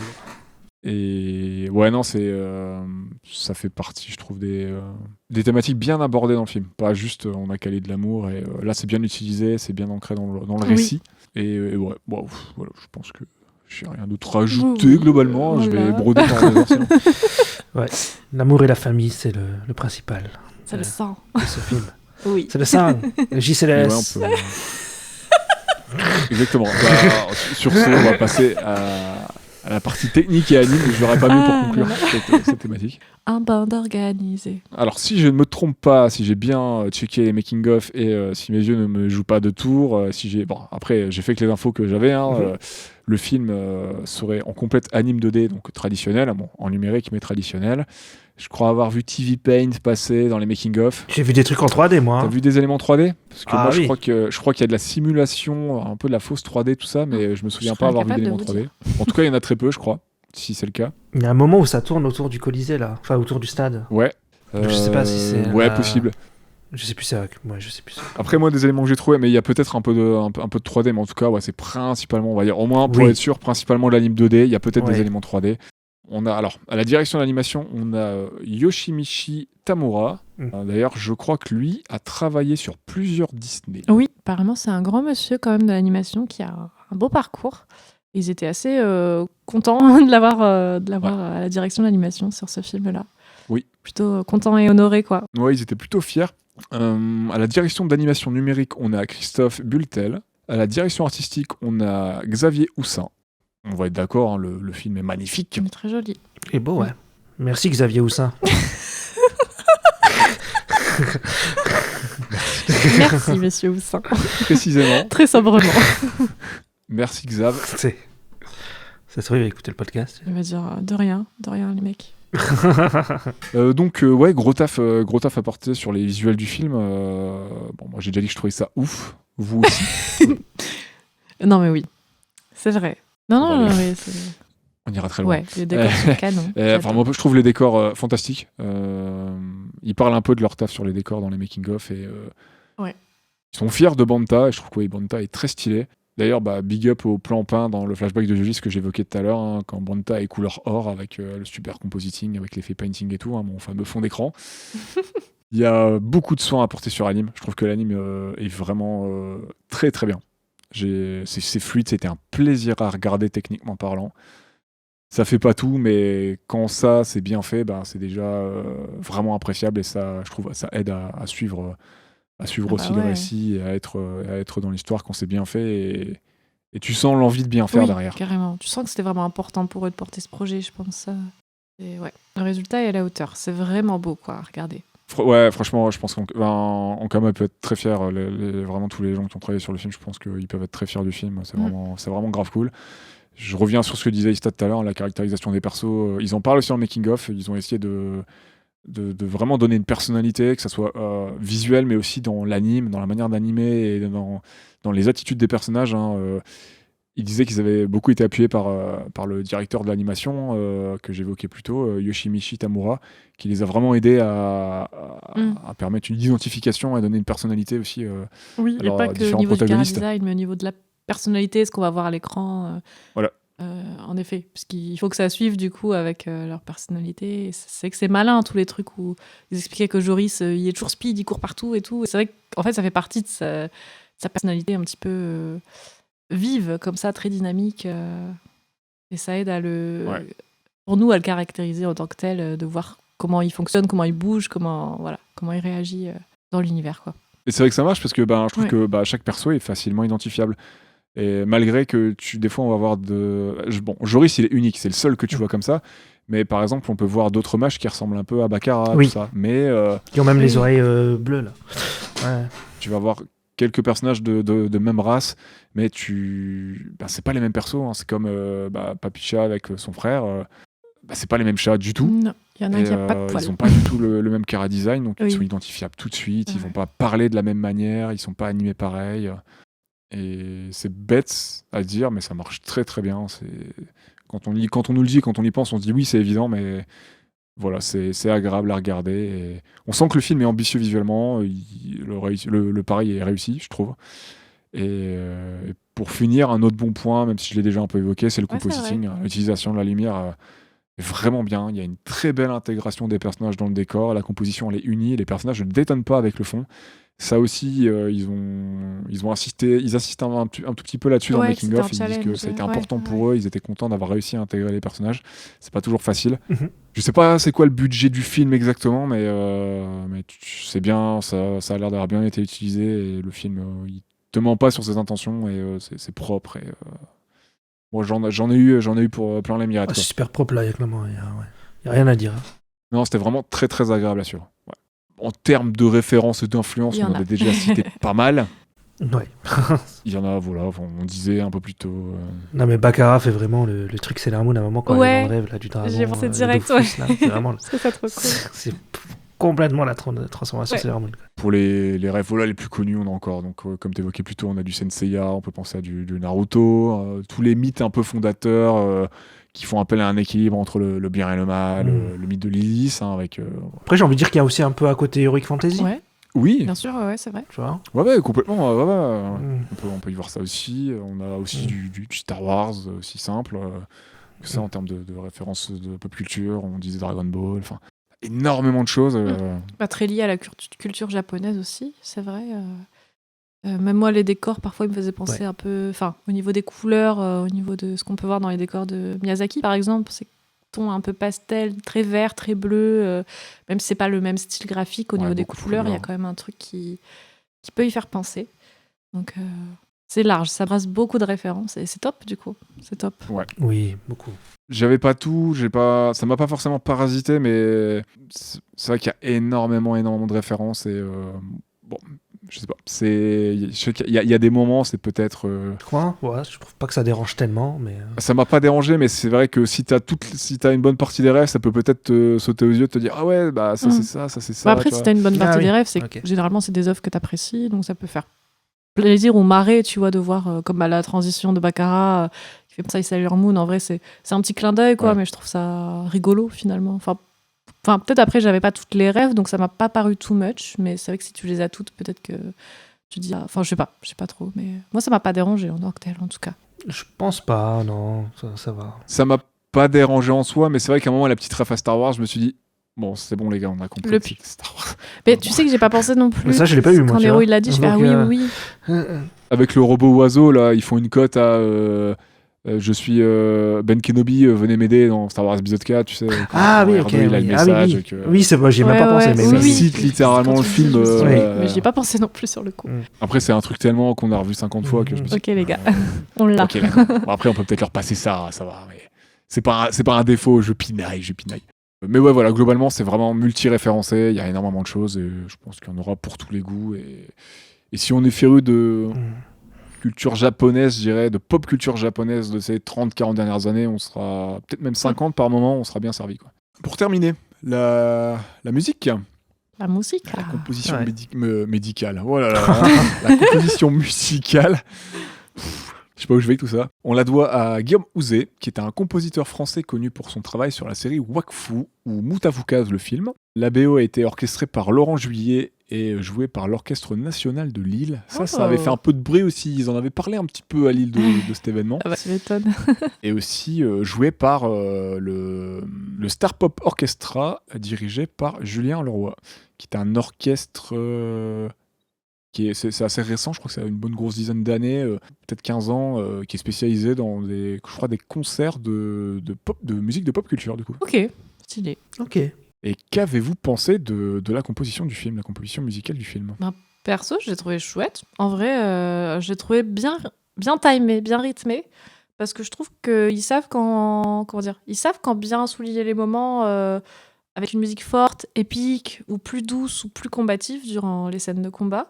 Et ouais, non, ça fait partie, je trouve, des thématiques bien abordées dans le film. Pas juste on a calé de l'amour, et là c'est bien utilisé, c'est bien ancré dans le récit. Et ouais, bon, voilà, je pense que j'ai rien d'autre à ajouter globalement. Voilà. Je vais broder par les heures sinon. Ouais. L'amour et la famille, c'est le principal C'est le sang. de ce film. Oui. C'est le sang, le Mais JCLS. ouais, Exactement. Sur ce, on va passer à la partie technique et anime. Je n'aurais pas mieux pour conclure cette thématique. Un band organisé. Alors, si je ne me trompe pas, si j'ai bien checké les making-of et si mes yeux ne me jouent pas de tour, après, j'ai fait que les infos que j'avais. Le film serait en complète anime 2D, donc traditionnel, en numérique mais traditionnel. Je crois avoir vu TV Paint passer dans les making-of. J'ai vu des trucs en 3D, moi. T'as vu des éléments 3D? Parce que moi, oui. je crois qu'il y a de la simulation, un peu de la fausse 3D, tout ça, mais je me souviens Je pas serais avoir vu incapable d'éléments de 3D. En tout cas, il y en a très peu, je crois, si c'est le cas. Il y a un moment où ça tourne autour du Colisée, là. Enfin, autour du stade. Ouais. Je sais pas si c'est Ouais, la- possible. Je sais plus ça. Ouais, je sais plus ça. Après, moi, des éléments que j'ai trouvés, mais il y a peut-être un peu de 3D, mais en tout cas, ouais, c'est principalement, on va dire, au moins pour Oui. être sûr, principalement de l'anime 2D. Il y a peut-être Ouais. des éléments 3D. On a, alors, à la direction de l'animation, on a Yoshimichi Tamura. D'ailleurs, je crois que lui a travaillé sur plusieurs Disney. Oui, apparemment, c'est un grand monsieur quand même de l'animation qui a un beau parcours. Ils étaient assez contents de l'avoir à la direction de l'animation sur ce film-là. Oui. Plutôt contents et honorés, quoi. Ouais, ils étaient plutôt fiers. À la direction d'animation numérique, on a Christophe Bultel. À la direction artistique, on a Xavier Houssin. On va être d'accord, hein, le film est magnifique. Il est très joli. Et beau, ouais. Merci Xavier Houssin. Merci, monsieur Houssin. Précisément. Très sobrement. Merci Xav. Ça se trouve, il va écouter le podcast. Il va dire de rien, les mecs. Ouais, gros taf apporté sur les visuels du film. Bon, moi j'ai déjà dit que je trouvais ça ouf. Vous aussi. Non, mais oui, c'est vrai. Non, Bon, mais On ira très loin. ouais, les décors sont canons. Enfin, moi, je trouve les décors fantastiques. Ils parlent un peu de leur taf sur les décors dans les making-of et Ouais. ils sont fiers de Banta et je trouve que Banta est très stylé. D'ailleurs, big up au plan peint dans le flashback de Joji, ce que j'évoquais tout à l'heure, hein, quand Banta est couleur or avec le super compositing, avec l'effet painting et tout, hein, mon fameux fond d'écran. Il y a beaucoup de soins apportés sur l'anime. Je trouve que l'anime est vraiment très très bien. C'est fluide, c'était un plaisir à regarder techniquement parlant. Ça fait pas tout, mais quand ça c'est bien fait, c'est déjà vraiment appréciable et ça, je trouve, ça aide à suivre aussi le récit et à être dans l'histoire quand c'est bien fait et tu sens l'envie de bien faire Oui, derrière. carrément. Tu sens que c'était vraiment important pour eux de porter ce projet, je pense. Et ouais, le résultat est à la hauteur. C'est vraiment beau, quoi, à regarder. Ouais, franchement, je pense qu'Ankama peut être très fier. Vraiment, tous les gens qui ont travaillé sur le film, je pense qu'ils peuvent être très fiers du film. C'est vraiment grave cool. Je reviens sur ce que disait Ista tout à l'heure, la caractérisation des persos. Ils en parlent aussi en making-of. Ils ont essayé de vraiment donner une personnalité, que ça soit visuel, mais aussi dans l'anime, dans la manière d'animer et dans les attitudes des personnages. Ils disaient qu'ils avaient beaucoup été appuyés par le directeur de l'animation que j'évoquais plus tôt, Yoshimichi Tamura, qui les a vraiment aidés à permettre une identification et à donner une personnalité aussi. Oui, et Alors, pas que au différents niveau du protagonistes. design, mais au niveau de la personnalité, ce qu'on va voir à l'écran. Voilà. En effet, parce qu'il faut que ça suive du coup avec leur personnalité. Et c'est que c'est malin tous les trucs où ils expliquaient que Joris, il est toujours speed, il court partout et tout. Et c'est vrai qu'en fait, ça fait partie de sa personnalité un petit peu vive, comme ça, très dynamique. Et ça aide pour nous à le caractériser en tant que tel, de voir comment il fonctionne, comment il bouge, comment il réagit dans l'univers, quoi. Et c'est vrai que ça marche parce que je trouve que chaque perso est facilement identifiable. Et malgré que des fois on va voir Joris il est unique, c'est le seul que tu vois comme ça. Mais par exemple, on peut voir d'autres mages qui ressemblent un peu à Baccarat, tout ça. Mais qui ont même les oreilles bleues là. Ouais. Tu vas voir quelques personnages de même race, mais c'est pas les mêmes persos. Hein. C'est comme Papicha avec son frère. C'est pas les mêmes chats du tout. Non, il y en a qui n'ont pas de poils. Ils ont pas du tout le même chara design, donc Oui. ils sont identifiables tout de suite. Ils vont pas parler de la même manière, ils sont pas animés pareil. Et c'est bête à dire, mais ça marche très très bien. Quand on nous le dit, quand on y pense, on se dit oui, c'est évident, mais voilà, c'est agréable à regarder. Et on sent que le film est ambitieux visuellement, le pari est réussi, je trouve. Et pour finir, un autre bon point, même si je l'ai déjà un peu évoqué, c'est le Ouais, c'est compositing. L'utilisation de la lumière est vraiment bien. Il y a une très belle intégration des personnages dans le décor. La composition, elle est unie. Les personnages ne détonnent pas avec le fond. Ça aussi, ils assistent un tout petit peu là-dessus dans le Ouais, making-of. c'était un Ils disent que challenge, ça a été ouais, important ouais. pour eux. Ils étaient contents d'avoir réussi à intégrer les personnages. C'est pas toujours facile. Mhm. Je sais pas c'est quoi le budget du film exactement, mais c'est bien. Ça a l'air d'avoir bien été utilisé. Et le film, il te ment pas sur ses intentions et c'est propre. Et moi, j'en ai eu pour plein les mirettes. Ah, Quoi. c'est super propre là, clairement. Il y a rien à dire. Hein. Non, c'était vraiment très très agréable à suivre. Ouais. En termes de références et d'influence, Il y en on a. avait déjà cité pas mal. Ouais. Il y en a, voilà, on disait un peu plus tôt. Non, mais Baccarat fait vraiment le truc Sailor Moon à un moment quand Ouais. elle est dans le rêve là, du dragon. J'y ai pensé le direct, Dofus, là, c'est vraiment. C'est ça trop cool. C'est complètement la transformation Ouais. Sailor Moon. Quoi. Pour les rêves voilà, les plus connus, on a encore, donc, comme tu évoquais plus tôt, on a du Senseiya, on peut penser à du Naruto, tous les mythes un peu fondateurs qui font appel à un équilibre entre le bien et le mal, le mythe de Lilith, avec... Après, j'ai envie de dire qu'il y a aussi un peu un côté Heroic Fantasy. Ouais, Oui, bien sûr, ouais, c'est vrai. Tu vois ouais, complètement, ouais. Mm. On peut y voir ça aussi. On a aussi du Star Wars, aussi simple que ça en termes de références de pop culture. On disait Dragon Ball, enfin, énormément de choses. Pas très lié à la culture japonaise aussi, c'est vrai. Même moi, les décors, parfois, ils me faisaient penser un peu... Enfin, au niveau des couleurs, au niveau de ce qu'on peut voir dans les décors de Miyazaki, par exemple, c'est ton un peu pastel, très vert, très bleu, même si c'est pas le même style graphique, au niveau des beaucoup de couleurs, il y a couleurs. quand même un truc qui peut y faire penser. Donc, c'est large, ça brasse beaucoup de références, et c'est top, du coup. C'est top. Oui, beaucoup. J'avais pas tout, ça m'a pas forcément parasité, mais c'est vrai qu'il y a énormément de références et bon, je sais pas. Je sais qu'il y a des moments, c'est peut-être. Quoi ouais, je trouve pas que ça dérange tellement, mais. Ça m'a pas dérangé, mais c'est vrai que si t'as une bonne partie des rêves, ça peut peut-être te sauter aux yeux, te dire ah ouais, bah ça c'est ça c'est ça. Bah après, tu si vois. t'as une bonne partie oui. des rêves, c'est Ok. que généralement, c'est des œuvres que t'apprécies, donc ça peut faire plaisir ou marrer, tu vois, de voir comme la transition de Baccarat qui fait comme ça et Sailor Moon. En vrai, c'est un petit clin d'œil, quoi, Ouais. mais je trouve ça rigolo finalement. Enfin, peut-être après, j'avais pas toutes les rêves, donc ça m'a pas paru too much, mais c'est vrai que si tu les as toutes, peut-être que tu dis. Enfin, je sais pas trop, mais moi, ça m'a pas dérangé en tant que tel, en tout cas. Je pense pas, non, ça va. Ça m'a pas dérangé en soi, mais c'est vrai qu'à un moment, la petite ref à Star Wars, je me suis dit bon, c'est bon les gars, on a compris. Le que c'est Star Wars. Mais tu sais que j'ai pas pensé non plus. Mais ça, je l'ai pas eu, moi, Quand tu Nero vois. il l'a dit, je fais Donc, oui. Avec le robot oiseau, là, ils font une cote à je suis Ben Kenobi, venez m'aider dans Star Wars épisode 4, tu sais. Ah quand oui, R2, ok. il a le Oui. message. Ah, oui. que- Oui, c'est bon, j'y ai même Ouais, pas pensé, ouais, mais ça oui. cite littéralement Quand le tu film. dis, je me suis dit, ouais. Mais j'y ai pas pensé non plus sur le coup. Après, c'est un truc tellement qu'on a revu 50 fois que je me suis Ok, les gars, on l'a. Ok, d'accord. Bon, après, on peut peut-être leur passer ça va. Mais c'est pas un défaut, je pinaille. Mais ouais, voilà, globalement, c'est vraiment multi-référencé. Il y a énormément de choses et je pense qu'il y en aura pour tous les goûts. Et si on est féru de culture japonaise, je dirais, de pop culture japonaise de ces 30-40 dernières années, on sera peut-être même 50 par moment, on sera bien servi. Quoi. Pour terminer, la musique. La musique. La composition Ouais. médicale. Oh là là, la composition musicale. Je sais pas où je vais avec tout ça. On la doit à Guillaume Houzé, qui est un compositeur français connu pour son travail sur la série Wakfu ou Mutafukaz le film. La BO a été orchestrée par Laurent Juillet et jouée par l'Orchestre National de Lille. Ça avait fait un peu de bruit aussi. Ils en avaient parlé un petit peu à Lille de cet événement. Ah bah, tu m'étonnes. Et aussi joué par le Star Pop Orchestra, dirigé par Julien Leroy, qui est un orchestre c'est assez récent, je crois que ça a une bonne grosse dizaine d'années, peut-être 15 ans, qui est spécialisé dans des concerts de musique de pop culture, du coup. Ok, stylé. Ok. Et qu'avez-vous pensé de la composition du film, la composition musicale du film? Perso, j'ai trouvé chouette. En vrai, j'ai trouvé bien timé, bien rythmé. Parce que je trouve qu'ils savent ils savent quand bien souligner les moments avec une musique forte, épique, ou plus douce, ou plus combative durant les scènes de combat.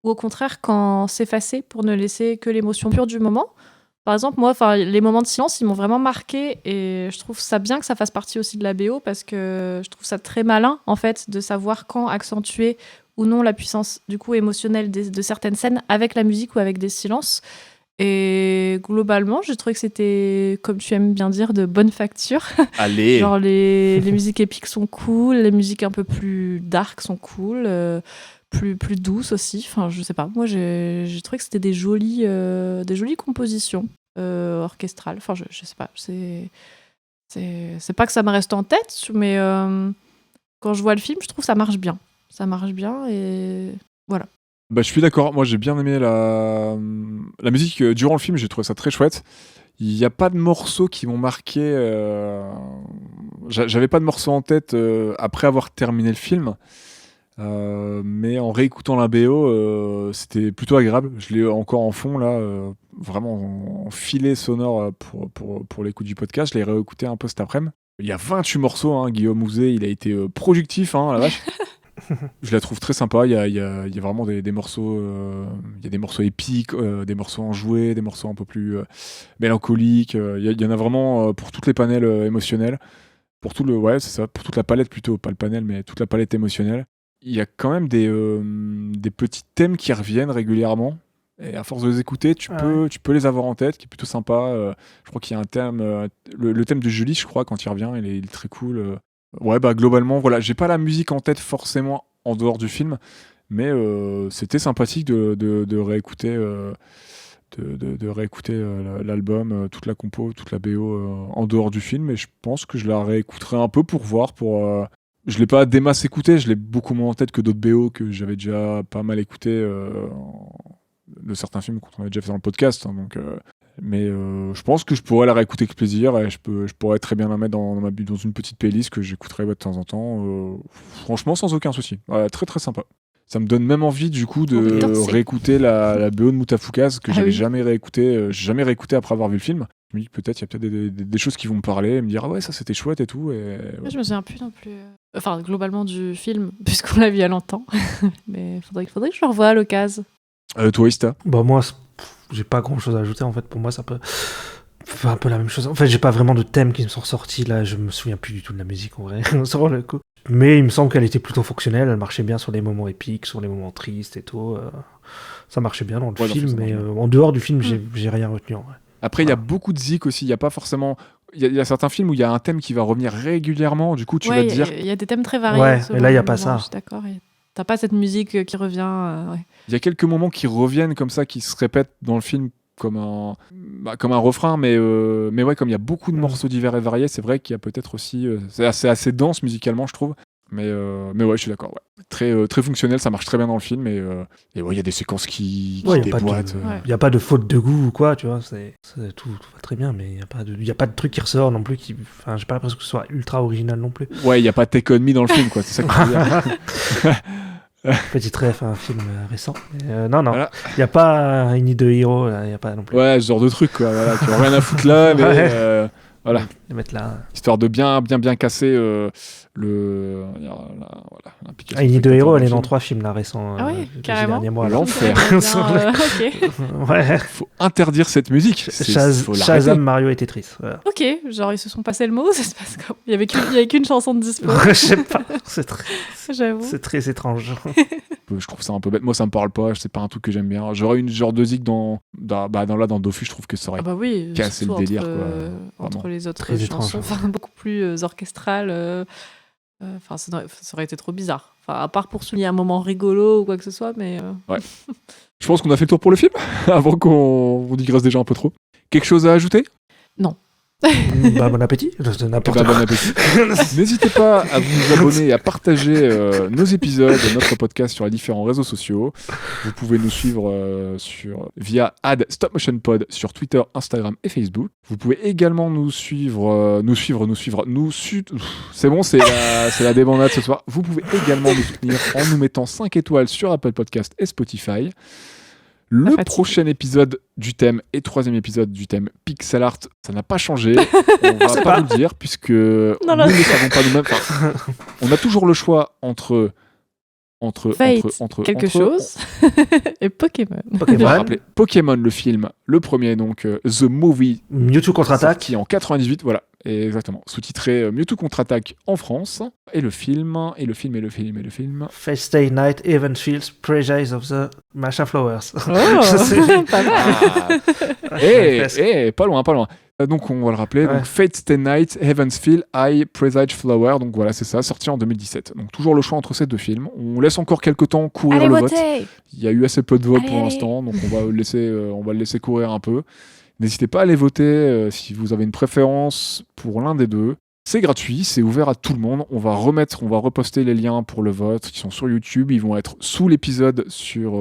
Ou au contraire, quand s'effacer pour ne laisser que l'émotion pure du moment. Par exemple, moi, les moments de silence, ils m'ont vraiment marqué. Et je trouve ça bien que ça fasse partie aussi de la BO, parce que je trouve ça très malin, en fait, de savoir quand accentuer ou non la puissance du coup émotionnelle de certaines scènes avec la musique ou avec des silences. Et globalement, j'ai trouvé que c'était, comme tu aimes bien dire, de bonne facture. Allez. Genre les musiques épiques sont cool, les musiques un peu plus dark sont cool, plus douces aussi. Enfin, je sais pas. Moi, j'ai trouvé que c'était des jolies compositions orchestrales. Enfin, je sais pas. C'est pas que ça me reste en tête, mais quand je vois le film, je trouve que ça marche bien. Ça marche bien et voilà. Bah, je suis d'accord. Moi, j'ai bien aimé la musique durant le film. J'ai trouvé ça très chouette. Il n'y a pas de morceaux qui m'ont marqué. J'avais pas de morceaux en tête après avoir terminé le film. Mais en réécoutant la BO, c'était plutôt agréable. Je l'ai encore en fond, là, vraiment en filet sonore pour l'écoute du podcast. Je l'ai réécouté un peu cet après-midi. Il y a 28 morceaux. Hein. Guillaume Houzé, il a été productif, hein, la vache. Je la trouve très sympa. Il y a vraiment des morceaux. Il y a des morceaux épiques, des morceaux enjoués, des morceaux un peu plus mélancoliques. Il y en a vraiment pour toutes les panels émotionnels. Pour c'est ça, pour toute la palette plutôt, pas le panel, mais toute la palette émotionnelle. Il y a quand même des petits thèmes qui reviennent régulièrement. Et à force de les écouter, tu peux les avoir en tête, qui est plutôt sympa. Je crois qu'il y a un thème, le thème de Julie, je crois, quand il revient, il est très cool. Ouais, bah globalement, voilà, j'ai pas la musique en tête forcément en dehors du film, mais c'était sympathique de réécouter, de réécouter l'album, toute la compo, toute la BO en dehors du film, et je pense que je la réécouterai un peu pour voir, je l'ai pas des masses écouté, je l'ai beaucoup moins en tête que d'autres BO que j'avais déjà pas mal écouté de certains films qu'on avait déjà fait dans le podcast, hein, donc... Mais je pense que je pourrais la réécouter avec plaisir et je pourrais très bien la mettre dans une petite playlist que j'écouterai de temps en temps. Franchement, sans aucun souci. Ouais, très très sympa. Ça me donne même envie du coup de réécouter la BO de Moutafoukaz que j'avais jamais réécouté. J'ai jamais réécouté après avoir vu le film. Je me dis que il y a peut-être des choses qui vont me parler et me dire ah ouais, ça c'était chouette et tout. Et, ouais. Je me souviens plus non plus. Enfin, globalement du film, puisqu'on l'a vu il y a longtemps. Mais faudrait que je le revoie à l'occasion. Toi, Ista? Bah, moi, j'ai pas grand chose à ajouter en fait. Pour moi, ça peut faire un peu la même chose. En fait, j'ai pas vraiment de thèmes qui me sont ressortis là. Je me souviens plus du tout de la musique en vrai. Sur le coup. Mais il me semble qu'elle était plutôt fonctionnelle. Elle marchait bien sur les moments épiques, sur les moments tristes et tout. Ça marchait bien dans le film. Mais en dehors du film, j'ai rien retenu en vrai. Après, il y a beaucoup de zik aussi. Il y a pas forcément. Il y a certains films où il y a un thème qui va revenir régulièrement. Du coup, tu vas te dire. Il y a des thèmes très variés. Ouais. Et là, il y a pas ça. Je suis d'accord. T'as pas cette musique qui revient. Il y a quelques moments qui reviennent comme ça, qui se répètent dans le film comme un refrain, mais ouais, comme il y a beaucoup de morceaux divers et variés, c'est vrai qu'il y a peut-être aussi... c'est assez dense musicalement, je trouve. Mais ouais, je suis d'accord. Ouais. Très, très fonctionnel, ça marche très bien dans le film. Et ouais, il y a des séquences qui déboîtent. Il n'y a pas de faute de goût ou quoi, tu vois. Tout va très bien, mais il n'y a pas de truc qui ressort non plus. Enfin, j'ai pas l'impression que ce soit ultra original non plus. Ouais, il n'y a pas Take On Me dans le film, quoi. C'est ça que je veux dire. Petit ref à un film récent. Non, il n'y a pas I Need a Hero, il n'y a pas non plus. Ouais, ce genre de truc, quoi. Voilà, tu n'as rien à foutre là, mais voilà. Les mettre là. Histoire de bien casser I Need a Hero, elle est dans 3 films là récents. Ah oui, carrément. Mois, l'enfer. Ok. Ouais. Faut interdire cette musique. Shazam, Mario et Tetris. Voilà. Ok, genre ils se sont passés le mot, ça se passe comme. Il y avait qu'une chanson de dispo. Je sais pas. J'avoue. C'est très étrange. Je trouve ça un peu bête. Moi, ça me parle pas. C'est pas un truc que j'aime bien. J'aurais une genre de zik dans Dofus. Je trouve que ça aurait cassé le délire. Entre les autres très chansons, beaucoup plus orchestrales. Enfin, ça aurait été trop bizarre. Enfin, à part pour souligner un moment rigolo ou quoi que ce soit, mais. Ouais. Je pense qu'on a fait le tour pour le film avant qu'on digresse déjà un peu trop. Quelque chose à ajouter? Non. Bon appétit. Bon appétit. N'hésitez pas à vous abonner et à partager nos épisodes, notre podcast sur les différents réseaux sociaux. Vous pouvez nous suivre via @StopMotionPod sur Twitter, Instagram et Facebook. Vous pouvez également nous suivre. C'est bon, c'est la débandade ce soir. Vous pouvez également nous soutenir en nous mettant 5 étoiles sur Apple Podcast et Spotify. Le prochain épisode du thème et 3e épisode du thème Pixel Art, ça n'a pas changé. On va pas vous le dire puisque nous ne savons pas nous-mêmes. Enfin, on a toujours le choix entre quelque chose et Pokémon. Pokémon, le film, le premier, donc The Movie. Mewtwo contre-attaque. Qui en 98, voilà. Et exactement. Sous-titré Mewtwo contre-attaque en France. Et le film. Fate Stay Night, Evansfield, Prejudice of the Machin Flowers. Oh, pas mal. Pas loin. Donc on va le rappeler, donc Fate Stay Night, Heavensfield, I, Presage Flower, donc voilà c'est ça, sorti en 2017. Donc toujours le choix entre ces deux films. On laisse encore quelques temps courir Allez, le votez. vote. Il y a eu assez peu de votes Allez, pour l'instant, donc on va le laisser courir un peu. N'hésitez pas à aller voter si vous avez une préférence pour l'un des deux. C'est gratuit, c'est ouvert à tout le monde. On va reposter les liens pour le vote qui sont sur YouTube. Ils vont être sous l'épisode sur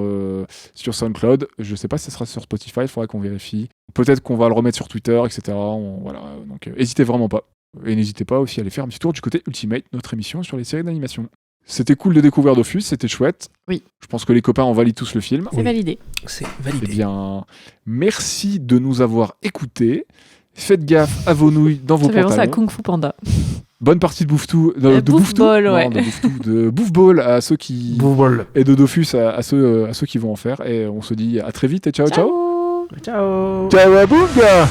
SoundCloud. Je sais pas si ça sera sur Spotify, il faudra qu'on vérifie. Peut-être qu'on va le remettre sur Twitter, etc. Voilà, donc n'hésitez vraiment pas. Et n'hésitez pas aussi à aller faire un petit tour du côté Ultimate, notre émission sur les séries d'animation. C'était cool de découvrir Dofus, c'était chouette. Oui. Je pense que les copains en valident tous le film. C'est validé. C'est Eh validé. bien, merci de nous avoir écoutés. Faites gaffe à vos nouilles dans vos Ça fait penser à pantalons. Kung Fu Panda. Bonne partie de Bouffe-Tout. Bouffe-Ball, ouais. De Bouffe-Ball à ceux qui... Bourbol. Et de Dofus à ceux qui vont en faire. Et on se dit à très vite et ciao. Ciao. Ciao à Bouffe, gars.